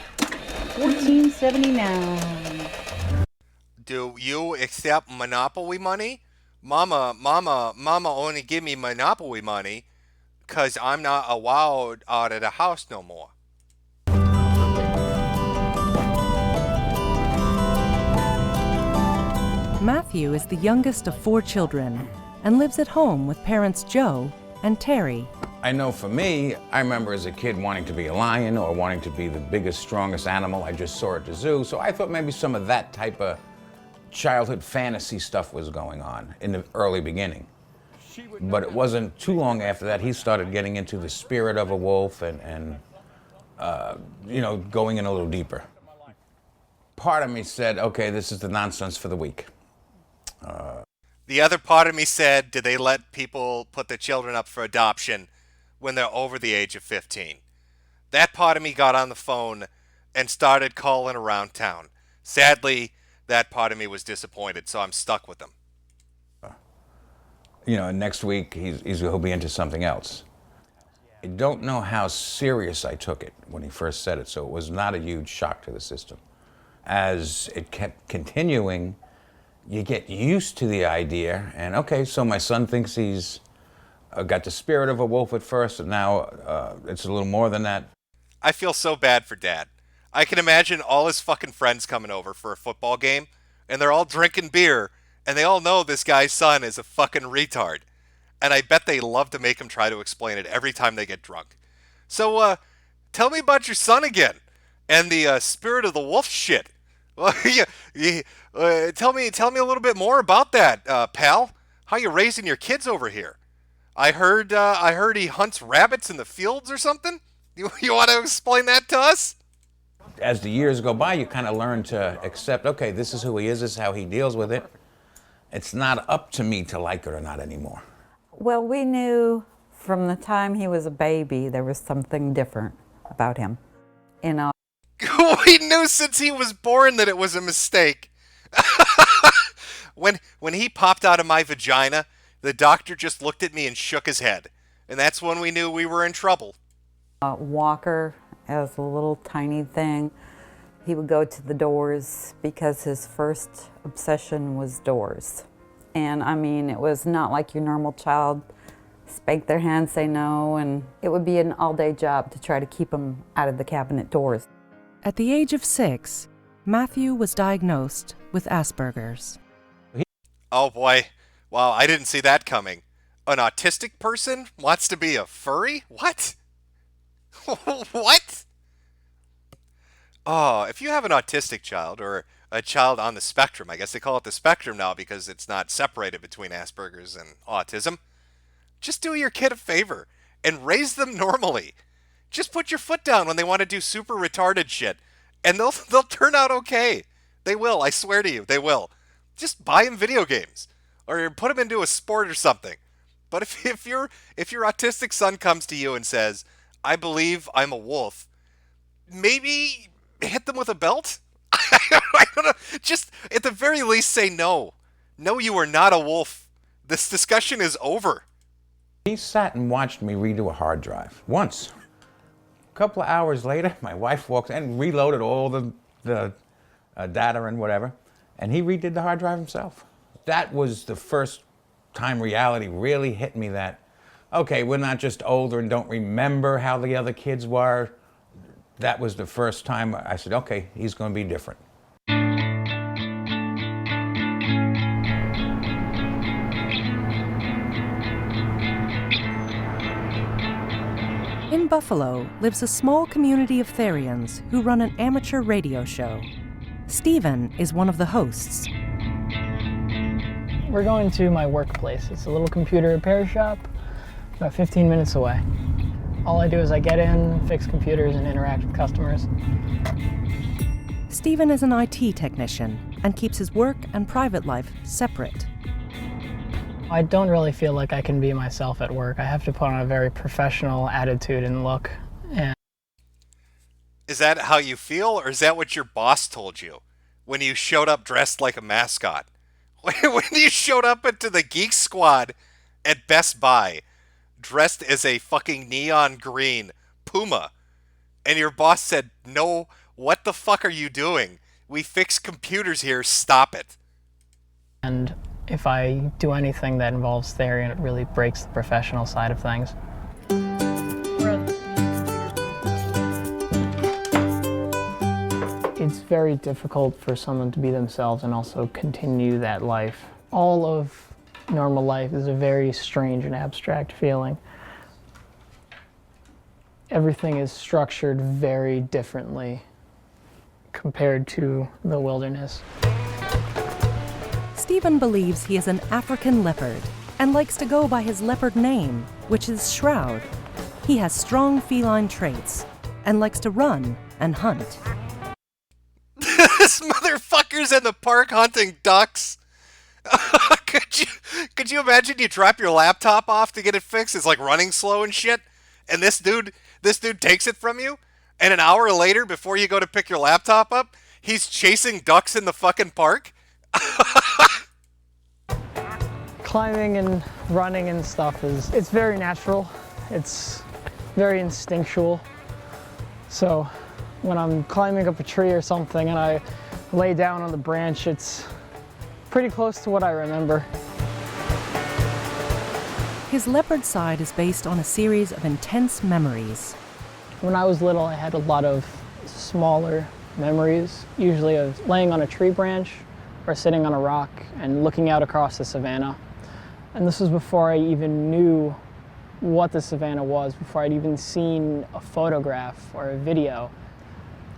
$14.79. Do you accept Monopoly money? Mama only give me Monopoly money because I'm not allowed out of the house no more. Matthew is the youngest of 4 children and lives at home with parents Joe and Terry. I know for me, I remember as a kid wanting to be a lion or wanting to be the biggest, strongest animal I just saw at the zoo, so I thought maybe some of that type of childhood fantasy stuff was going on in the early beginning. But it wasn't too long after that he started getting into the spirit of a wolf and you know, going in a little deeper. Part of me said, okay, this is the nonsense for the week. The other part of me said, did they let people put their children up for adoption when they're over the age of 15? That part of me got on the phone and started calling around town. Sadly, that part of me was disappointed, so I'm stuck with them. You know, next week he'll be into something else. I don't know how serious I took it when he first said it, so it was not a huge shock to the system. As it kept continuing, you get used to the idea, and okay, so my son thinks he's got the spirit of a wolf at first, and now it's a little more than that. I feel so bad for Dad. I can imagine all his fucking friends coming over for a football game, and they're all drinking beer, and they all know this guy's son is a fucking retard. And I bet they love to make him try to explain it every time they get drunk. So, tell me about your son again, and the spirit of the wolf shit. Well, tell me a little bit more about that, pal. How you raising your kids over here? I heard he hunts rabbits in the fields or something. You want to explain that to us? As the years go by, you kind of learn to accept, okay, this is who he is, this is how he deals with it. It's not up to me to like it or not anymore. Well, we knew from the time he was a baby there was something different about him. You know. We knew since he was born that it was a mistake. When he popped out of my vagina, the doctor just looked at me and shook his head. And that's when we knew we were in trouble. Walker, as a little tiny thing, he would go to the doors because his first obsession was doors. And I mean, it was not like your normal child, spank their hand, say no, and it would be an all-day job to try to keep him out of the cabinet doors. At the age of 6, Matthew was diagnosed with Asperger's. Oh boy. Wow, I didn't see that coming. An autistic person wants to be a furry? What? What? Oh, if you have an autistic child or a child on the spectrum, I guess they call it the spectrum now because it's not separated between Asperger's and autism, just do your kid a favor and raise them normally. Just put your foot down when they want to do super retarded shit, and they'll turn out okay. They will, I swear to you, they will. Just buy them video games or put them into a sport or something. But if your autistic son comes to you and says, I believe I'm a wolf, maybe hit them with a belt? I don't know. Just at the very least say no. No, you are not a wolf. This discussion is over. He sat and watched me redo a hard drive once. A couple of hours later, my wife walked in and reloaded all the data and whatever, and he redid the hard drive himself. That was the first time reality really hit me that, okay, we're not just older and don't remember how the other kids were. That was the first time I said, okay, he's going to be different. In Buffalo lives a small community of Therians who run an amateur radio show. Stephen is one of the hosts. We're going to my workplace. It's a little computer repair shop about 15 minutes away. All I do is I get in, fix computers, and interact with customers. Stephen is an IT technician and keeps his work and private life separate. I don't really feel like I can be myself at work. I have to put on a very professional attitude and look. And Is that how you feel, or is that what your boss told you when you showed up dressed like a mascot? When you showed up into the Geek Squad at Best Buy dressed as a fucking neon green puma, and your boss said, "No, what the fuck are you doing? We fix computers here, stop it." And if I do anything that involves Therian, it really breaks the professional side of things. It's very difficult for someone to be themselves and also continue that life. All of normal life is a very strange and abstract feeling. Everything is structured very differently compared to the wilderness. Stephen believes he is an African leopard and likes to go by his leopard name, which is Shroud. He has strong feline traits and likes to run and hunt. This motherfucker's in the park hunting ducks. Could you imagine you drop your laptop off to get it fixed? It's like running slow and shit. And this dude takes it from you, and an hour later, before you go to pick your laptop up, he's chasing ducks in the fucking park? Climbing and running and stuff it's very natural. It's very instinctual. So when I'm climbing up a tree or something and I lay down on the branch, it's pretty close to what I remember. His leopard side is based on a series of intense memories. When I was little, I had a lot of smaller memories, usually of laying on a tree branch or sitting on a rock and looking out across the savannah. And this was before I even knew what the savannah was, before I'd even seen a photograph or a video.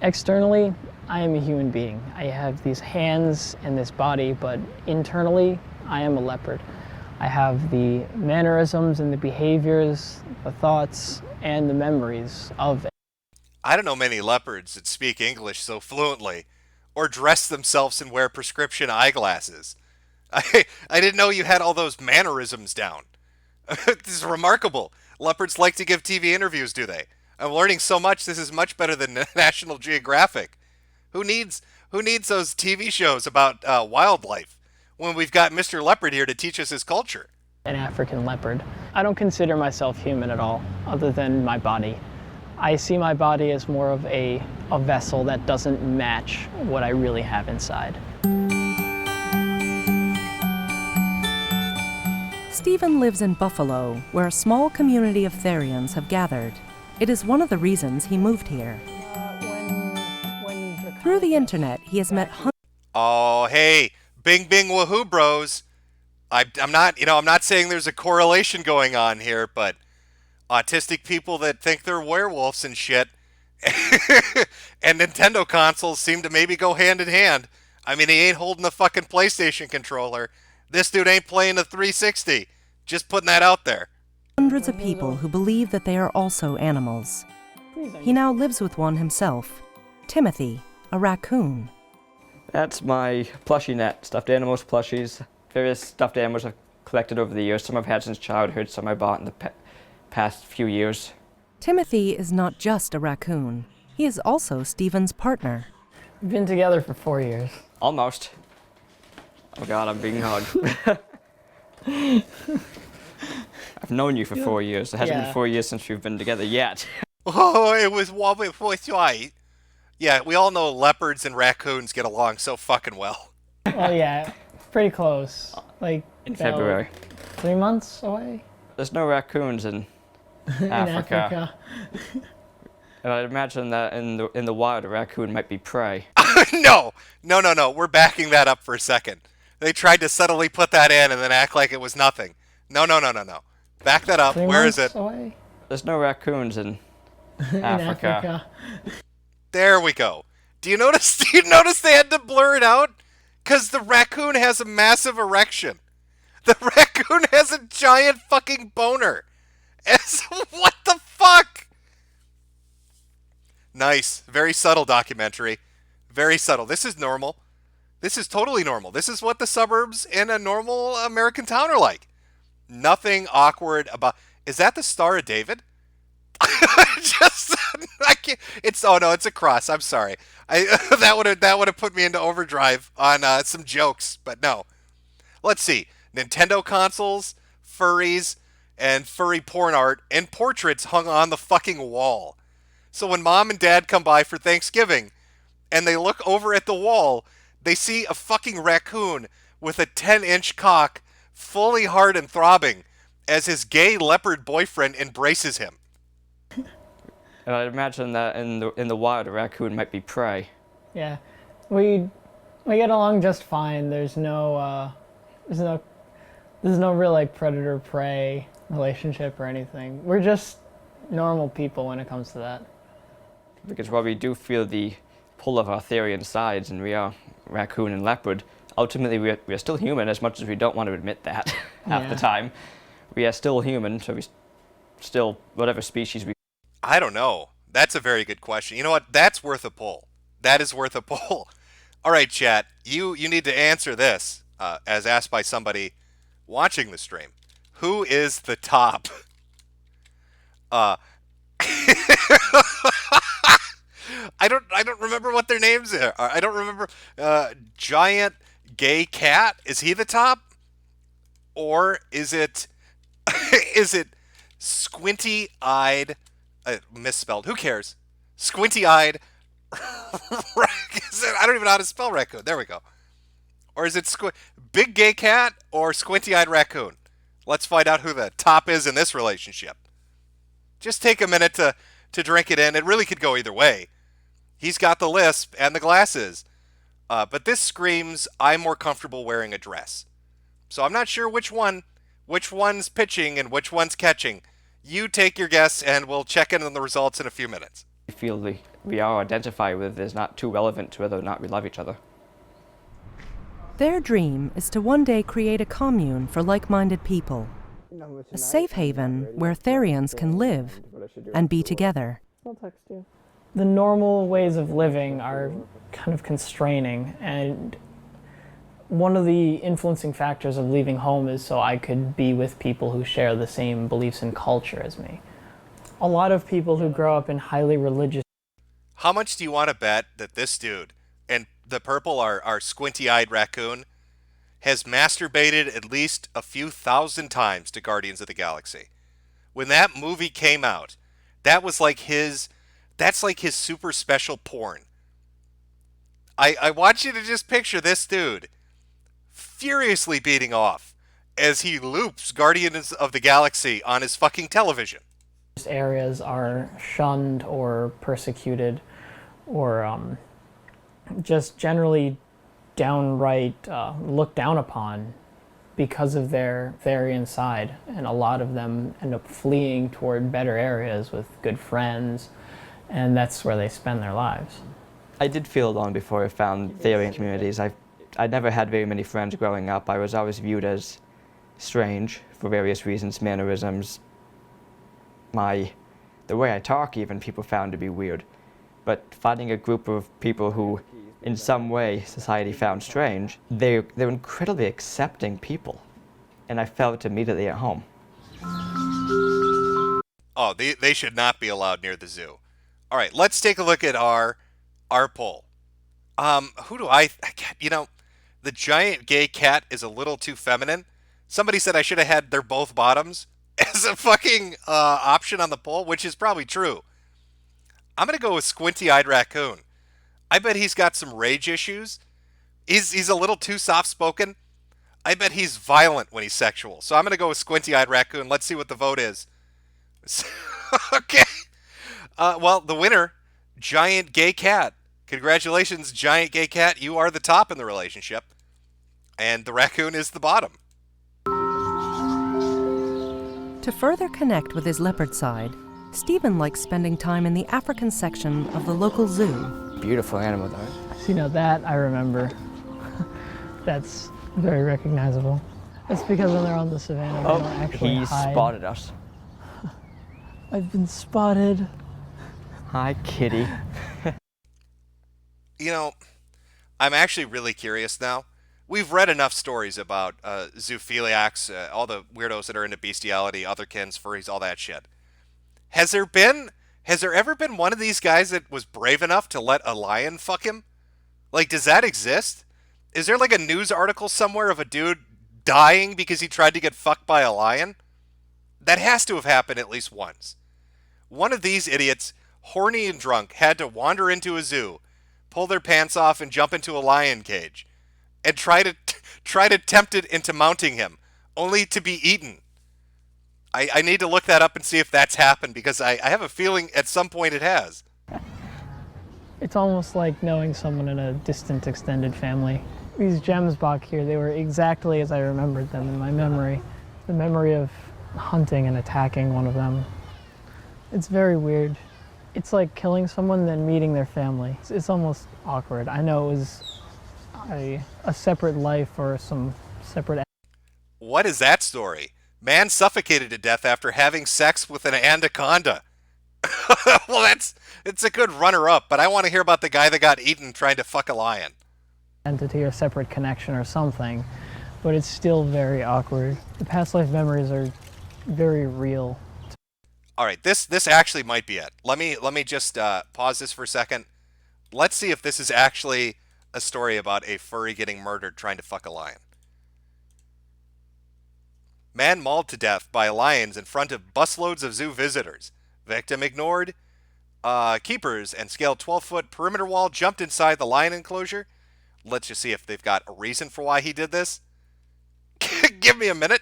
Externally, I am a human being. I have these hands and this body, but internally, I am a leopard. I have the mannerisms and the behaviors, the thoughts, and the memories of it. I don't know many leopards that speak English so fluently, or dress themselves and wear prescription eyeglasses. I didn't know you had all those mannerisms down. This is remarkable. Leopards like to give TV interviews, do they? I'm learning so much. This is much better than National Geographic. Who needs those TV shows about wildlife when we've got Mr. Leopard here to teach us his culture? An African leopard. I don't consider myself human at all, other than my body. I see my body as more of a vessel that doesn't match what I really have inside. Stephen lives in Buffalo, where a small community of Therians have gathered. It is one of the reasons he moved here. Through the internet, he has met hundreds. Oh, hey, bing, bing, woohoo, bros. I'm not saying there's a correlation going on here, but autistic people that think they're werewolves and shit and Nintendo consoles seem to maybe go hand in hand. I mean, he ain't holding the fucking PlayStation controller. This dude ain't playing a 360. Just putting that out there. Hundreds of people who believe that they are also animals. He now lives with one himself, Timothy, a raccoon. That's my plushie net, stuffed animals, plushies, various stuffed animals I've collected over the years. Some I've had since childhood, some I bought in the past few years. Timothy is not just a raccoon. He is also Stephen's partner. We've been together for 4 years. Almost. Oh God, I'm being hugged. I've known you for 4 years. It hasn't been 4 years since we've been together yet. Oh, it was right. Yeah, we all know leopards and raccoons get along so fucking well. Well, yeah, pretty close. Like in February. 3 months away. There's no raccoons in Africa. And I'd imagine that in the wild, a raccoon might be prey. No. We're backing that up for a second. They tried to subtly put that in and then act like it was nothing. No. Back that up. Where is it? Away? There's no raccoons in Africa. There we go. Do you notice they had to blur it out? Because the raccoon has a massive erection. The raccoon has a giant fucking boner. What the fuck? Nice. Very subtle documentary. Very subtle. This is normal. This is totally normal. This is what the suburbs in a normal American town are like. Nothing awkward about. Is that the Star of David? Just I can't. It's oh no, it's a cross. I'm sorry. That would have put me into overdrive on some jokes, but no. Let's see. Nintendo consoles, furries, and furry porn art and portraits hung on the fucking wall. So when mom and dad come by for Thanksgiving and they look over at the wall, they see a fucking raccoon with a 10-inch cock, fully hard and throbbing, as his gay leopard boyfriend embraces him. And I'd imagine that in the wild, a raccoon might be prey. Yeah, we get along just fine. There's no real like predator prey relationship or anything. We're just normal people when it comes to that. Because while we do feel the pull of our Arthurian sides, and we are raccoon and leopard, ultimately we are still human, as much as we don't want to admit that half the time. We are still human, so we still, whatever species we... I don't know. That's a very good question. You know what? That's worth a poll. That is worth a poll. All right, chat. You need to answer this, as asked by somebody watching the stream. Who is the top? I don't remember what their names are. I don't remember. Giant gay cat. Is he the top? Or is it is it squinty-eyed, misspelled, who cares? Squinty-eyed, I don't even know how to spell raccoon. There we go. Or is it big gay cat or squinty-eyed raccoon? Let's find out who the top is in this relationship. Just take a minute to drink it in. It really could go either way. He's got the lisp and the glasses. But this screams, I'm more comfortable wearing a dress. So I'm not sure which one's pitching and which one's catching. You take your guess, and we'll check in on the results in a few minutes. We feel we are identified with is not too relevant to whether or not we love each other. Their dream is to one day create a commune for like-minded people, a safe haven where Therians can live and be together. I'll text you. The normal ways of living are kind of constraining, and one of the influencing factors of leaving home is so I could be with people who share the same beliefs and culture as me. A lot of people who grow up in highly religious... How much do you want to bet that this dude, and the purple, our squinty-eyed raccoon, has masturbated at least a few thousand times to Guardians of the Galaxy? When that movie came out, that's like his super special porn. I want you to just picture this dude furiously beating off as he loops Guardians of the Galaxy on his fucking television. Areas are shunned or persecuted or just generally downright looked down upon because of their Therian side, and a lot of them end up fleeing toward better areas with good friends, and that's where they spend their lives. I did feel long before I found Therian communities. I never had very many friends growing up. I was always viewed as strange for various reasons, mannerisms. The way I talk even, people found to be weird. But finding a group of people who, in some way, society found strange, they're incredibly accepting people. And I felt immediately at home. Oh, they should not be allowed near the zoo. All right, let's take a look at our poll. Who do the giant gay cat is a little too feminine. Somebody said I should have had they're both bottoms as a fucking option on the poll, which is probably true. I'm going to go with squinty-eyed raccoon. I bet he's got some rage issues. He's a little too soft-spoken. I bet he's violent when he's sexual. So I'm going to go with squinty-eyed raccoon. Let's see what the vote is. Okay. Well, the winner, giant gay cat. Congratulations, giant gay cat. You are the top in the relationship. And the raccoon is the bottom. To further connect with his leopard side, Stephen likes spending time in the African section of the local zoo. Beautiful animal, though. So, that I remember. That's very recognizable. It's because when they're on the savannah, they don't actually hide. He spotted us. I've been spotted. Hi, kitty. I'm actually really curious now, we've read enough stories about zoophiliacs, all the weirdos that are into bestiality, otherkins, furries, all that shit. Has there ever been one of these guys that was brave enough to let a lion fuck him? Like, does that exist? Is there like a news article somewhere of a dude dying because he tried to get fucked by a lion? That has to have happened at least once. One of these idiots, horny and drunk, had to wander into a zoo, pull their pants off and jump into a lion cage, and try to tempt it into mounting him, only to be eaten. I need to look that up and see if that's happened, because I have a feeling at some point it has. It's almost like knowing someone in a distant extended family. These gems back here, they were exactly as I remembered them in my memory. The memory of hunting and attacking one of them. It's very weird. It's like killing someone then meeting their family. It's almost awkward. I know it was a separate life or some separate... What is that story? Man suffocated to death after having sex with an anaconda. Well, it's a good runner-up, but I want to hear about the guy that got eaten trying to fuck a lion. Entity or separate connection or something, but it's still very awkward. The past life memories are very real. All right, this actually might be it. Let me just pause this for a second. Let's see if this is actually a story about a furry getting murdered trying to fuck a lion. Man mauled to death by lions in front of busloads of zoo visitors. Victim ignored. Keepers and scaled 12-foot perimeter wall, jumped inside the lion enclosure. Let's just see if they've got a reason for why he did this. Give me a minute.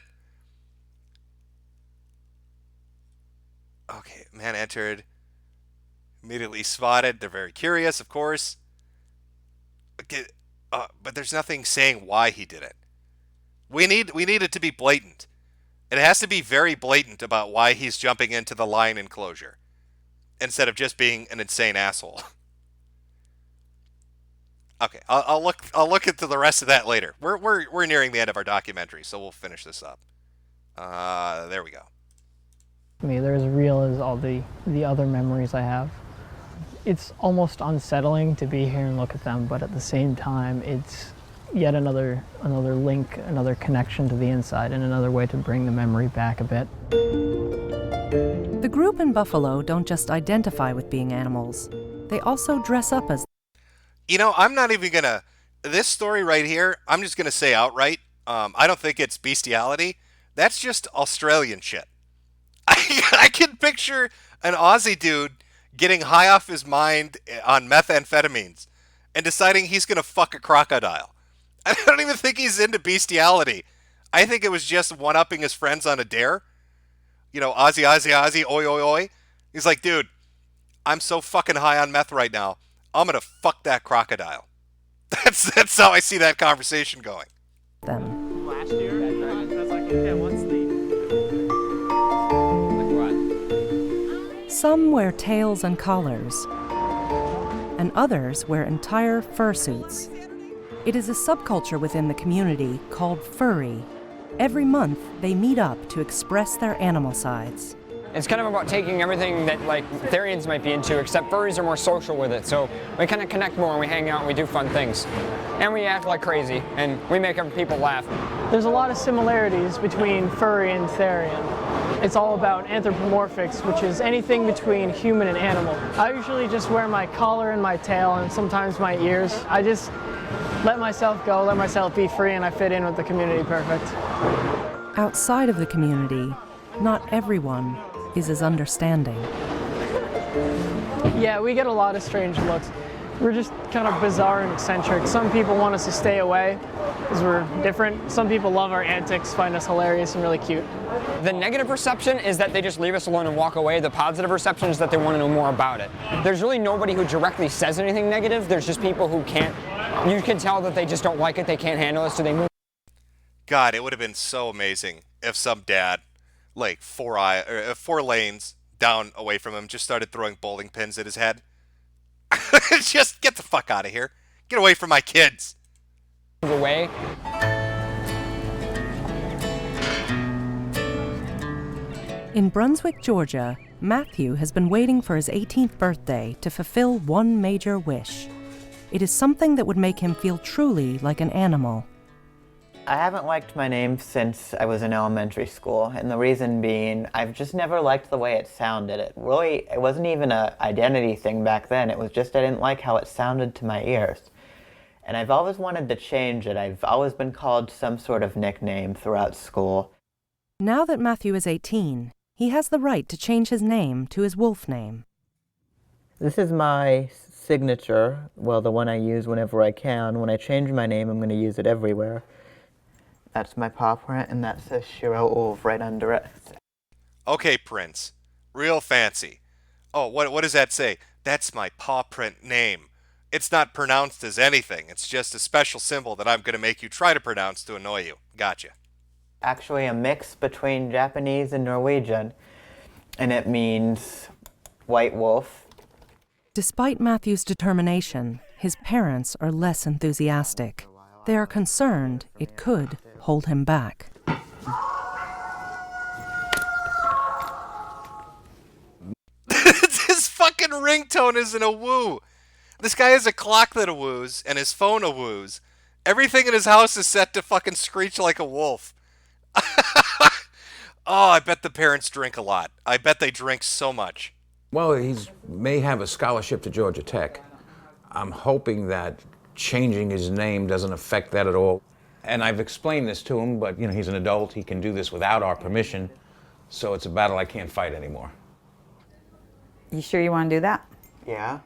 Okay, man entered. Immediately spotted. They're very curious, of course. Okay, but there's nothing saying why he did it. We need it to be blatant. It has to be very blatant about why he's jumping into the lion enclosure, instead of just being an insane asshole. Okay, I'll look into the rest of that later. We're nearing the end of our documentary, so we'll finish this up. There we go. To me, they're as real as all the other memories I have. It's almost unsettling to be here and look at them, but at the same time, it's yet another link, another connection to the inside, and another way to bring the memory back a bit. The group in Buffalo don't just identify with being animals. They also dress up as... You know, I'm not even gonna... This story right here, I'm just gonna say outright, I don't think it's bestiality. That's just Australian shit. I can picture an Aussie dude getting high off his mind on methamphetamines and deciding he's gonna fuck a crocodile. I don't even think he's into bestiality. I think it was just one-upping his friends on a dare. You know, Aussie, oi, oi, oi. He's like, dude, I'm so fucking high on meth right now. I'm gonna fuck that crocodile. That's how I see that conversation going. Them. Last year, that's like, yeah, what's the... Some wear tails and collars, and others wear entire fursuits. It is a subculture within the community called furry. Every month, they meet up to express their animal sides. It's kind of about taking everything that like Therians might be into, except furries are more social with it. So we kind of connect more and we hang out and we do fun things. And we act like crazy and we make other people laugh. There's a lot of similarities between furry and Therian. It's all about anthropomorphics, which is anything between human and animal. I usually just wear my collar and my tail and sometimes my ears. I just let myself go, let myself be free, and I fit in with the community perfect. Outside of the community, not everyone is as understanding. Yeah, we get a lot of strange looks. We're just kind of bizarre and eccentric. Some people want us to stay away because we're different. Some people love our antics, find us hilarious and really cute. The negative reception is that they just leave us alone and walk away. The positive reception is that they want to know more about it. There's really nobody who directly says anything negative. There's just people who can't, you can tell that they just don't like it, they can't handle it, so they move. God, it would have been so amazing if some dad, like 4 lanes down away from him, just started throwing bowling pins at his head. Just get the fuck out of here. Get away from my kids. Away. In Brunswick, Georgia, Matthew has been waiting for his 18th birthday to fulfill one major wish. It is something that would make him feel truly like an animal. I haven't liked my name since I was in elementary school, and the reason being, I've just never liked the way it sounded. It wasn't even an identity thing back then. It was just I didn't like how it sounded to my ears. And I've always wanted to change it. I've always been called some sort of nickname throughout school. Now that Matthew is 18, he has the right to change his name to his wolf name. This is my signature, well, the one I use whenever I can. When I change my name, I'm going to use it everywhere. That's my paw print, and that says Shiro Wolf right under it. Okay, Prince. Real fancy. Oh, what does that say? That's my paw print name. It's not pronounced as anything. It's just a special symbol that I'm going to make you try to pronounce to annoy you. Gotcha. Actually a mix between Japanese and Norwegian, and it means white wolf. Despite Matthew's determination, his parents are less enthusiastic. They are concerned it could hold him back. This fucking ringtone isn't a woo. This guy has a clock that woos and his phone woos. Everything in his house is set to fucking screech like a wolf. Oh, I bet the parents drink a lot. I bet they drink so much. Well, he may have a scholarship to Georgia Tech. I'm hoping that changing his name doesn't affect that at all. And I've explained this to him, but he's an adult. He can do this without our permission. So it's a battle I can't fight anymore. You sure you want to do that? Yeah.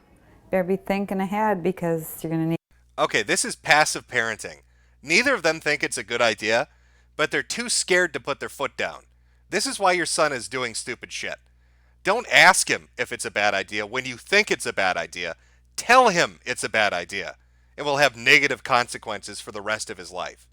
Better be thinking ahead because you're going to need... Okay, this is passive parenting. Neither of them think it's a good idea, but they're too scared to put their foot down. This is why your son is doing stupid shit. Don't ask him if it's a bad idea. When you think it's a bad idea, tell him it's a bad idea. It will have negative consequences for the rest of his life.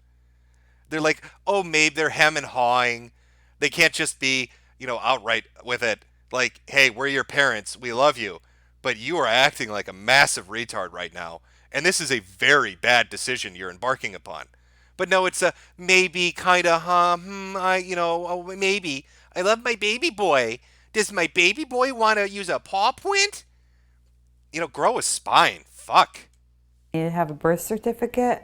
They're like, oh, maybe they're hem and hawing. They can't just be, outright with it. Like, hey, we're your parents. We love you. But you are acting like a massive retard right now. And this is a very bad decision you're embarking upon. But no, it's a maybe, kind of, maybe. I love my baby boy. Does my baby boy want to use a paw print? Grow a spine. Fuck. You have a birth certificate.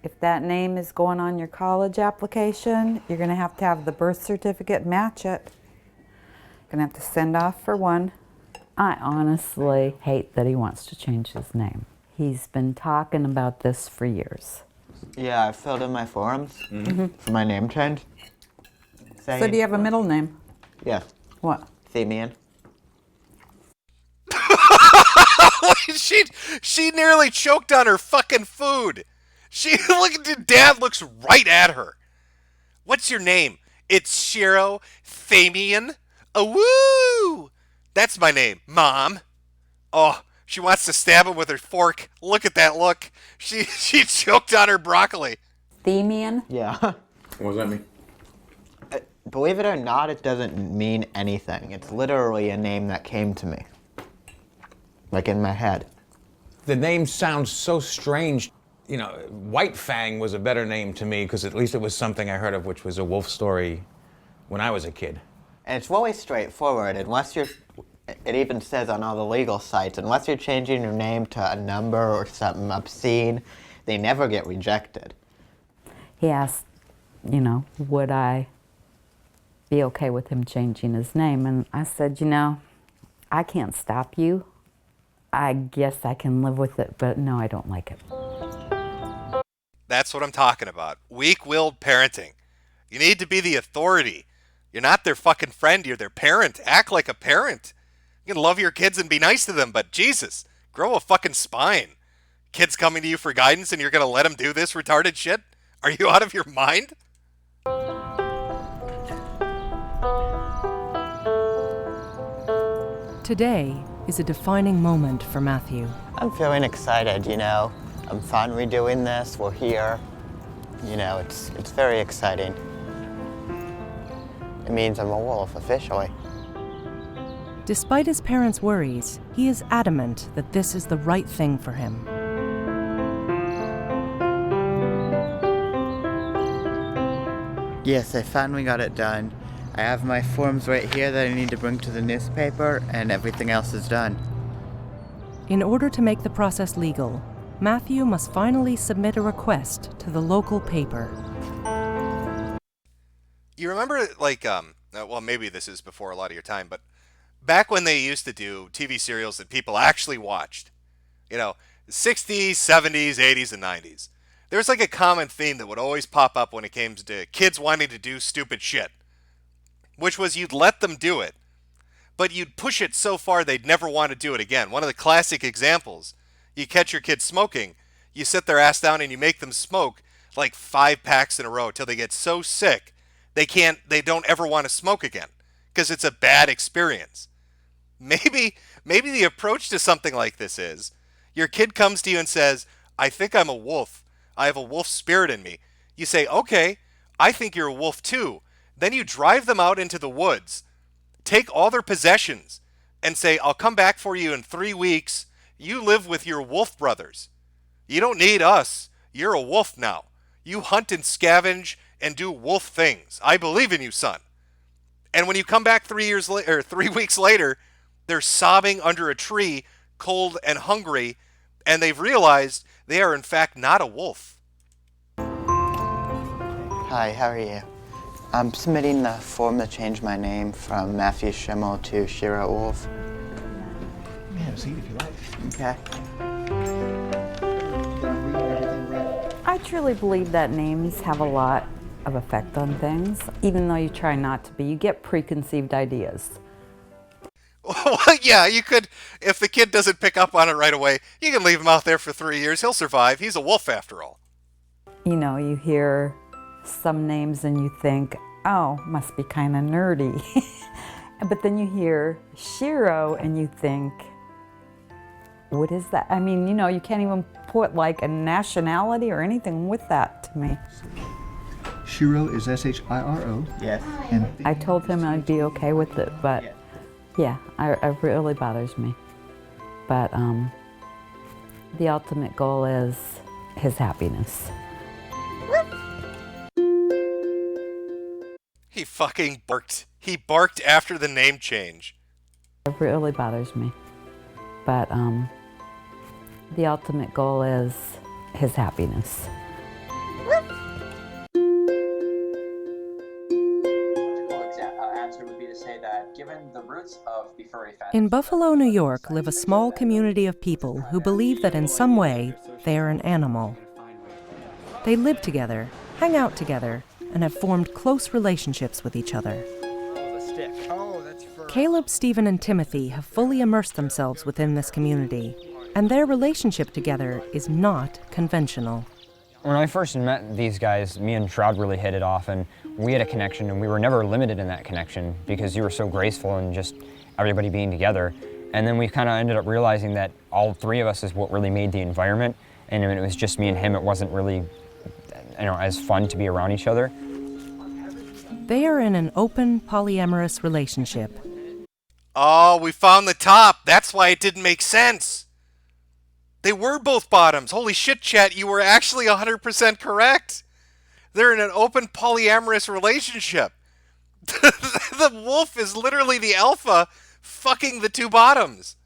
If that name is going on your college application, you're going to have the birth certificate match it. You're going to have to send off for one. I honestly hate that he wants to change his name. He's been talking about this for years. Yeah, I filled in my forms for my name change. So do you have a middle name? Yes. What? Themian. She nearly choked on her fucking food. Dad looks right at her. What's your name? It's Shiro Thamian. Woo! That's my name, Mom. Oh, she wants to stab him with her fork. Look at that look. She choked on her broccoli. Themian? Yeah. What does that mean? Believe it or not, it doesn't mean anything. It's literally a name that came to me. Like in my head. The name sounds so strange. White Fang was a better name to me because at least it was something I heard of, which was a wolf story when I was a kid. And it's really straightforward, unless it even says on all the legal sites, unless you're changing your name to a number or something obscene, they never get rejected. He asked, would I be okay with him changing his name? And I said, I can't stop you. I guess I can live with it, but no, I don't like it. That's what I'm talking about. Weak-willed parenting. You need to be the authority. You're not their fucking friend, you're their parent. Act like a parent. You can love your kids and be nice to them, but Jesus, grow a fucking spine. Kids coming to you for guidance and you're going to let them do this retarded shit? Are you out of your mind? Today is a defining moment for Matthew. I'm feeling excited, I'm finally doing this, we're here. It's very exciting. It means I'm a wolf, officially. Despite his parents' worries, he is adamant that this is the right thing for him. Yes, I finally got it done. I have my forms right here that I need to bring to the newspaper, and everything else is done. In order to make the process legal, Matthew must finally submit a request to the local paper. You remember, like, well, maybe this is before a lot of your time, but back when they used to do TV serials that people actually watched, you know, 60s, 70s, 80s, and 90s, there was like a common theme that would always pop up when it came to kids wanting to do stupid shit, which was you'd let them do it, but you'd push it so far they'd never want to do it again. One of the classic examples, you catch your kids smoking, you sit their ass down and you make them smoke like 5 packs in a row till they get so sick they don't ever want to smoke again because it's a bad experience. Maybe the approach to something like this is your kid comes to you and says, I think I'm a wolf. I have a wolf spirit in me. You say, okay, I think you're a wolf too. Then you drive them out into the woods, take all their possessions, and say, I'll come back for you in 3 weeks. You live with your wolf brothers. You don't need us. You're a wolf now. You hunt and scavenge and do wolf things. I believe in you, son. And when you come back 3 weeks later, they're sobbing under a tree, cold and hungry, and they've realized they are in fact not a wolf. Hi, how are you? I'm submitting the form to change my name from Matthew Schimmel to Shira Wolf. You have a seat if you like. Okay. I truly believe that names have a lot of effect on things, even though you try not to be. You get preconceived ideas. Well, yeah, you could, if the kid doesn't pick up on it right away, you can leave him out there for 3 years. He'll survive. He's a wolf after all. You know, you hear some names and you think, oh, must be kind of nerdy. But then you hear Shiro and you think, what is that? I mean, you know, you can't even put like a nationality or anything with that to me. Shiro is S-H-I-R-O. Yes. And I told him I'd be okay with it, but yeah, it really bothers me. But the ultimate goal is his happiness. He fucking barked. He barked after the name change. It really bothers me. But the ultimate goal is his happiness. Answer would be to say that given the roots of the furry fetish. In Buffalo, New York, live a small community of people who believe that in some way they are an animal. They live together, hang out together, and have formed close relationships with each other. Caleb, Stephen, and Timothy have fully immersed themselves within this community, and their relationship together is not conventional. When I first met these guys, me and Shroud really hit it off, and we had a connection, and we were never limited in that connection because you were so graceful and just everybody being together. And then we kind of ended up realizing that all three of us is what really made the environment, and when it was just me and him, it wasn't really, as fun to be around each other. They are in an open, polyamorous relationship. Oh, we found the top. That's why it didn't make sense. They were both bottoms. Holy shit, chat, you were actually 100% correct. They're in an open polyamorous relationship. The wolf is literally the alpha fucking the two bottoms.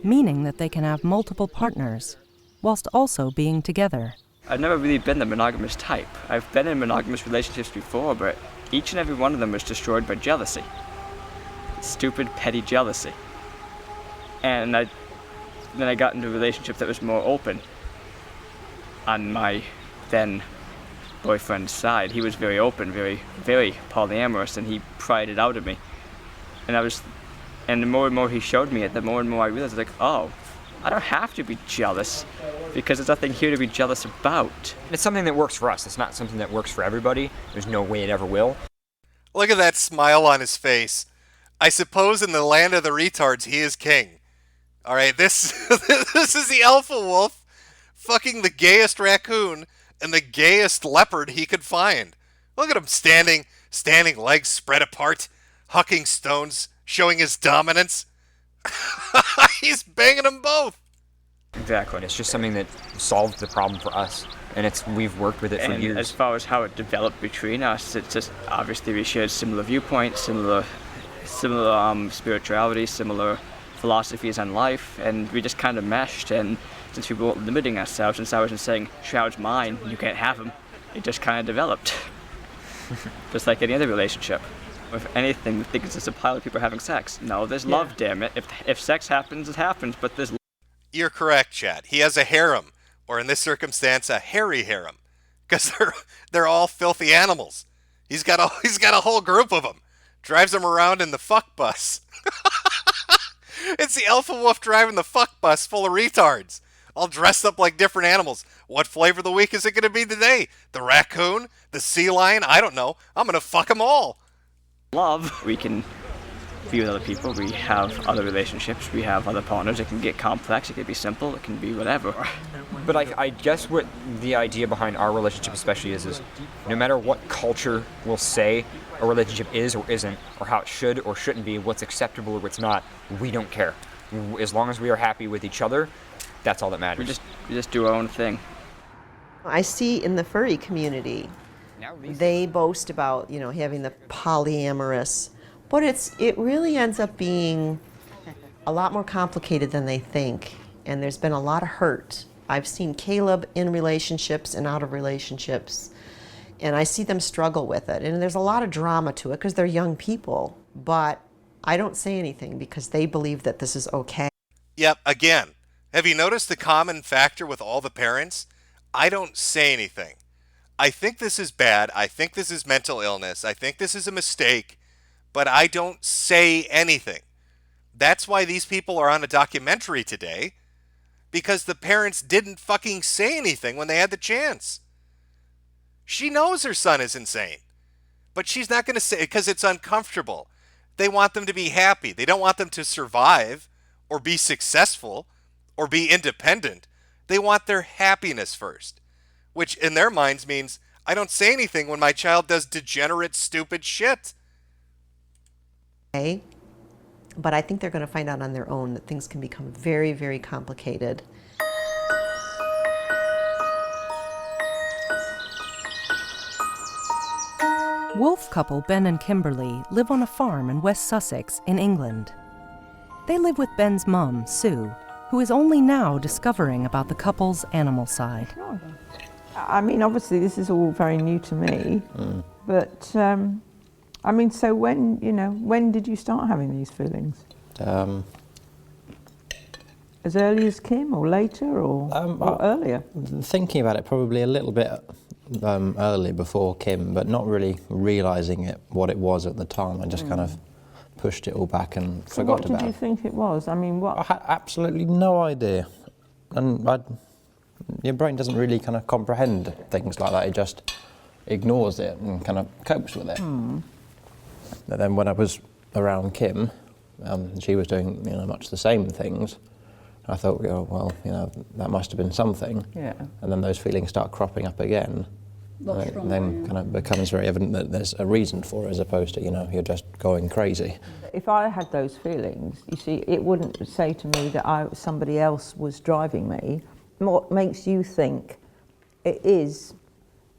Meaning that they can have multiple partners, whilst also being together. I've never really been the monogamous type. I've been in monogamous relationships before, but each and every one of them was destroyed by jealousy. Stupid, petty jealousy. And then I got into a relationship that was more open on my then boyfriend's side. He was very open, very, very polyamorous, and he pried it out of me. And the more and more he showed me it, the more and more I realized, oh, I don't have to be jealous because there's nothing here to be jealous about. It's something that works for us. It's not something that works for everybody. There's no way it ever will. Look at that smile on his face. I suppose in the land of the retards, he is king. All right, this is the alpha wolf fucking the gayest raccoon and the gayest leopard he could find. Look at him standing, legs spread apart, hucking stones, showing his dominance. He's banging them both. Exactly. It's just something that solved the problem for us, and we've worked with it for years. As far as how it developed between us, it's just obviously we shared similar viewpoints, similar spirituality, similar philosophies on life, and we just kind of meshed. And since we weren't limiting ourselves, since I wasn't saying Shroud's mine, you can't have him, it just kind of developed. Just like any other relationship. If anything, we think it's just a pile of people having sex. No, there's love, damn it. If sex happens, it happens, but there's... You're correct, Chad. He has a harem, or in this circumstance, a hairy harem, because they're all filthy animals. He's got a whole group of them. Drives them around in the fuck bus. It's the alpha wolf driving the fuck bus full of retards, all dressed up like different animals. What flavor of the week is it going to be today? The raccoon? The sea lion? I don't know. I'm going to fuck them all. Love. We can be with other people. We have other relationships. We have other partners. It can get complex. It can be simple. It can be whatever. But I guess what the idea behind our relationship especially is no matter what culture will say a relationship is or isn't, or how it should or shouldn't be, what's acceptable or what's not, we don't care. As long as we are happy with each other, that's all that matters. We just do our own thing. I see in the furry community, they boast about, having the polyamorous, but it really ends up being a lot more complicated than they think, and there's been a lot of hurt. I've seen Caleb in relationships and out of relationships, and I see them struggle with it, and there's a lot of drama to it because they're young people, but I don't say anything because they believe that this is okay. Yep, again, have you noticed the common factor with all the parents? I don't say anything. I think this is bad. I think this is mental illness. I think this is a mistake, but I don't say anything. That's why these people are on a documentary today, because the parents didn't fucking say anything when they had the chance. She knows her son is insane, but she's not going to say it because it's uncomfortable. They want them to be happy. They don't want them to survive or be successful or be independent. They want their happiness first, which in their minds means I don't say anything when my child does degenerate, stupid shit. Okay. But I think they're going to find out on their own that things can become very, very complicated. Wolf couple Ben and Kimberly live on a farm in West Sussex in England. They live with Ben's mum, Sue, who is only now discovering about the couple's animal side. I mean, obviously this is all very new to me, but I mean, so when did you start having these feelings? As early as Kim, or later, or earlier? Thinking about it, probably a little bit early before Kim, but not really realising what it was at the time. I just kind of pushed it all back and forgot about it. What did you think it was? I mean, what? I had absolutely no idea, and your brain doesn't really kind of comprehend things like that. It just ignores it and kind of copes with it. But then when I was around Kim, she was doing much the same things. I thought, well, that must have been something. Yeah. And then those feelings start cropping up again. And then kind of becomes very evident that there's a reason for it, as opposed to, you're just going crazy. If I had those feelings, you see, it wouldn't say to me that somebody else was driving me. What makes you think it is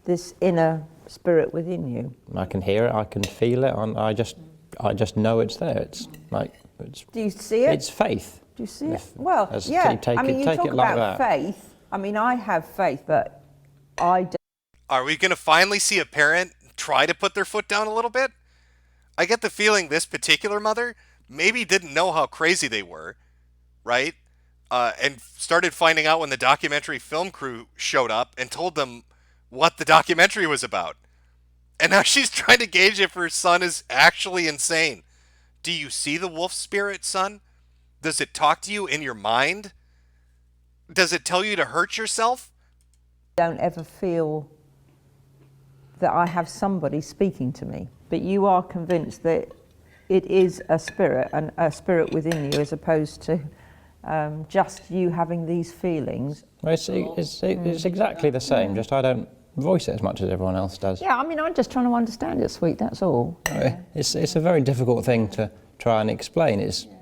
this inner spirit within you? I can hear it, I can feel it, and I just know it's there. It's like, do you see it? It's faith. Do you see it? Well, yeah. Take you it talk like about that. faith. I mean, I have faith, but I don't. Are we going to finally see a parent try to put their foot down a little bit? I get the feeling this particular mother maybe didn't know how crazy they were, right? And started finding out when the documentary film crew showed up and told them what the documentary was about. And now she's trying to gauge if her son is actually insane. Do you see the wolf spirit, son? Does it talk to you in your mind? Does it tell you to hurt yourself? Don't ever feel that I have somebody speaking to me, but you are convinced that it is a spirit, and a spirit within you, as opposed to just you having these feelings. Well, it's exactly the same, just I don't voice it as much as everyone else does. Yeah, I mean, I'm just trying to understand it, sweet, that's all. It's a very difficult thing to try and explain.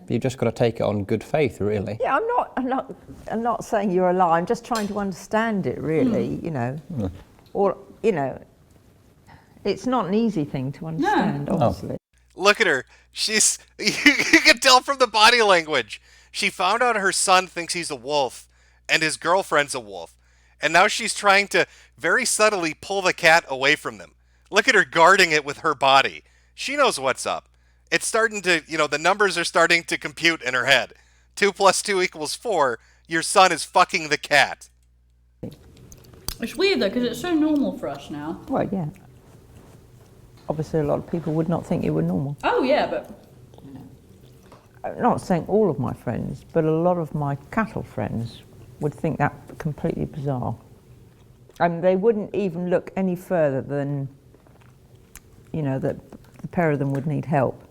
You've just got to take it on good faith, really. Yeah, I'm not saying you're a lie. I'm just trying to understand it, really. Or it's not an easy thing to understand, obviously. Look at her. She's you can tell from the body language. She found out her son thinks he's a wolf and his girlfriend's a wolf. And now she's trying to very subtly pull the cat away from them. Look at her guarding it with her body. She knows what's up. It's starting to, the numbers are starting to compute in her head. 2 + 2 = 4. Your son is fucking the cat. It's weird though, because it's so normal for us now. Well, yeah. Obviously, a lot of people would not think it were normal. Oh yeah, but I'm not saying all of my friends, but a lot of my cattle friends would think that completely bizarre. And they wouldn't even look any further than, that the pair of them would need help.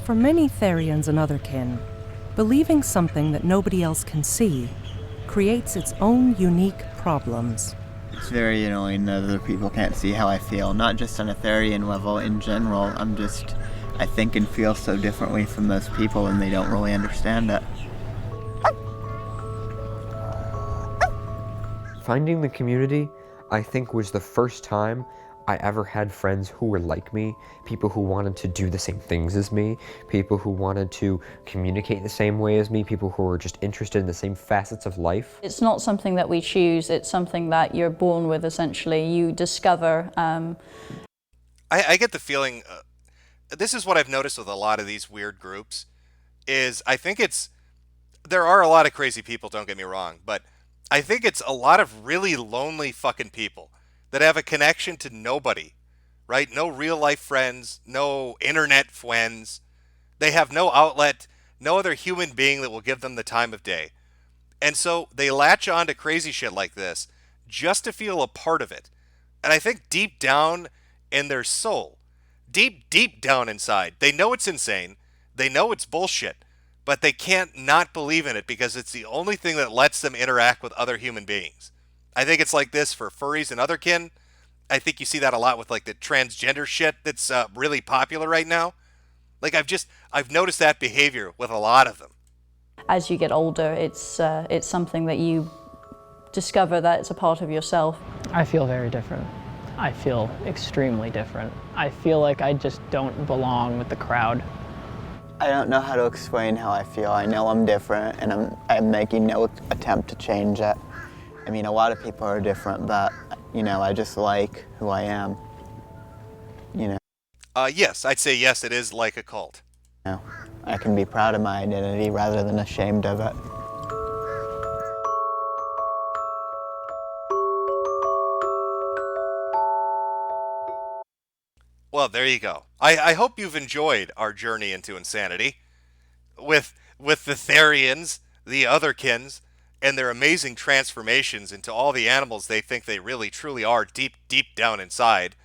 For many Therians and otherkin, believing something that nobody else can see creates its own unique problems. It's very annoying that other people can't see how I feel, not just on a Therian level, in general. I think and feel so differently from most people and they don't really understand it. Finding the community, I think, was the first time I ever had friends who were like me, people who wanted to do the same things as me, people who wanted to communicate the same way as me, people who were just interested in the same facets of life. it's not something that we choose, it's something that you're born with, essentially. You discover. I get the feeling, this is what I've noticed with a lot of these weird groups, is I think there are a lot of crazy people, don't get me wrong, but I think it's a lot of really lonely fucking people that have a connection to nobody, right? No real life friends, no internet friends. They have no outlet, no other human being that will give them the time of day. And so they latch on to crazy shit like this just to feel a part of it. And I think deep down in their soul, deep down inside, they know it's insane. They know it's bullshit, but they can't not believe in it because it's the only thing that lets them interact with other human beings. I think it's like this for furries and otherkin. I think you see that a lot with like the transgender shit that's really popular right now. Like I've noticed that behavior with a lot of them. As you get older, it's something that you discover that it's a part of yourself. I feel very different. I feel extremely different. I feel like I just don't belong with the crowd. I don't know how to explain how I feel. I know I'm different and I'm making no attempt to change it. I mean, a lot of people are different, but, I just like who I am, Yes, I'd say yes, it is like a cult. I can be proud of my identity rather than ashamed of it. Well, there you go. I hope you've enjoyed our journey into insanity with the Therians, the otherkins, and their amazing transformations into all the animals they think they really truly are deep down inside,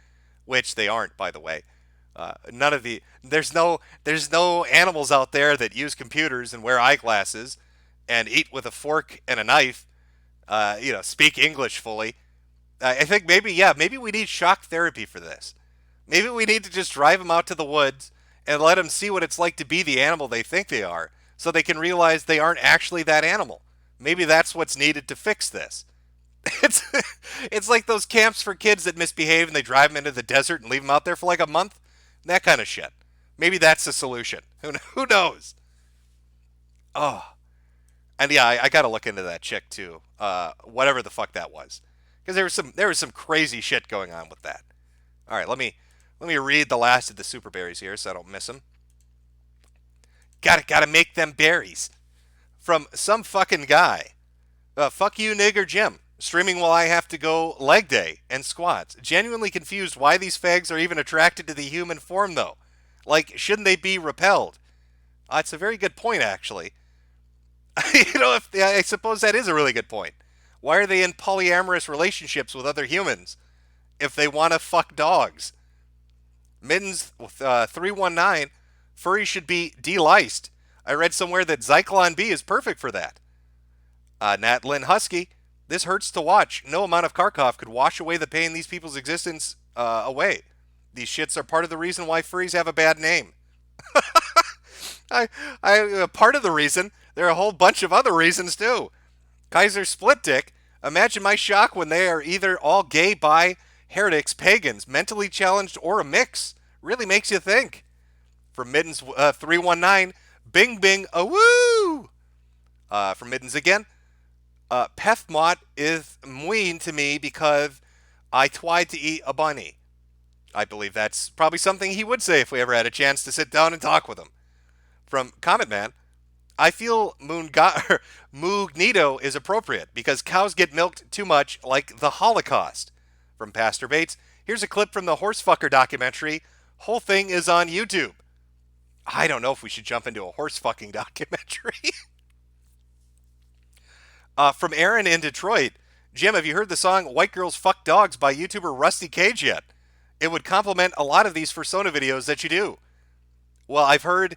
which they aren't, by the way. There's no animals out there that use computers and wear eyeglasses and eat with a fork and a knife, speak English fully. I think maybe we need shock therapy for this. Maybe we need to just drive them out to the woods and let them see what it's like to be the animal they think they are, so they can realize they aren't actually that animal. Maybe that's what's needed to fix this. It's like those camps for kids that misbehave and they drive them into the desert and leave them out there for like a month. That kind of shit. Maybe that's the solution. Who knows? Oh. And yeah, I got to look into that chick too. Whatever the fuck that was. Because there was some crazy shit going on with that. All right, let me read the last of the super berries here so I don't miss them. Gotta make them berries. From some fucking guy. Fuck you, nigger Jim. Streaming while I have to go leg day and squats. Genuinely confused why these fags are even attracted to the human form, though. Like, shouldn't they be repelled? It's a very good point, actually. I suppose that is a really good point. Why are they in polyamorous relationships with other humans if they want to fuck dogs? Mittens 319, furry should be deliced. I read somewhere that Zyklon B is perfect for that. Nat Lynn Husky, this hurts to watch. No amount of Kharkov could wash away the pain these people's existence away. These shits are part of the reason why furries have a bad name. Part of the reason. There are a whole bunch of other reasons too. Kaiser Split Dick, Imagine my shock when they are either all gay, bi, heretics, pagans, mentally challenged, or a mix. Really makes you think. From Mittens 319, bing bing, a woo! From Mittens again, Pethmot is mween to me because I tried to eat a bunny. I believe that's probably something he would say if we ever had a chance to sit down and talk with him. From Comet Man, I feel Mugnito is appropriate because cows get milked too much like the Holocaust. From Pastor Bates, here's a clip from the Horsefucker documentary. Whole thing is on YouTube. I don't know if we should jump into a horse fucking documentary. From Aaron in Detroit, Jim, have you heard the song White Girls Fuck Dogs by YouTuber Rusty Cage yet? It would complement a lot of these Fursona videos that you do. Well, I've heard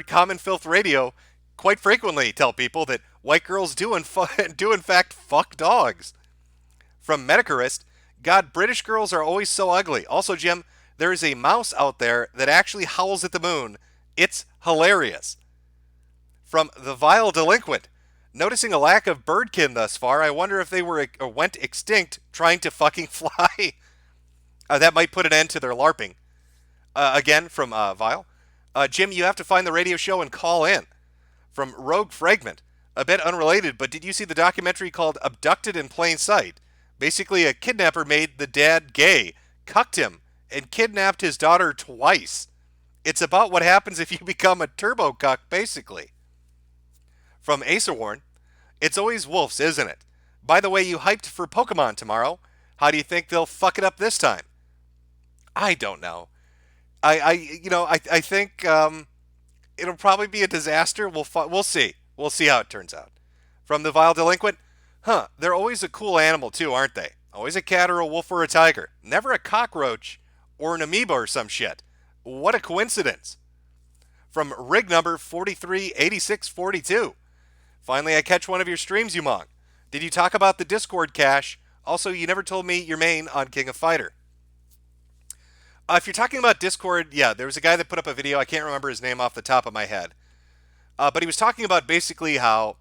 Common Filth Radio quite frequently tell people that white girls do in fact fuck dogs. From Metokurist, God, British girls are always so ugly. Also, Jim, there is a mouse out there that actually howls at the moon. It's hilarious. From The Vile Delinquent, noticing a lack of birdkin thus far, I wonder if they went extinct trying to fucking fly. That might put an end to their LARPing. Again, from Vile. Jim, you have to find the radio show and call in. From Rogue Fragment, a bit unrelated, but did you see the documentary called Abducted in Plain Sight? Basically, a kidnapper made the dad gay, cucked him, and kidnapped his daughter twice. It's about what happens if you become a turbo cuck, basically. From Acerwarn, it's always wolves, isn't it? By the way, you hyped for Pokemon tomorrow. How do you think they'll fuck it up this time? I don't know. I think it'll probably be a disaster. We'll see. We'll see how it turns out. From The Vile Delinquent, they're always a cool animal too, aren't they? Always a cat or a wolf or a tiger. Never a cockroach or an amoeba or some shit. What a coincidence. From rig number 438642. Finally, I catch one of your streams, you mong. Did you talk about the Discord cache? Also, you never told me your main on King of Fighter. If you're talking about Discord, yeah, there was a guy that put up a video. I can't remember his name off the top of my head. But he was talking about basically how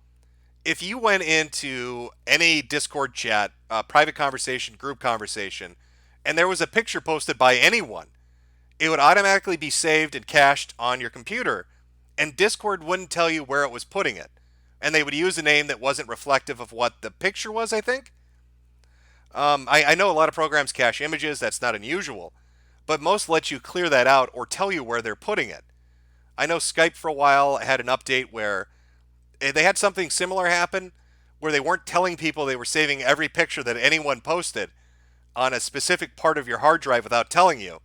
if you went into any Discord chat, private conversation, group conversation, and there was a picture posted by anyone, it would automatically be saved and cached on your computer, and Discord wouldn't tell you where it was putting it. And they would use a name that wasn't reflective of what the picture was, I think. I know a lot of programs cache images. That's not unusual. But most let you clear that out or tell you where they're putting it. I know Skype for a while had an update where they had something similar happen, where they weren't telling people they were saving every picture that anyone posted on a specific part of your hard drive without telling you.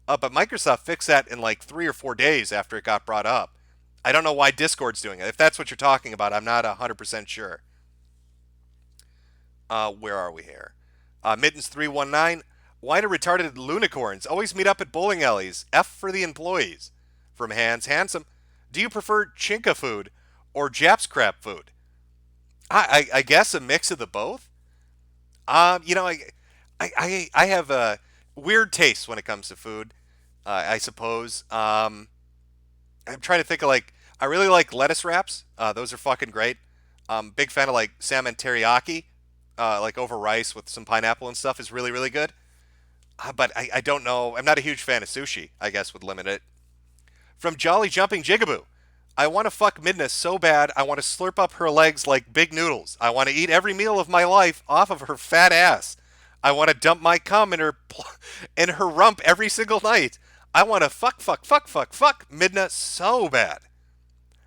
But Microsoft fixed that in like 3 or 4 days after it got brought up. I don't know why Discord's doing it. If that's what you're talking about, I'm not 100% sure. Where are we here? Mittens 319. Why do retarded lunicorns always meet up at bowling alleys? F for the employees. From Hans Handsome. Do you prefer chinka food or Japs crab food? I guess a mix of the both. I have a weird taste when it comes to food. I suppose. I'm trying to think of I really like lettuce wraps. Those are fucking great. Big fan of salmon teriyaki, over rice with some pineapple and stuff is really, really good. But I don't know. I'm not a huge fan of sushi, I guess would limit it. From Jolly Jumping Jigaboo. I want to fuck Midna so bad I want to slurp up her legs like big noodles. I want to eat every meal of my life off of her fat ass. I want to dump my cum in her rump every single night. I want to fuck Midna so bad.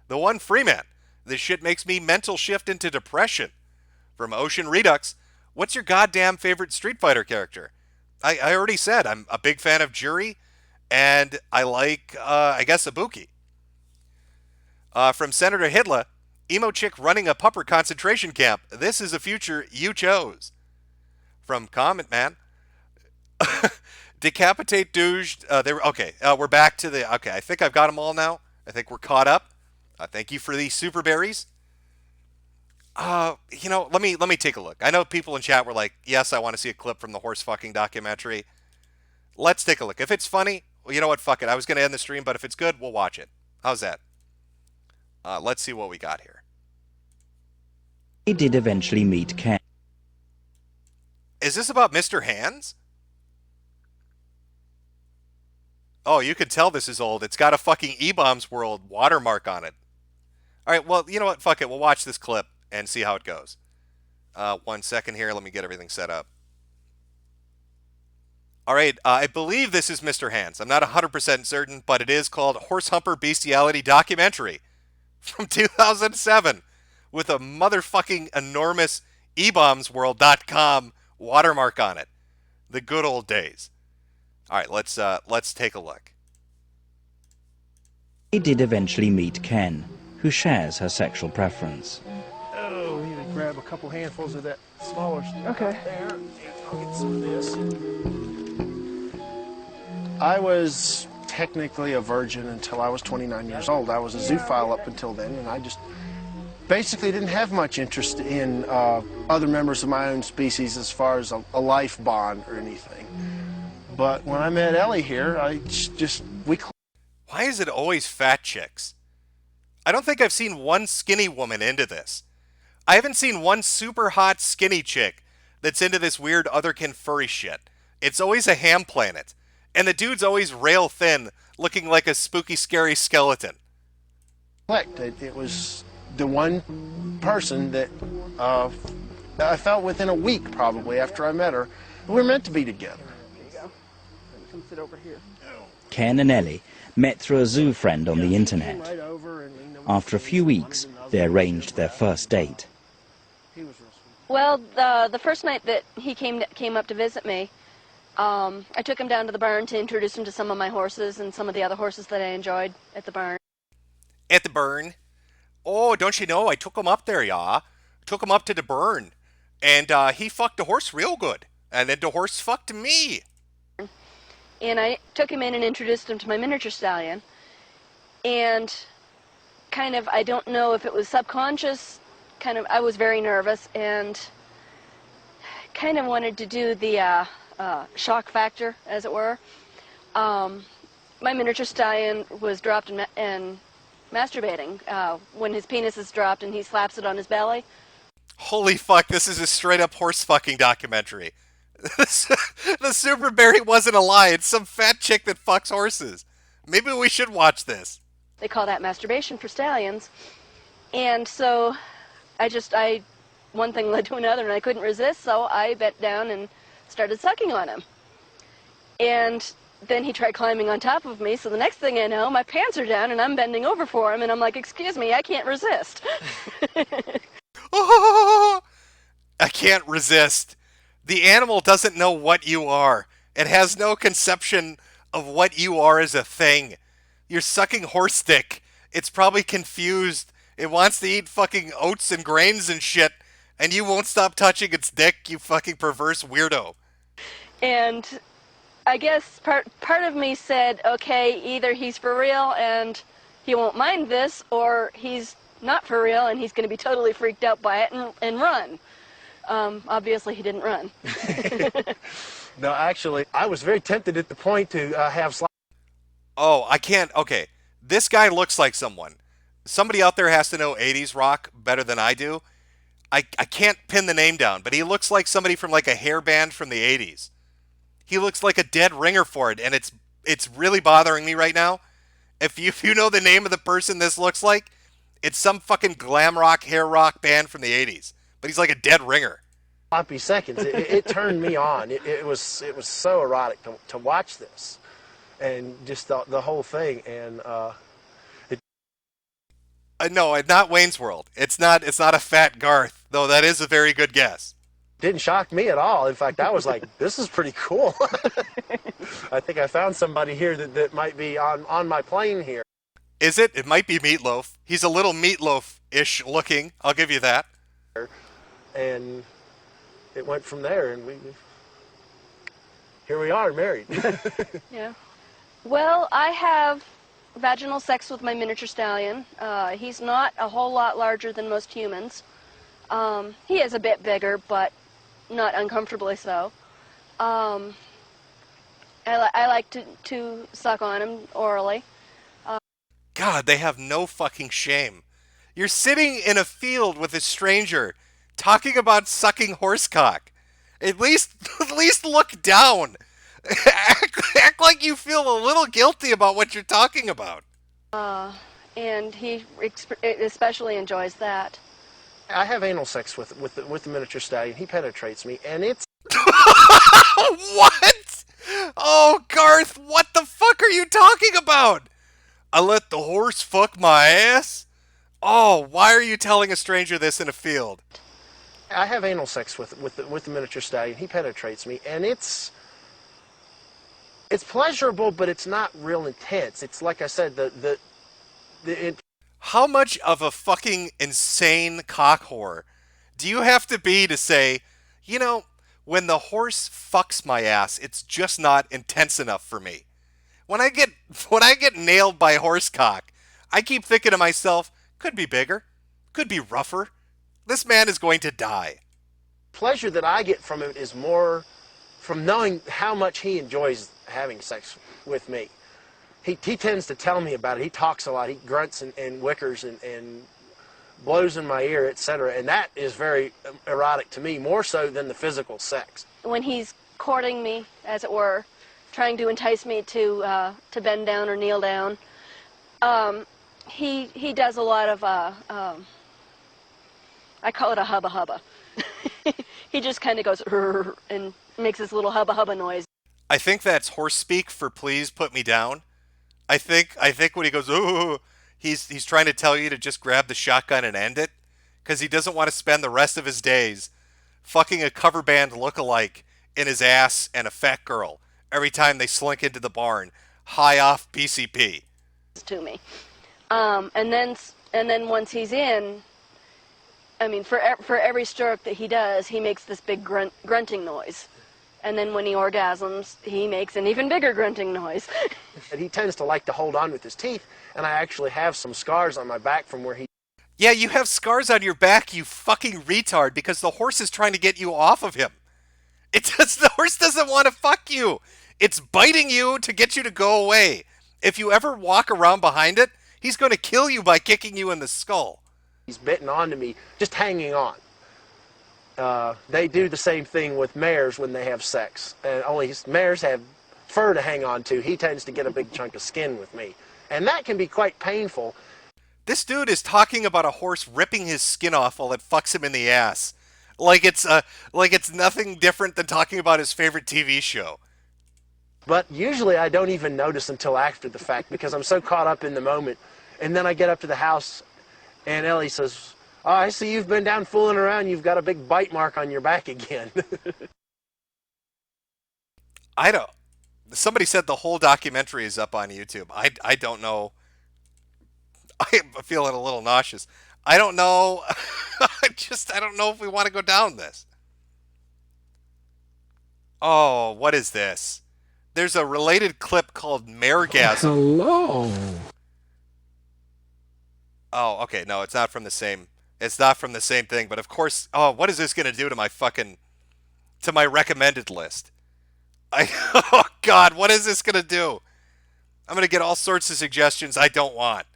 The One Freeman. This shit makes me mental shift into depression. From Ocean Redux. What's your goddamn favorite Street Fighter character? I already said I'm a big fan of Juri, and I like, I guess, Ibuki. From Senator Hitler, emo chick running a Pupper concentration camp. This is a future you chose. From Comment Man, decapitate douche. We're back to the. Okay, I think I've got them all now. I think we're caught up. Thank you for these super berries. Let me take a look. I know people in chat were like, yes, I want to see a clip from the horse fucking documentary. Let's take a look. If it's funny, well, you know what? Fuck it. I was going to end the stream, but if it's good, we'll watch it. How's that? Let's see what we got here. They did eventually meet Ken. Is this about Mr. Hands? Oh, you can tell this is old. It's got a fucking E-Bombs World watermark on it. All right, well, you know what? Fuck it. We'll watch this clip and see how it goes. 1 second here. Let me get everything set up. All right, I believe this is Mr. Hands. I'm not 100% certain, but it is called Horse Humper Bestiality Documentary from 2007 with a motherfucking enormous ebombsworld.com watermark on it. The good old days. All right, let's take a look. They did eventually meet Ken, who shares her sexual preference. Oh, we need to grab a couple handfuls of that smaller stuff. Okay. There. I'll get some of this. I was technically a virgin until I was 29 years old. I was a zoophile up until then, and I just basically didn't have much interest in other members of my own species as far as a life bond or anything. But when I met Ellie here, Why is it always fat chicks? I don't think I've seen one skinny woman into this. I haven't seen one super hot skinny chick that's into this weird otherkin furry shit. It's always a ham planet. And the dude's always rail thin, looking like a spooky, scary skeleton. It was the one person that I felt within a week, probably, after I met her. We were meant to be together. There you go. Come sit over here. Ken and Ellie met through a zoo friend on the internet. After a few weeks, they arranged their first date. Well, the first night that he came up to visit me, I took him down to the barn to introduce him to some of my horses and some of the other horses that I enjoyed at the barn. At the barn? Oh, don't you know, I took him up there, yeah. Took him up to the barn. And he fucked the horse real good. And then the horse fucked me. And I took him in and introduced him to my miniature stallion. And kind of, I don't know if it was subconscious, I was very nervous and kind of wanted to do the shock factor, as it were. My miniature stallion was dropped and masturbating when his penis is dropped and he slaps it on his belly. Holy fuck, this is a straight up horse fucking documentary. The Super Berry wasn't a lie, it's some fat chick that fucks horses. Maybe we should watch this. They call that masturbation for stallions. And so one thing led to another and I couldn't resist, so I bent down and started sucking on him. And then he tried climbing on top of me, so the next thing I know, my pants are down and I'm bending over for him and I'm like, excuse me, I can't resist. Oh, I can't resist. The animal doesn't know what you are. It has no conception of what you are as a thing. You're sucking horse dick. It's probably confused. It wants to eat fucking oats and grains and shit, and you won't stop touching its dick, you fucking perverse weirdo. And I guess part of me said, okay, either he's for real and he won't mind this, or he's not for real and he's going to be totally freaked out by it and run. Obviously, he didn't run. No, actually, I was very tempted at the point to have... Oh, I can't... Okay, this guy looks like someone. Somebody out there has to know 80s rock better than I do. I can't pin the name down, but he looks like somebody from like a hair band from the 80s. He looks like a dead ringer for it, and it's really bothering me right now. If you know the name of the person this looks like, it's some fucking glam rock, hair rock band from the 80s. But he's like a dead ringer. Sloppy seconds. It turned me on. It was so erotic to watch this, and just the whole thing. And no, not Wayne's World. It's not a fat Garth, though. That is a very good guess. Didn't shock me at all. In fact, I was like, this is pretty cool. I think I found somebody here that might be on my plane here. Is it? It might be Meatloaf. He's a little Meatloaf-ish looking. I'll give you that. And it went from there, and here we are, married. Yeah. Well, I have vaginal sex with my miniature stallion. He's not a whole lot larger than most humans. He is a bit bigger, but not uncomfortably so. I like to suck on him orally. God, they have no fucking shame. You're sitting in a field with a stranger talking about sucking horsecock. At least look down. Act like you feel a little guilty about what you're talking about. And he especially enjoys that. I have anal sex with the miniature stallion. He penetrates me, and it's What? Oh, Garth, what the fuck are you talking about? I let the horse fuck my ass? Oh, why are you telling a stranger this in a field? I have anal sex with the miniature stallion. He penetrates me, and it's pleasurable, but it's not real intense. It's like I said, How much of a fucking insane cock whore do you have to be to say, you know, when the horse fucks my ass, it's just not intense enough for me. When I get nailed by horse cock, I keep thinking to myself, could be bigger, could be rougher. This man is going to die. pleasure that I get from it is more from knowing how much he enjoys having sex with me. He tends to tell me about it. He talks a lot. He grunts and wickers and blows in my ear, etc. And that is very erotic to me, more so than the physical sex. When he's courting me, as it were, trying to entice me to bend down or kneel down, he does a lot of I call it a hubba hubba. He just kind of goes and makes this little hubba hubba noise. I think that's horse speak for please put me down. I think when he goes, ooh, he's trying to tell you to just grab the shotgun and end it, because he doesn't want to spend the rest of his days fucking a cover band lookalike in his ass and a fat girl every time they slink into the barn, high off PCP. To me, and then once he's in, I mean, for every stroke that he does, he makes this big grunting noise. And then when he orgasms, he makes an even bigger grunting noise. And he tends to like to hold on with his teeth, and I actually have some scars on my back from where he... Yeah, you have scars on your back, you fucking retard, because the horse is trying to get you off of him. The horse doesn't want to fuck you. It's biting you to get you to go away. If you ever walk around behind it, he's going to kill you by kicking you in the skull. He's bitten onto me, just hanging on. They do the same thing with mares when they have sex. And only mares have fur to hang on to. He tends to get a big chunk of skin with me. And that can be quite painful. This dude is talking about a horse ripping his skin off while it fucks him in the ass. Like it's nothing different than talking about his favorite TV show. But usually I don't even notice until after the fact because I'm so caught up in the moment. And then I get up to the house and Ellie says, "Oh, I see you've been down fooling around. You've got a big bite mark on your back again." Somebody said the whole documentary is up on YouTube. I don't know. I'm feeling a little nauseous. I don't know. I don't know if we want to go down this. Oh, what is this? There's a related clip called Maregasm. Hello. Oh, okay. No, it's not from the same. It's not from the same thing. But of course, oh, what is this going to do to my recommended list? Oh God, what is this going to do? I'm going to get all sorts of suggestions I don't want.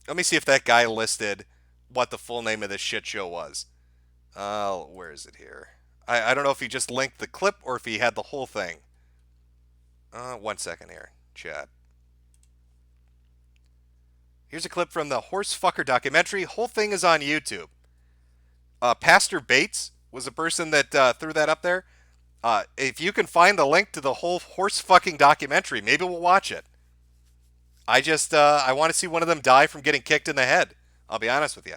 Let me see if that guy listed what the full name of this shit show was. Where is it here? I don't know if he just linked the clip or if he had the whole thing. 1 second here, chat. Here's a clip from the Horse Fucker documentary. Whole thing is on YouTube. Pastor Bates was the person that threw that up there. If you can find the link to the whole horse fucking documentary, maybe we'll watch it. I want to see one of them die from getting kicked in the head. I'll be honest with you.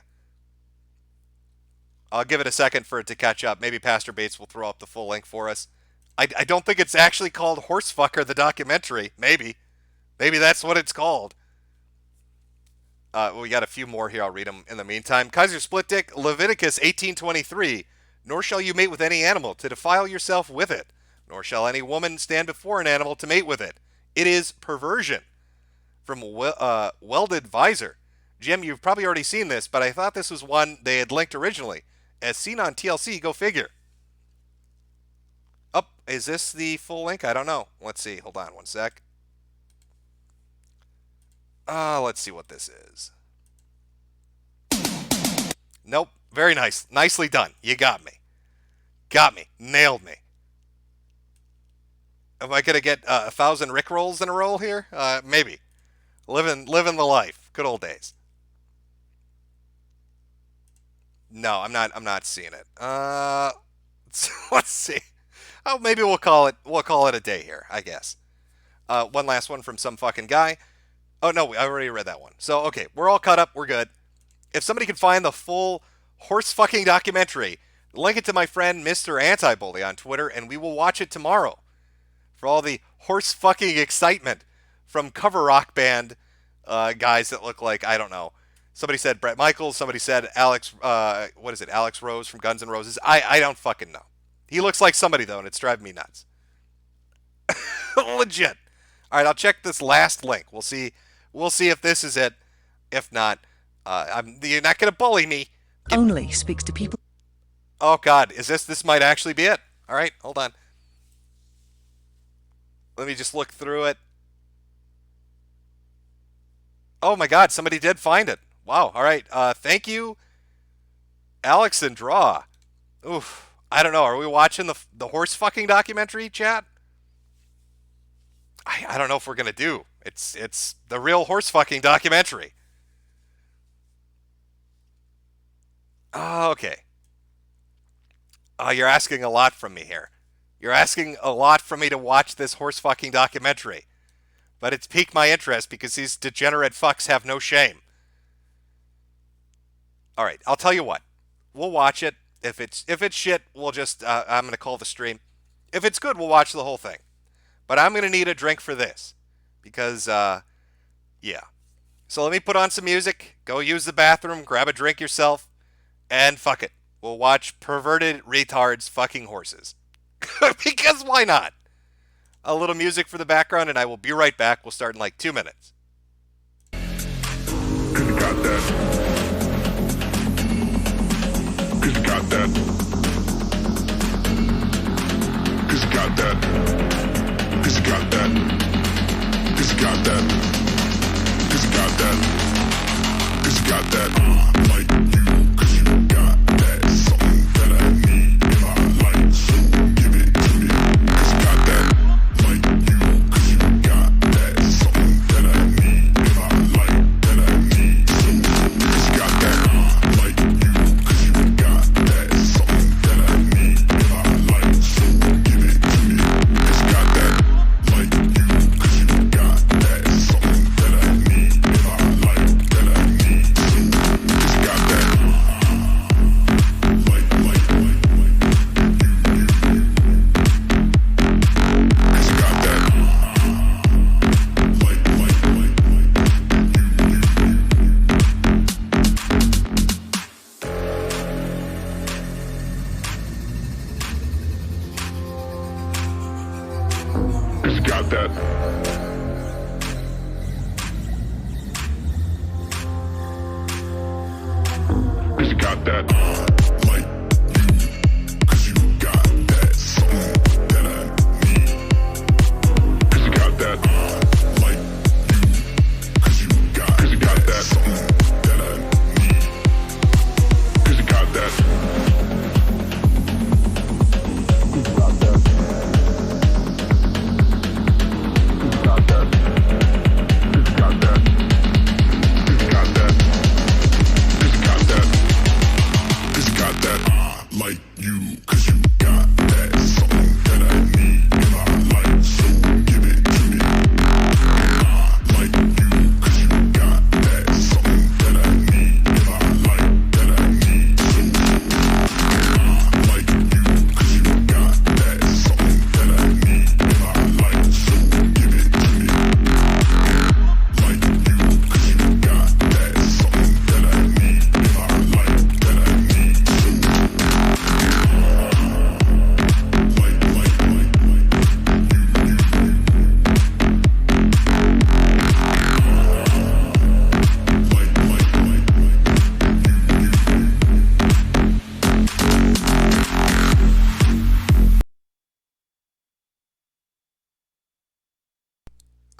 I'll give it a second for it to catch up. Maybe Pastor Bates will throw up the full link for us. I don't think it's actually called Horse Fucker, the documentary. Maybe that's what it's called. We got a few more here. I'll read them in the meantime. Kaiser Split Dick, Leviticus 18:23. Nor shall you mate with any animal to defile yourself with it, nor shall any woman stand before an animal to mate with it. It is perversion. From Welded Visor. Jim, you've probably already seen this, but I thought this was one they had linked originally. As seen on TLC, go figure. Oh, is this the full link? I don't know. Let's see. Hold on 1 sec. Let's see what this is. Nope. Very nice. Nicely done. You got me. Got me. Nailed me. Am I going to get 1,000 Rick rolls in a row here? Maybe. Living the life. Good old days. No, I'm not seeing it. Let's see. Oh, maybe we'll call it a day here, I guess. One last one from some fucking guy. Oh no, I already read that one. So okay, we're all caught up. We're good. If somebody could find the full horse fucking documentary, link it to my friend Mr. Anti-Bully on Twitter, and we will watch it tomorrow for all the horse fucking excitement from cover rock band guys that look like, I don't know. Somebody said Bret Michaels. Somebody said Alex. What is it? Alex Rose from Guns N' Roses. I don't fucking know. He looks like somebody though, and it's driving me nuts. Legit. All right, I'll check this last link. We'll see if this is it. If not, you're not gonna bully me. Only speaks to people. Oh God, is this might actually be it? All right, hold on. Let me just look through it. Oh my God, somebody did find it. Wow. All right. Thank you, Alex and Draw. Oof. I don't know. Are we watching the horse fucking documentary, chat? I don't know if we're gonna do. It's the real horse fucking documentary. Oh, okay. You're asking a lot from me here. You're asking a lot from me to watch this horse fucking documentary. But it's piqued my interest because these degenerate fucks have no shame. All right, I'll tell you what. We'll watch it. If it's shit, we'll just I'm gonna call the stream. If it's good, we'll watch the whole thing. But I'm gonna need a drink for this because yeah. So let me put on some music. Go use the bathroom. Grab a drink yourself, and fuck it. We'll watch perverted retards fucking horses. Because why not? A little music for the background, and I will be right back. We'll start in like 2 minutes.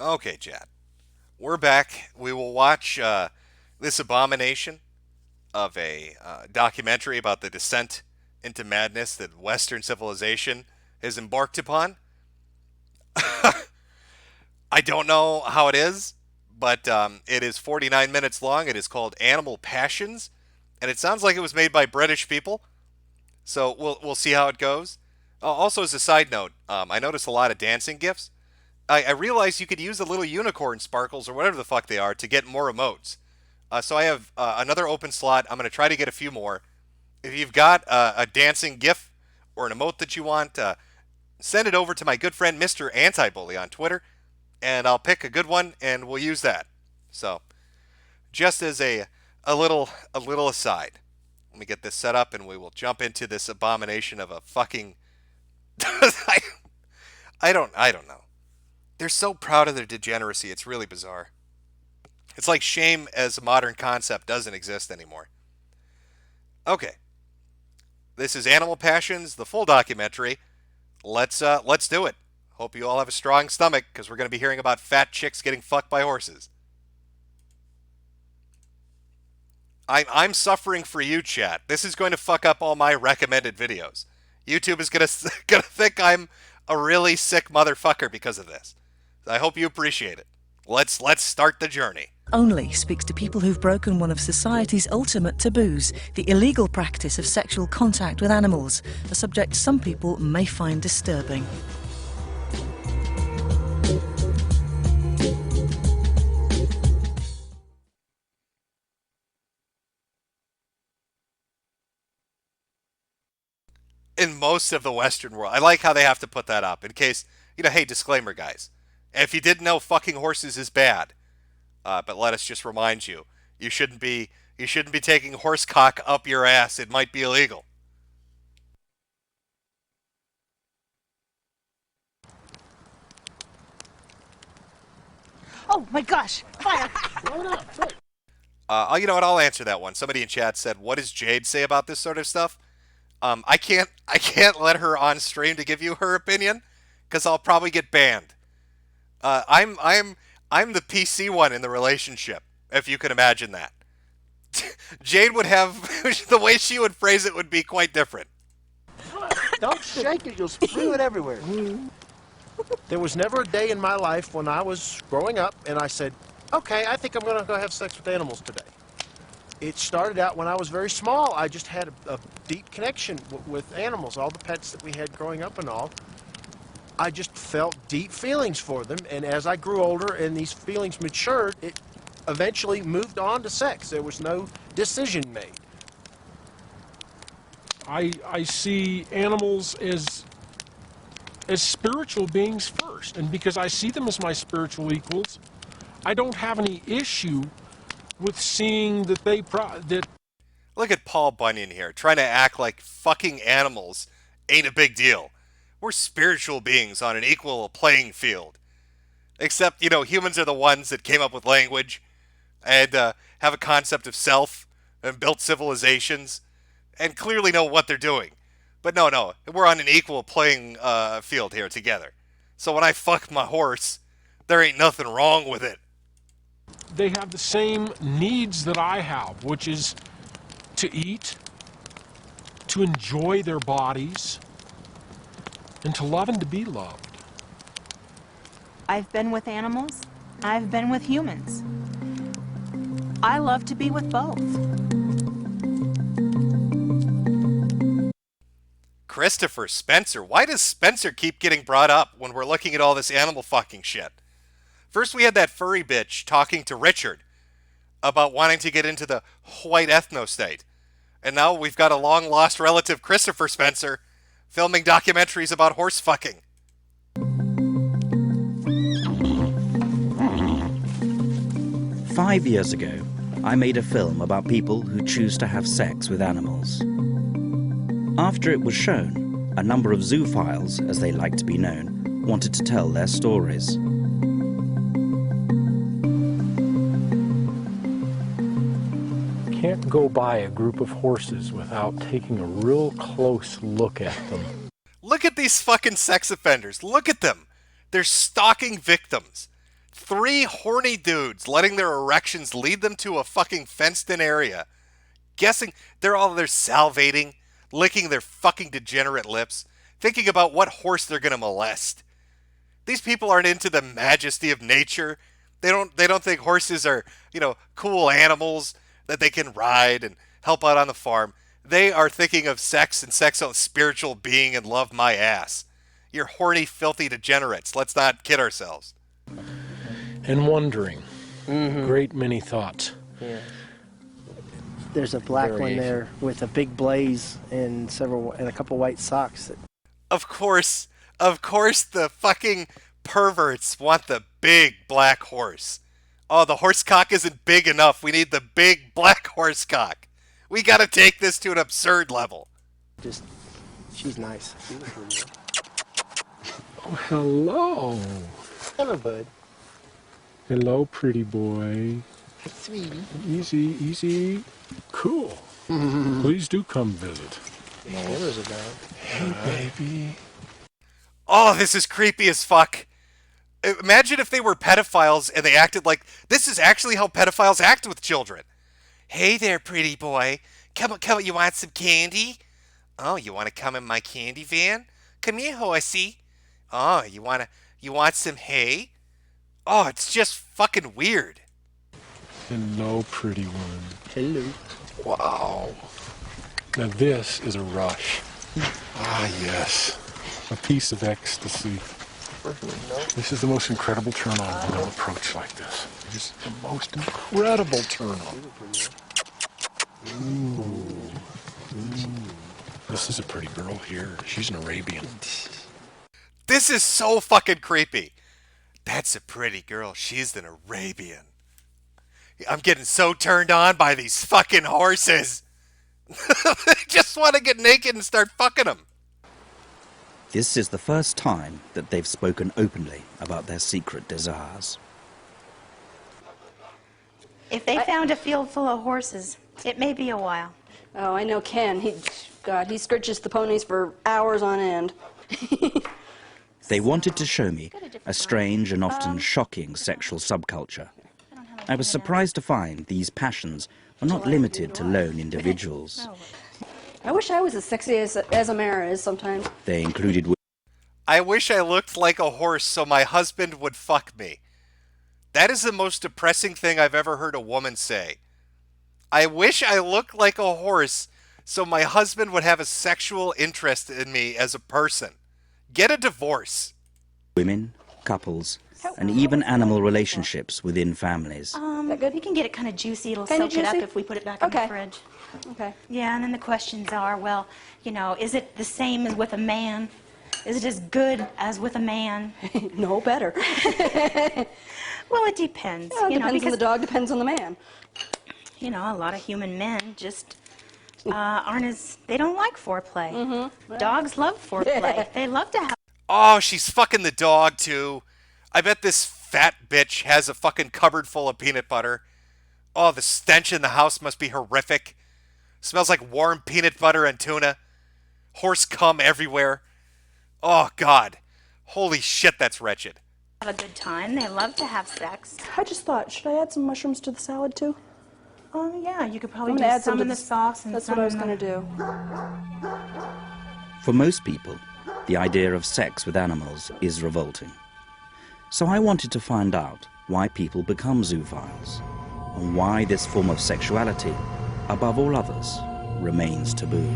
Okay, chat. We're back. We will watch this abomination of a documentary about the descent into madness that Western civilization has embarked upon. I don't know how it is, but it is 49 minutes long. It is called Animal Passions, and it sounds like it was made by British people. So we'll see how it goes. Also, as a side note, I noticed a lot of dancing gifs. I realized you could use the little unicorn sparkles or whatever the fuck they are to get more emotes. So I have another open slot. I'm going to try to get a few more. If you've got a dancing gif or an emote that you want, send it over to my good friend Mr. Anti-Bully on Twitter, and I'll pick a good one and we'll use that. So, just as a little aside, let me get this set up and we will jump into this abomination of a fucking. I don't know. They're so proud of their degeneracy. It's really bizarre. It's like shame as a modern concept doesn't exist anymore. Okay. This is Animal Passions, the full documentary. Let's do it. Hope you all have a strong stomach, because we're going to be hearing about fat chicks getting fucked by horses. I'm suffering for you, chat. This is going to fuck up all my recommended videos. YouTube is gonna think I'm a really sick motherfucker because of this. I hope you appreciate it. Let's start the journey. Only speaks to people who've broken one of society's ultimate taboos, the illegal practice of sexual contact with animals, a subject some people may find disturbing. In most of the Western world, I like how they have to put that up in case, hey, disclaimer, guys. If you didn't know, fucking horses is bad. But let us just remind you, you shouldn't be taking horse cock up your ass. It might be illegal. Oh my gosh, fire! You know what? I'll answer that one. Somebody in chat said, "What does Jade say about this sort of stuff?" I can't let her on stream to give you her opinion, because I'll probably get banned. I'm the PC one in the relationship, if you can imagine that. Jade would have the way she would phrase it would be quite different. Don't shake it, you'll spew it everywhere. There was never a day in my life when I was growing up and I said, okay, I think I'm going to go have sex with animals today. It started out when I was very small. I just had a deep connection with animals, all the pets that we had growing up and all. I just felt deep feelings for them, and as I grew older and these feelings matured, it eventually moved on to sex. There was no decision made. I see animals as spiritual beings first, and because I see them as my spiritual equals, I don't have any issue with seeing that that. Look at Paul Bunyan here, trying to act like fucking animals ain't a big deal. We're spiritual beings on an equal playing field. Except, humans are the ones that came up with language and have a concept of self and built civilizations and clearly know what they're doing. But no, we're on an equal playing field here together. So when I fuck my horse, there ain't nothing wrong with it. They have the same needs that I have, which is to eat, to enjoy their bodies, and to love and to be loved. I've been with animals. I've been with humans. I love to be with both. Christopher Spencer. Why does Spencer keep getting brought up when we're looking at all this animal fucking shit? First we had that furry bitch talking to Richard about wanting to get into the white ethno-state. And now we've got a long-lost relative, Christopher Spencer, filming documentaries about horse fucking. "5 years ago, I made a film about people who choose to have sex with animals. After it was shown, a number of zoophiles, as they like to be known, wanted to tell their stories. Can't go by a group of horses without taking a real close look at them. Look at these fucking sex offenders. Look at them. They're stalking victims. 3 horny dudes letting their erections lead them to a fucking fenced-in area. guessing they're all there salivating, licking their fucking degenerate lips, thinking about what horse they're going to molest. These people aren't into the majesty of nature. They don't think horses are, cool animals that they can ride and help out on the farm. They are thinking of sex and sex on spiritual being and love my ass. You're horny, filthy degenerates. Let's not kid ourselves. And wondering. Great many thoughts. Yeah. There's a black one there with a big blaze and a couple white socks. Of course, the fucking perverts want the big black horse. Oh, the horse cock isn't big enough. We need the big black horse cock. We gotta take this to an absurd level. She's nice. Oh, hello. Hello, bud. Hello, pretty boy. Sweetie. Easy, easy. Cool. Please do come visit. Cameras are down. Hey, baby. Oh, this is creepy as fuck. Imagine if they were pedophiles and they acted like this is actually how pedophiles act with children. Hey there, pretty boy. Come on, you want some candy? Oh, you want to come in my candy van? Come here, horsey. Oh, you want some hay? Oh, it's just fucking weird. Hello, pretty one. Hello. Wow. Now this is a rush. Ah, yes. A piece of ecstasy. This is the most incredible turn on when I'm approached like this. It is the most incredible turn on. Ooh. This is a pretty girl here. She's an Arabian. This is so fucking creepy. That's a pretty girl. She's an Arabian. I'm getting so turned on by these fucking horses. I just want to get naked and start fucking them. This is the first time that they've spoken openly about their secret desires. If they found a field full of horses, it may be a while. Oh, I know Ken. He scritches the ponies for hours on end. They wanted to show me a strange and often shocking sexual subculture. I was surprised to find these passions were not limited to lone individuals. I wish I was as sexy as Amara is sometimes. They included... I wish I looked like a horse so my husband would fuck me. That is the most depressing thing I've ever heard a woman say. I wish I looked like a horse so my husband would have a sexual interest in me as a person. Get a divorce. Women, couples, and even animal relationships within families. That good? We can get it kind of juicy. It'll soak it up if we put it back in the fridge. Okay. Yeah, and then the questions are, well, is it the same as with a man? Is it as good as with a man? No, better. Well, it depends. Well, it depends on the dog, depends on the man. A lot of human men just they don't like foreplay. Mm-hmm. Dogs love foreplay. They love to have... Oh, she's fucking the dog, too. I bet this fat bitch has a fucking cupboard full of peanut butter. Oh, the stench in the house must be horrific. Smells like warm peanut butter and tuna. Horse cum everywhere. Oh, God. Holy shit, that's wretched. Have a good time. They love to have sex. I just thought, should I add some mushrooms to the salad, too? Yeah, you could probably I'm do gonna add some to in the sauce and That's some what I was in going to do. For most people, the idea of sex with animals is revolting. So I wanted to find out why people become zoophiles, and why this form of sexuality, above all others, remains taboo.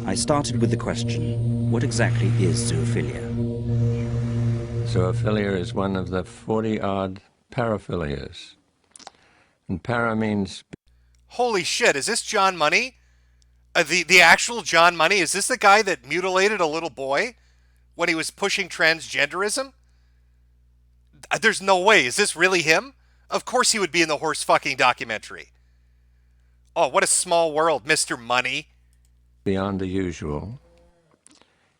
I started with the question, what exactly is zoophilia? Zoophilia is one of the 40-odd paraphilias. And para means... Holy shit, is this John Money? The actual John Money? Is this the guy that mutilated a little boy when he was pushing transgenderism? There's no way. Is this really him? Of course he would be in the horse fucking documentary. Oh, what a small world, Mr. Money. Beyond the usual.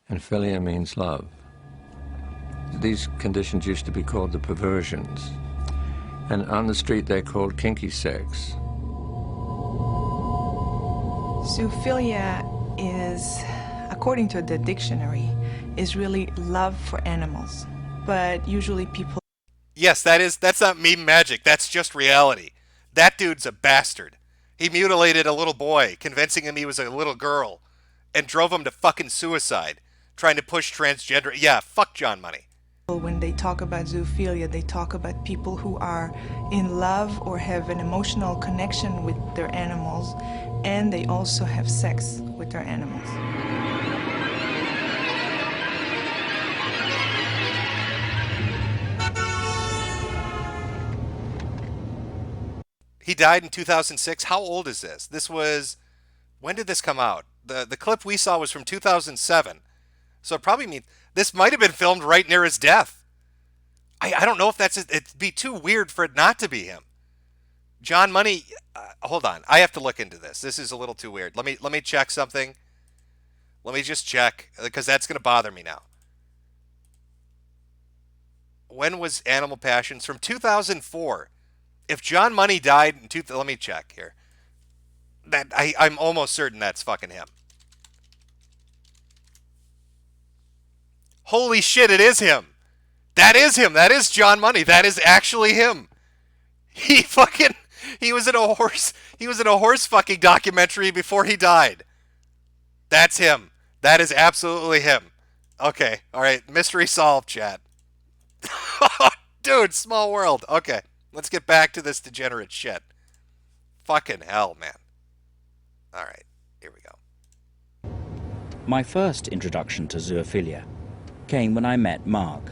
And philia means love. These conditions used to be called the perversions. And on the street they're called kinky sex. Zoophilia is, according to the dictionary, is really love for animals. But usually people... Yes, that's not meme magic. That's just reality. That dude's a bastard. He mutilated a little boy, convincing him he was a little girl, and drove him to fucking suicide, trying to push transgender. Yeah, fuck John Money. When they talk about zoophilia, they talk about people who are in love or have an emotional connection with their animals, and they also have sex with their animals. He died in 2006. How old is this? This was... When did this come out? The clip we saw was from 2007. So it probably means... This might have been filmed right near his death. I don't know if that's... It'd be too weird for it not to be him. John Money... hold on. I have to look into this. This is a little too weird. Let me check something. Let me just check, because that's going to bother me now. When was Animal Passions? From 2004. If John Money died in let me check here. I'm almost certain that's fucking him. Holy shit, it is him. That is him. That is John Money. That is actually him. He was in a horse fucking documentary before he died. That's him. That is absolutely him. Okay. All right. Mystery solved, chat. Dude, small world. Okay. Let's get back to this degenerate shit. Fucking hell, man. All right, here we go. My first introduction to zoophilia came when I met Mark.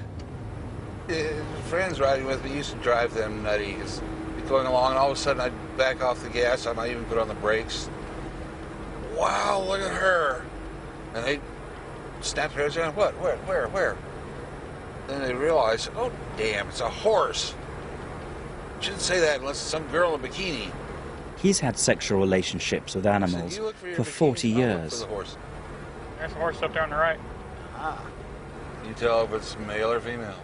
Friends riding with me used to drive them nutty. It's going along, and all of a sudden I'd back off the gas. I might even put on the brakes. Wow, look at her. And they snap their heads around. What? Where? Then they realize, oh, damn, it's a horse. Shouldn't say that unless it's some girl in a bikini. He's had sexual relationships with animals for 40 years. There's a horse up there on the right. You tell if it's male or female.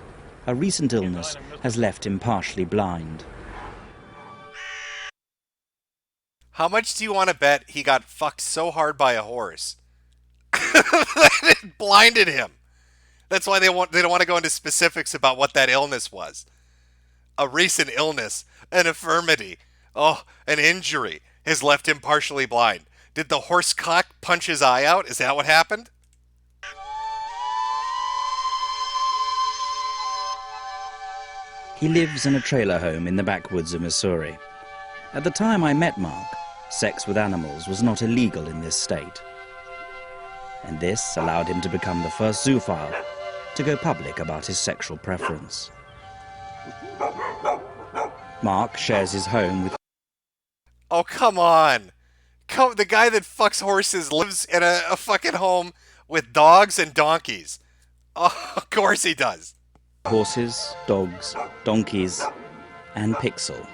A recent illness has left him partially blind. How much do you want to bet he got fucked so hard by a horse that it blinded him? That's why they don't want to go into specifics about what that illness was. A recent illness, an infirmity, an injury has left him partially blind. Did the horse cock punch his eye out? Is that what happened? He lives in a trailer home in the backwoods of Missouri. At the time I met Mark, sex with animals was not illegal in this state. And this allowed him to become the first zoophile to go public about his sexual preference. Mark shares his home with... Oh, come on. The guy that fucks horses lives in a fucking home with dogs and donkeys. Oh, of course he does. Horses, dogs, donkeys, and Pixel.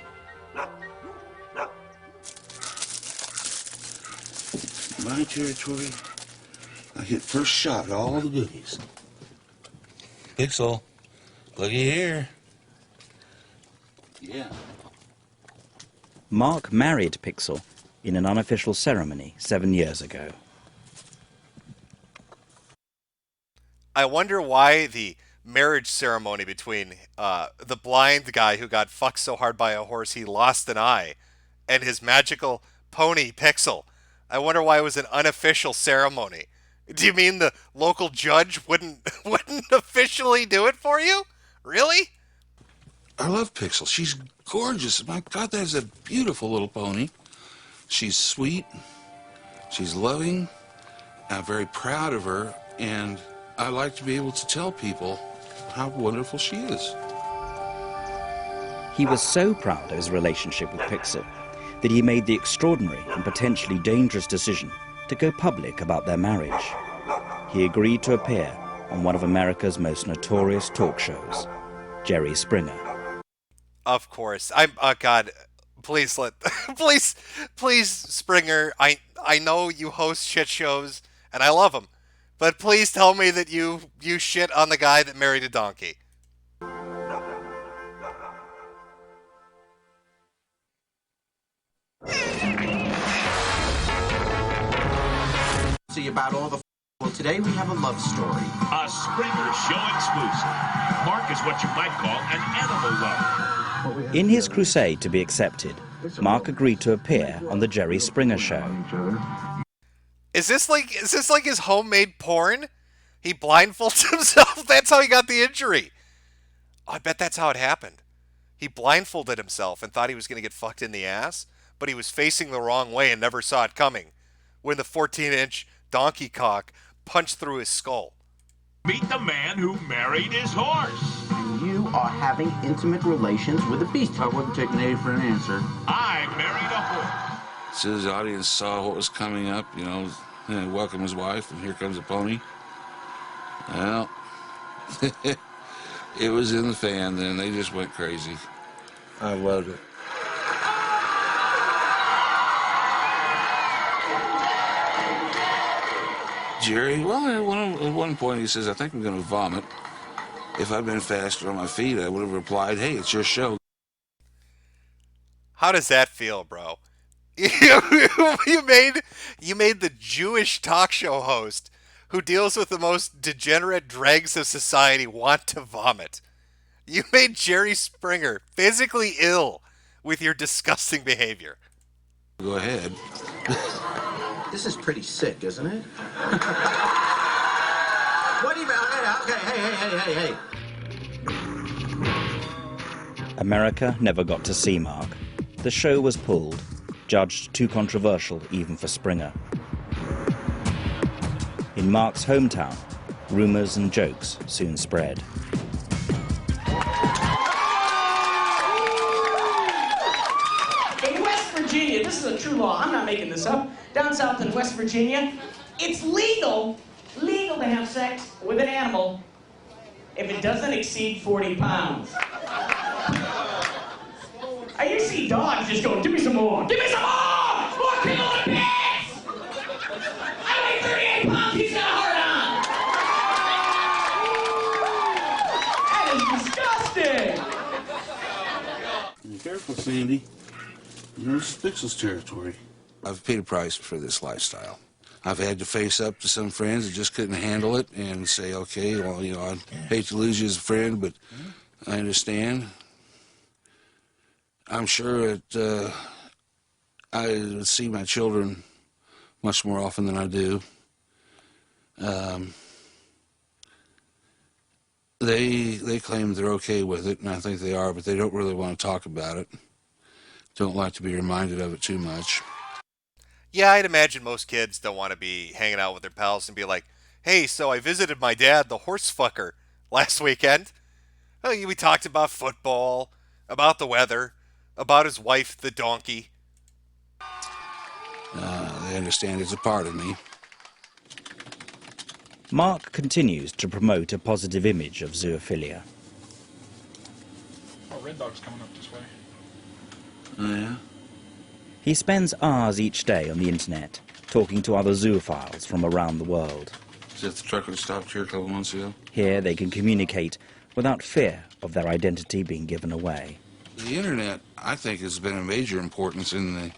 My territory, I get first shot at all the goodies. Pixel, looky here. Yeah. Mark married Pixel in an unofficial ceremony 7 years ago. I wonder why the marriage ceremony between the blind guy who got fucked so hard by a horse he lost an eye and his magical pony Pixel. I wonder why it was an unofficial ceremony. Do you mean the local judge wouldn't officially do it for you? Really? I love Pixel. She's gorgeous. My God, that is a beautiful little pony. She's sweet. She's loving. I'm very proud of her. And I like to be able to tell people how wonderful she is. He was so proud of his relationship with Pixel that he made the extraordinary and potentially dangerous decision to go public about their marriage. He agreed to appear on one of America's most notorious talk shows, Jerry Springer. Of course. God, please please Springer, I know you host shit shows and I love them, but please tell me that you shit on the guy that married a donkey. See about all the... Well, today we have a love story. A Springer Show exclusive. Mark is what you might call an animal lover. In his crusade to be accepted, Mark agreed to appear on the Jerry Springer Show. Is this like his homemade porn? He blindfolds himself? That's how he got the injury. Oh, I bet that's how it happened. He blindfolded himself and thought he was going to get fucked in the ass, but he was facing the wrong way and never saw it coming when the 14-inch donkey cock punched through his skull. Meet the man who married his horse. And you are having intimate relations with a beast. I wasn't taking A for an answer. I married a horse. As soon as the audience saw what was coming up, welcome his wife, and here comes a pony. Well, it was in the fan then. They just went crazy. I loved it. Jerry, well, at one point he says, I think I'm going to vomit. If I'd been faster on my feet, I would have replied, hey, it's your show. How does that feel, bro? you made the Jewish talk show host who deals with the most degenerate dregs of society want to vomit. You made Jerry Springer physically ill with your disgusting behavior. Go ahead. This is pretty sick, isn't it? What do you mean? Okay, hey. America never got to see Mark. The show was pulled, judged too controversial even for Springer. In Mark's hometown, rumors and jokes soon spread. In West Virginia, this is a true law, I'm not making this up, down south in West Virginia, it's legal to have sex with an animal if it doesn't exceed 40 pounds. You see dogs just going, give me some more, give me some more! More people and pigs! I weigh 38 pounds, he's got a heart on! That is disgusting! Be careful, Sandy. You're in Spixel's territory. I've paid a price for this lifestyle. I've had to face up to some friends that just couldn't handle it and say, okay, well, I'd hate to lose you as a friend, but I understand. I'm sure that I would see my children much more often than I do. They claim they're okay with it, and I think they are, but they don't really want to talk about it. Don't like to be reminded of it too much. Yeah, I'd imagine most kids don't want to be hanging out with their pals and be like, hey, so I visited my dad, the horse fucker, last weekend. Oh, we talked about football, about the weather, about his wife, the donkey. They understand it's a part of me. Mark continues to promote a positive image of zoophilia. Oh, Red Dog's coming up this way. Oh, yeah? He spends hours each day on the internet, talking to other zoophiles from around the world. Is that the trucker that stopped here a couple months ago? Here they can communicate without fear of their identity being given away. The internet, I think, has been a major importance in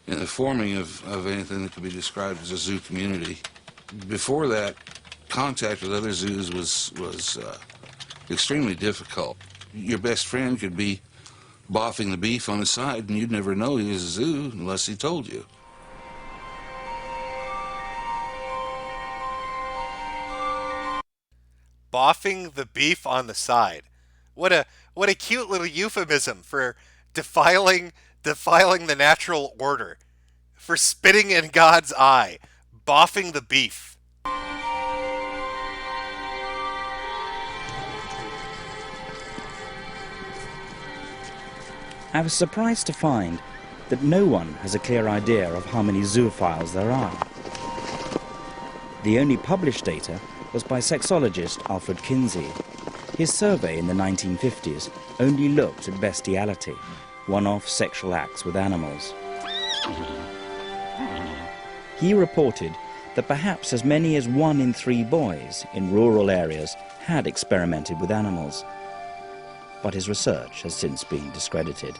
the forming of anything that could be described as a zoo community. Before that, contact with other zoos was extremely difficult. Your best friend could be boffing the beef on the side, and you'd never know he was a zoo unless he told you. Boffing the beef on the side. What a cute little euphemism for defiling the natural order. For spitting in God's eye. Boffing the beef. I was surprised to find that no one has a clear idea of how many zoophiles there are. The only published data was by sexologist Alfred Kinsey. His survey in the 1950s only looked at bestiality, one-off sexual acts with animals. He reported that perhaps as many as 1 in 3 boys in rural areas had experimented with animals. But his research has since been discredited.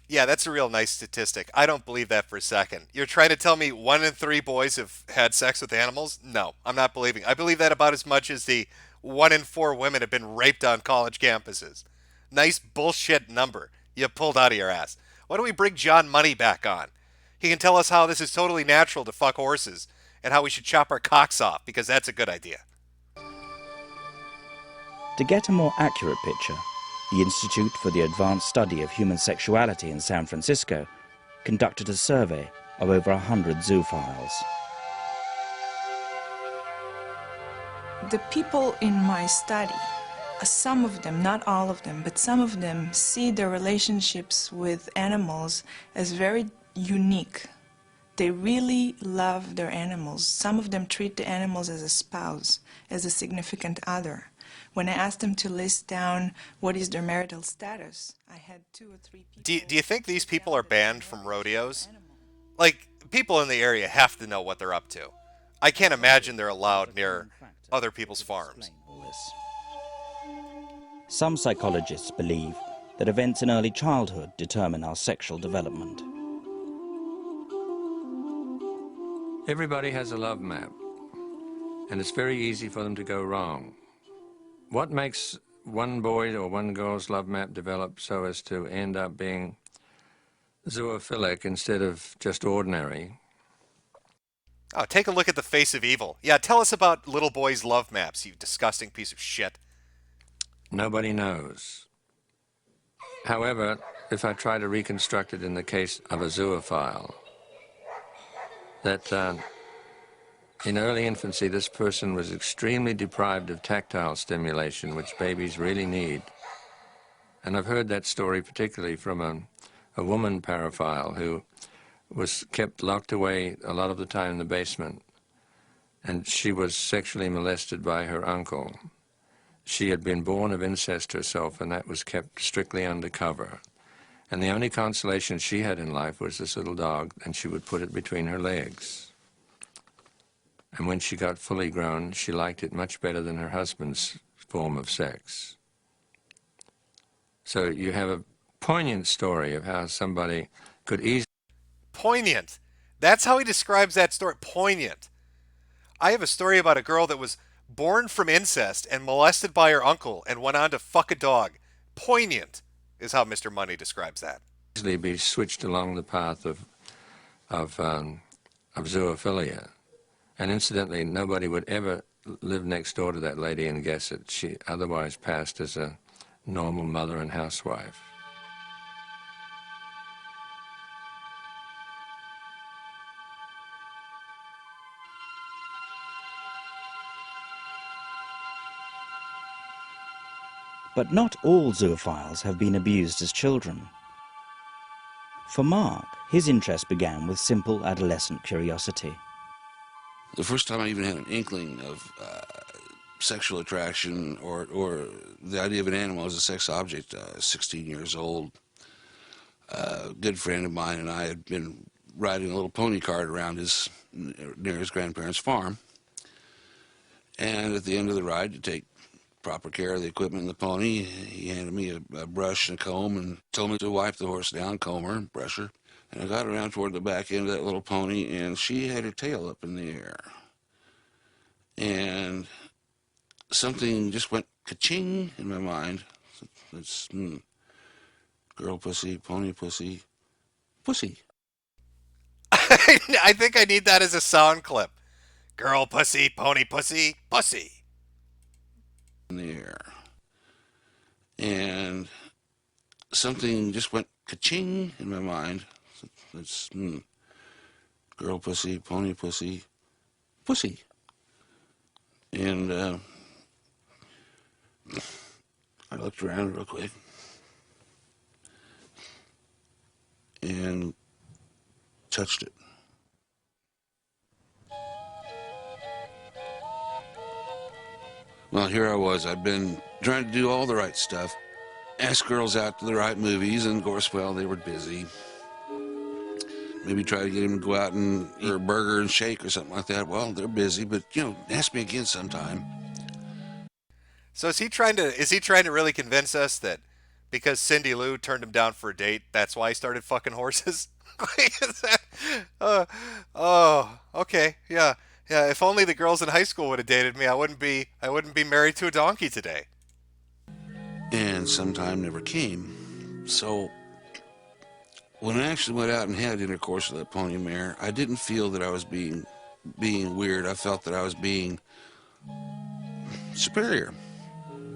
Yeah, that's a real nice statistic. I don't believe that for a second. You're trying to tell me 1 in 3 boys have had sex with animals? No, I'm not believing. I believe that about as much as the 1 in 4 women have been raped on college campuses. Nice bullshit number you pulled out of your ass. Why don't we bring John Money back on? He can tell us how this is totally natural to fuck horses and how we should chop our cocks off, because that's a good idea. To get a more accurate picture, the Institute for the Advanced Study of Human Sexuality in San Francisco conducted a survey of over 100 zoophiles. The people in my study, some of them, not all of them, but some of them see their relationships with animals as very unique. They really love their animals. Some of them treat the animals as a spouse, as a significant other. When I asked them to list down what is their marital status, I had 2 or 3 people. Do you think these people are banned from rodeos? Like, people in the area have to know what they're up to. I can't imagine they're allowed near other people's farms. Some psychologists believe that events in early childhood determine our sexual development. Everybody has a love map, and it's very easy for them to go wrong. What makes one boy or one girl's love map develop so as to end up being zoophilic instead of just ordinary? Oh, take a look at the face of evil. Yeah, tell us about little boys' love maps, you disgusting piece of shit. Nobody knows. However, if I try to reconstruct it in the case of a zoophile, that in early infancy, this person was extremely deprived of tactile stimulation, which babies really need. And I've heard that story particularly from a woman paraphile who was kept locked away a lot of the time in the basement, and she was sexually molested by her uncle. She had been born of incest herself, and that was kept strictly undercover. And the only consolation she had in life was this little dog, and she would put it between her legs. And when she got fully grown, she liked it much better than her husband's form of sex. So you have a poignant story of how somebody could easily... Poignant. That's how he describes that story. Poignant. I have a story about a girl that was born from incest and molested by her uncle and went on to fuck a dog. Poignant is how Mr. Money describes that. Easily be switched along the path of zoophilia. And incidentally, nobody would ever live next door to that lady and guess it. She otherwise passed as a normal mother and housewife. But not all zoophiles have been abused as children. For Mark, his interest began with simple adolescent curiosity. The first time I even had an inkling of sexual attraction or the idea of an animal as a sex object, 16 years old, a good friend of mine and I had been riding a little pony cart around near his grandparents' farm. And at the end of the ride, to take proper care of the equipment and the pony, he handed me a brush and a comb and told me to wipe the horse down, comb her, and brush her. And I got around toward the back end of that little pony, and she had her tail up in the air. And something just went ka-ching in my mind. It's girl pussy, pony pussy, pussy. I think I need that as a sound clip. Girl pussy, pony pussy, pussy. In the air. And something just went ka-ching in my mind. It's girl pussy, pony pussy, pussy. And I looked around real quick and touched it. Well, here I was. I'd been trying to do all the right stuff, ask girls out to the right movies, and of course, well, they were busy. Maybe try to get them to go out and eat a burger and shake or something like that. Well, they're busy, but, ask me again sometime. So is he trying to really convince us that because Cindy Lou turned him down for a date, that's why he started fucking horses? Okay, yeah. Yeah, if only the girls in high school would have dated me, I wouldn't be married to a donkey today. And sometime never came. So when I actually went out and had intercourse with that pony mare, I didn't feel that I was being weird. I felt that I was being superior.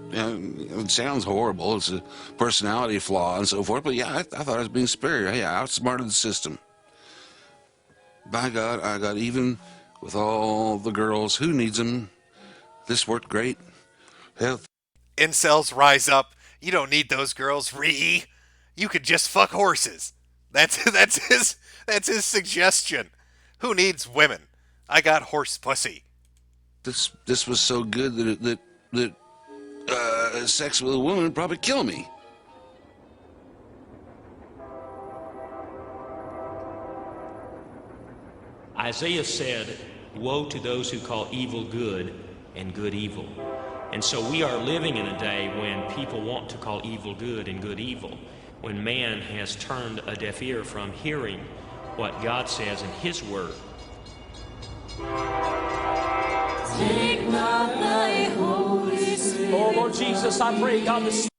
It sounds horrible. It's a personality flaw and so forth, but yeah, I thought I was being superior. Yeah, I outsmarted the system. By God, I got even with all the girls. Who needs them? This worked great. Hell. Incels rise up. You don't need those girls, Ree. You could just fuck horses. That's his suggestion. Who needs women? I got horse pussy. This was so good that sex with a woman would probably kill me. Isaiah said, "Woe to those who call evil good and good evil." And so we are living in a day when people want to call evil good and good evil, when man has turned a deaf ear from hearing what God says in His Word. Take not thy Holy Spirit. Oh Lord Jesus, I pray God this.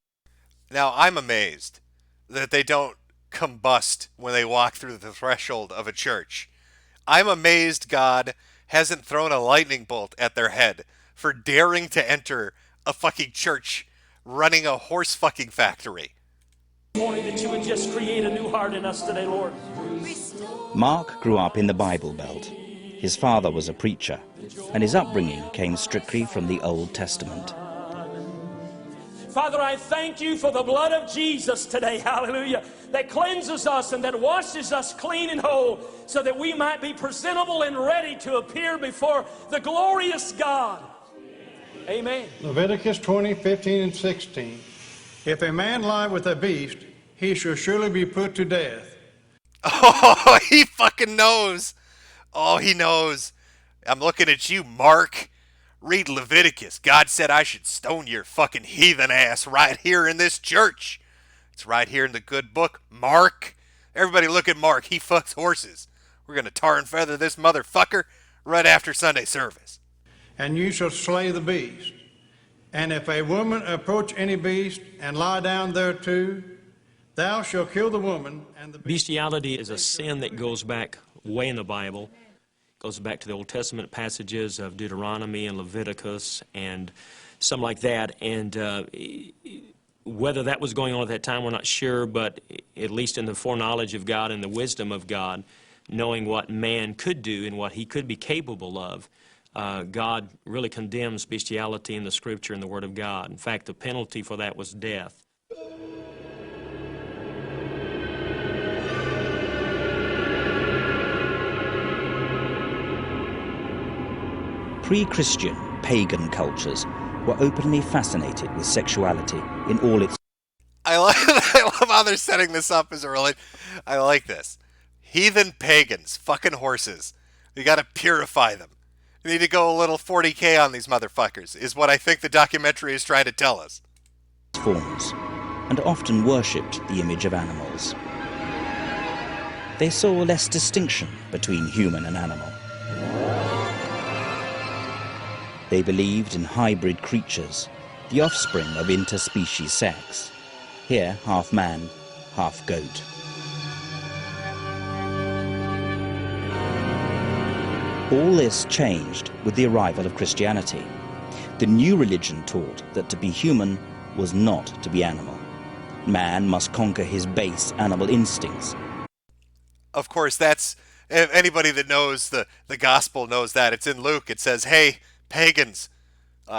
Now I'm amazed that they don't combust when they walk through the threshold of a church. I'm amazed God hasn't thrown a lightning bolt at their head for daring to enter a fucking church running a horse fucking factory. Morning that you would just create a new heart in us today, Lord. Mark grew up in the Bible Belt. His father was a preacher, and his upbringing came strictly from the Old Testament. Father, I thank you for the blood of Jesus today, hallelujah, that cleanses us and that washes us clean and whole so that we might be presentable and ready to appear before the glorious God. Amen. Leviticus 20:15 and 16. If a man lie with a beast, he shall surely be put to death. Oh, he fucking knows. Oh, he knows. I'm looking at you, Mark. Read Leviticus. God said I should stone your fucking heathen ass right here in this church. It's right here in the good book, Mark. Everybody look at Mark. He fucks horses. We're going to tar and feather this motherfucker right after Sunday service. And you shall slay the beast. And if a woman approach any beast and lie down thereto, thou shalt kill the woman and the beast. Bestiality is a sin that goes back way in the Bible. It goes back to the Old Testament passages of Deuteronomy and Leviticus and some like that. And whether that was going on at that time, we're not sure, but at least in the foreknowledge of God and the wisdom of God, knowing what man could do and what he could be capable of, God really condemns bestiality in the Scripture and the Word of God. In fact, the penalty for that was death. Pre-Christian, pagan cultures were openly fascinated with sexuality in all its... I love how they're setting this up as a religion. I like this. Heathen pagans, fucking horses. You gotta purify them. You need to go a little 40K on these motherfuckers, is what I think the documentary is trying to tell us. ...forms, and often worshipped the image of animals. They saw less distinction between human and animal. They believed in hybrid creatures, the offspring of interspecies sex. Here, half man, half goat. All this changed with the arrival of Christianity. The new religion taught that to be human was not to be animal. Man must conquer his base animal instincts. Of course, that's... If anybody that knows the gospel knows that. It's in Luke. It says, hey, pagans,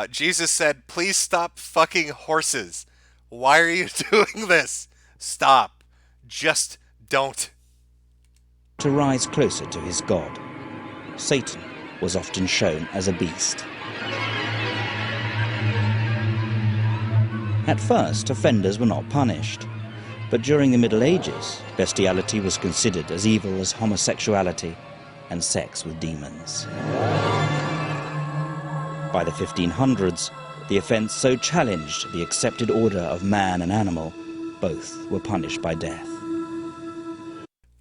Jesus said, please stop fucking horses. Why are you doing this? Stop. Just don't. To rise closer to his God. Satan was often shown as a beast. At first, offenders were not punished, but during the Middle Ages, bestiality was considered as evil as homosexuality and sex with demons. By the 1500s, the offence so challenged the accepted order of man and animal, both were punished by death.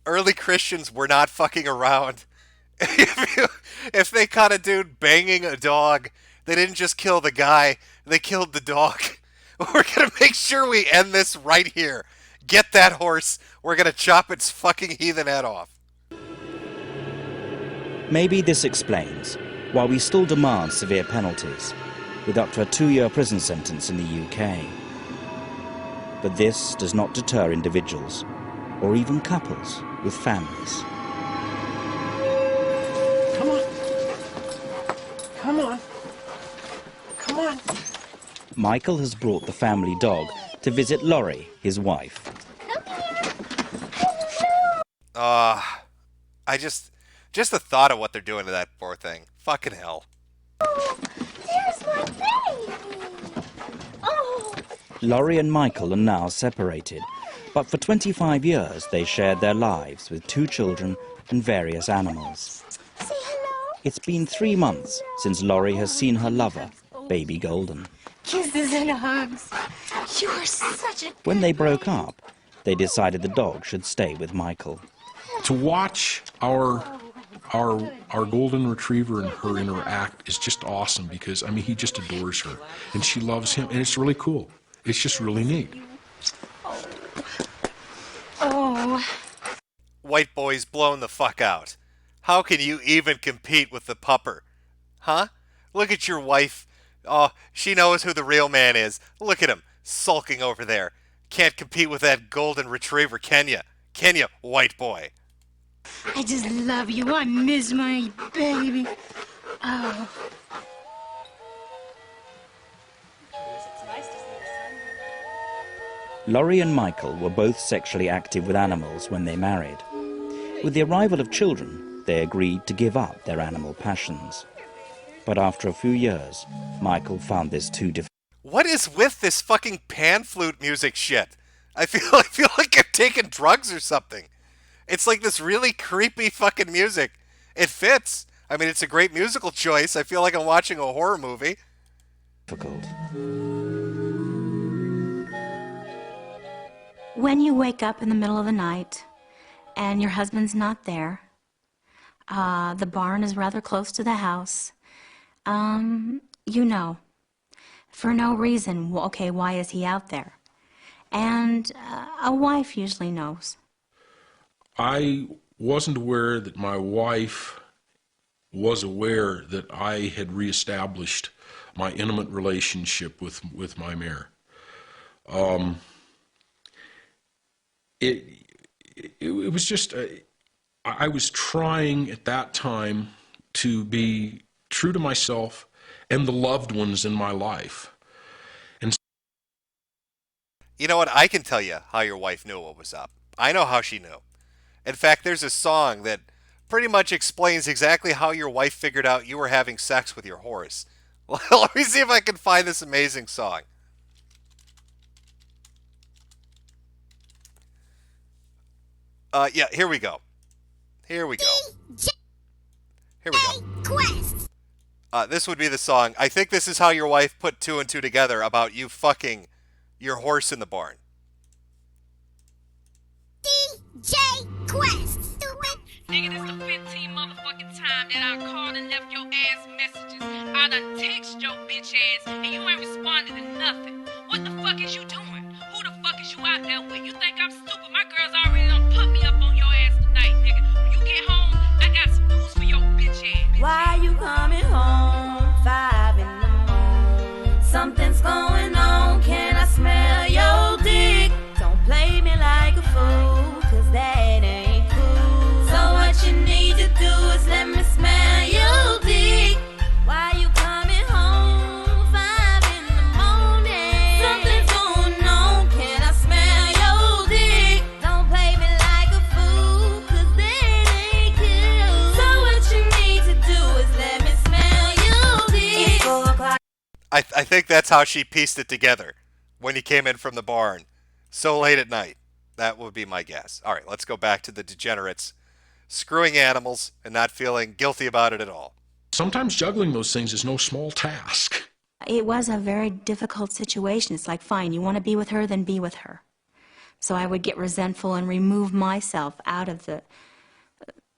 Early Christians were not fucking around. If they caught a dude banging a dog, they didn't just kill the guy, they killed the dog. We're going to make sure we end this right here. Get that horse. We're going to chop its fucking heathen head off. Maybe this explains why we still demand severe penalties, with up to a 2-year prison sentence in the UK. But this does not deter individuals, or even couples with families. Come on. Come on. Come on. Michael has brought the family dog to visit Laurie, his wife. Just the thought of what they're doing to that poor thing. Fucking hell. There's my baby. Oh. Laurie and Michael are now separated, but for 25 years they shared their lives with 2 children and various animals. Say hello. It's been 3 months since Laurie has seen her lover, baby Golden. Kisses and hugs. You are such a... When they broke up, they decided the dog should stay with Michael. To watch our golden retriever and her interact is just awesome because, I mean, he just adores her and she loves him, and it's really cool. It's just really neat. Oh. White boy's blown the fuck out. How can you even compete with the pupper? Huh? Look at your wife. Oh, she knows who the real man is. Look at him, sulking over there. Can't compete with that golden retriever, can ya? Can ya, white boy? I just love you. I miss my baby. Oh. Laurie and Michael were both sexually active with animals when they married. With the arrival of children, they agreed to give up their animal passions. But after a few years, Michael found this too difficult. What is with this fucking pan flute music shit? I feel like I'm taking drugs or something. It's like this really creepy fucking music. It fits. I mean, it's a great musical choice. I feel like I'm watching a horror movie. When you wake up in the middle of the night and your husband's not there, the barn is rather close to the house, you know, for no reason, okay, why is he out there? And a wife usually knows. I wasn't aware that my wife was aware that I had reestablished my intimate relationship with my mare. It was just, I was trying at that time to be true to myself and the loved ones in my life. And you know what? I can tell you how your wife knew what was up. I know how she knew. In fact, there's a song that pretty much explains exactly how your wife figured out you were having sex with your horse. Let me see if I can find this amazing song. Yeah, here we go. Here we go. Here we go. This would be the song. I think this is how your wife put 2 and 2 together about you fucking your horse in the barn. DJ Quest. Nigga, this the 15th motherfucking time that I called and left your ass messages. I done text your bitch ass and you ain't responded to nothing. What the fuck is you doing? Who the fuck is you out there with? You think I'm stupid? My girls already done put me up on your ass tonight, nigga. When you get home, I got some news for your bitch ass. Why you coming home 5 in the morning? Something's going on. Can I smell your dick? Don't play me like a fool, cause that ain't cool. So what you need to do is let me smell your dick. Why you coming home 5 in the morning? Something's going on. Can I smell your dick? Don't play me like a fool, cause that ain't cool. So what you need to do is let me smell your dick. It's 4 o'clock. I think that's how she pieced it together when he came in from the barn so late at night. That would be my guess. All right, let's go back to the degenerates screwing animals and not feeling guilty about it at all. sometimes juggling those things is no small task. It was a very difficult situation. It's like, fine, you want to be with her, then be with her. So I would get resentful and remove myself out of the,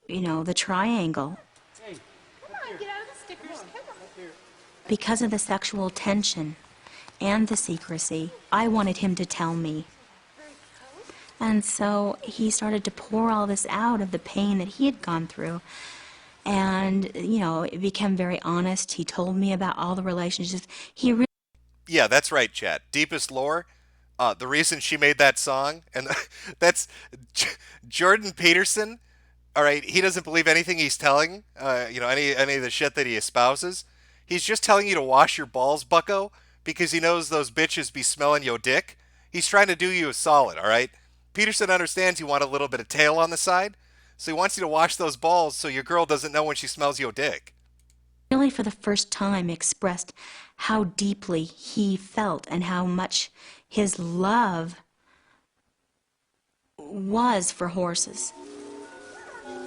the triangle. Hey, come on, get out of the stickers. Come on. Because of the sexual tension and the secrecy, I wanted him to tell me. And so he started to pour all this out of the pain that he had gone through. And, you know, it became very honest. He told me about all the relationships. He really Yeah, that's right, Chad. Deepest lore. The reason she made that song, and that's Jordan Peterson. All right, he doesn't believe anything he's telling. Any of the shit that he espouses. He's just telling you to wash your balls, Bucko, because he knows those bitches be smelling your dick. He's trying to do you a solid. All right. Peterson understands you want a little bit of tail on the side, so he wants you to wash those balls so your girl doesn't know when she smells your dick. really for the first time expressed how deeply he felt and how much his love was for horses.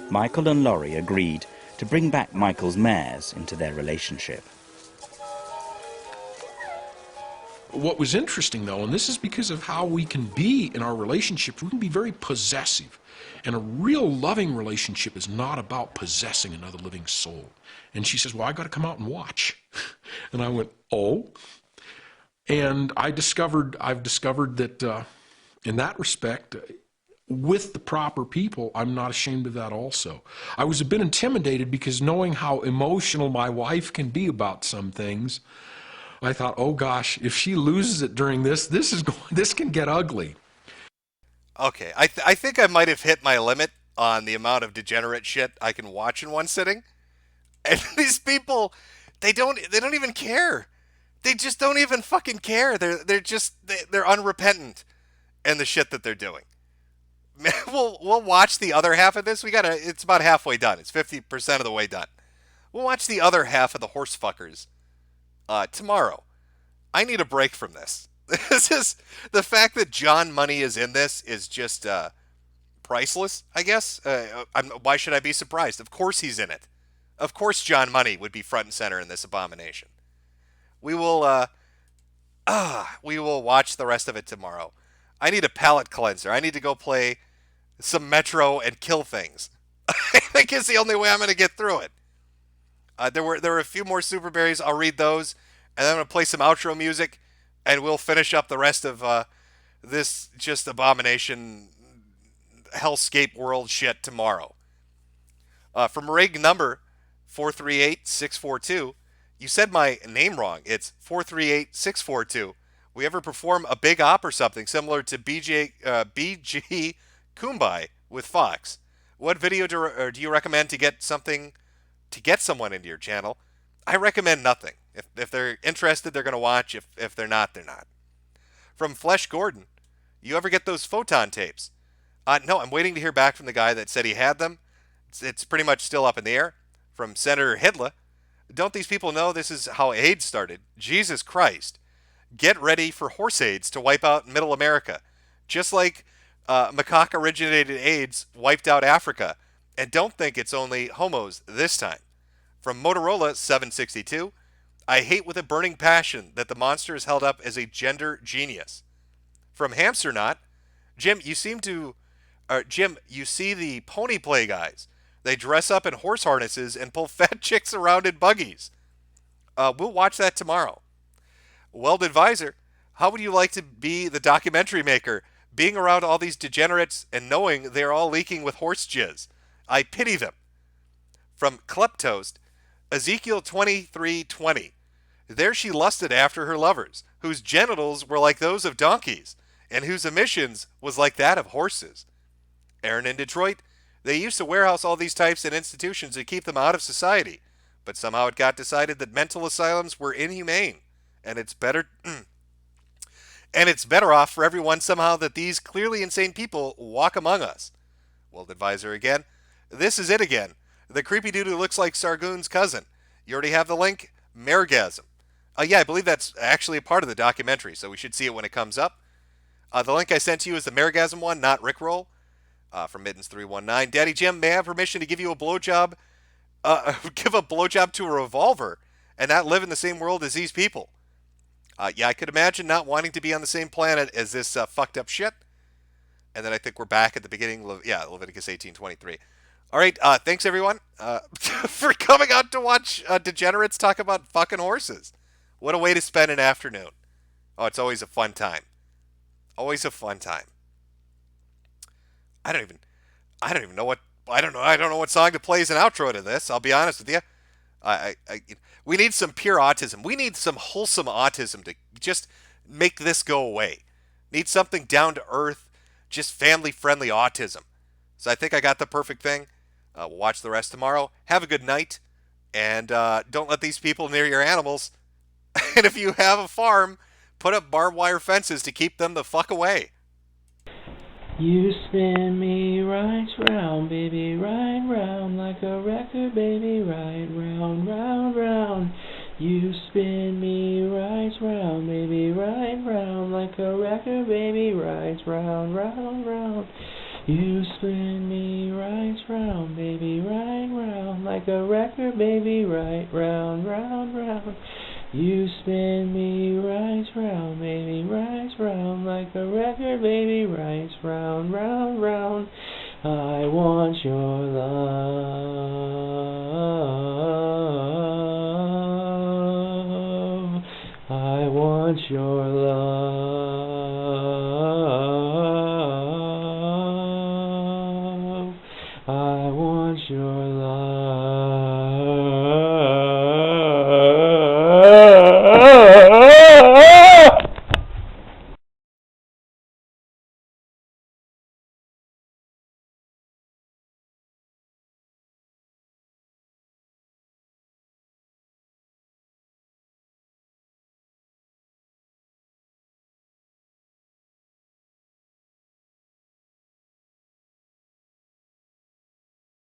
Michael and Laurie agreed to bring back Michael's mares into their relationship. What was interesting, though, and this is because of how we can be in our relationships, we can be very possessive. And a real loving relationship is not about possessing another living soul. And she says, well, I got to come out and watch. And I went, oh. And I've discovered that in that respect, with the proper people, I'm not ashamed of that also. I was a bit intimidated because knowing how emotional my wife can be about some things, I thought, oh gosh, if she loses it during this can get ugly. Okay, I think I might have hit my limit on the amount of degenerate shit I can watch in one sitting. And these people, they don't even care. They just don't even fucking care. They're unrepentant in the shit that they're doing. We'll watch the other half of this. It's about halfway done. It's 50% of the way done. We'll watch the other half of the horse fuckers tomorrow. I need a break from this. This is the fact that John Money is in this is just priceless, I guess. Why should I be surprised? Of course he's in it. Of course John Money would be front and center in this abomination. We will watch the rest of it tomorrow. I need a palate cleanser. I need to go play some Metro and kill things. I think it's the only way I'm going to get through it. There were a few more super berries. I'll read those, and then I'm going to play some outro music, and we'll finish up the rest of this just abomination hellscape world shit tomorrow. From rig number 438642, you said my name wrong. It's 438642. We ever perform a big op or something similar to BG Kumbai with Fox? What video do you recommend to get someone into your channel? I recommend nothing. If they're interested, they're going to watch. If they're not, they're not. From Flesh Gordon, you ever get those photon tapes? No, I'm waiting to hear back from the guy that said he had them. It's pretty much still up in the air. From Senator Hitler, don't these people know this is how AIDS started? Jesus Christ. Get ready for horse AIDS to wipe out Middle America. Just like macaque-originated AIDS wiped out Africa. And don't think it's only homos this time. From Motorola 762, I hate with a burning passion that the monster is held up as a gender genius. From Hamsternaut, Jim, you see the pony play guys. They dress up in horse harnesses and pull fat chicks around in buggies. We'll watch that tomorrow. Weld Advisor, how would you like to be the documentary maker, being around all these degenerates and knowing they're all leaking with horse jizz? I pity them. From Kleptoast, Ezekiel 23:20. There she lusted after her lovers, whose genitals were like those of donkeys, and whose emissions was like that of horses. Aaron in Detroit, they used to warehouse all these types in institutions to keep them out of society, but somehow it got decided that mental asylums were inhumane, and it's better off for everyone somehow that these clearly insane people walk among us. World Advisor again, this is it again. The creepy dude who looks like Sargoon's cousin. You already have the link? Mergasm. Yeah, I believe that's actually a part of the documentary, so we should see it when it comes up. The link I sent to you is the Mergasm one, not Rickroll. From Mittens319. Daddy Jim, may I have permission to give you a blowjob? Give a blowjob to a revolver and not live in the same world as these people. Yeah, I could imagine not wanting to be on the same planet as this fucked up shit. And then I think we're back at the beginning. Leviticus 18:23. All right, thanks everyone for coming out to watch degenerates talk about fucking horses. What a way to spend an afternoon. Oh, it's always a fun time. Always a fun time. I don't even know I don't know what song to play as an outro to this. I'll be honest with you. We need some pure autism. We need some wholesome autism to just make this go away. Need something down to earth, just family-friendly autism. So I think I got the perfect thing. We'll watch the rest tomorrow. Have a good night, and don't let these people near your animals. And if you have a farm, put up barbed wire fences to keep them the fuck away. You spin me right round, baby, right round, like a record, baby, right round, round, round. You spin me right round, baby, right round, like a record, baby, right round, round, round. You spin me right round, baby, right round, like a record, baby, right round, round, round. You spin me right round, baby,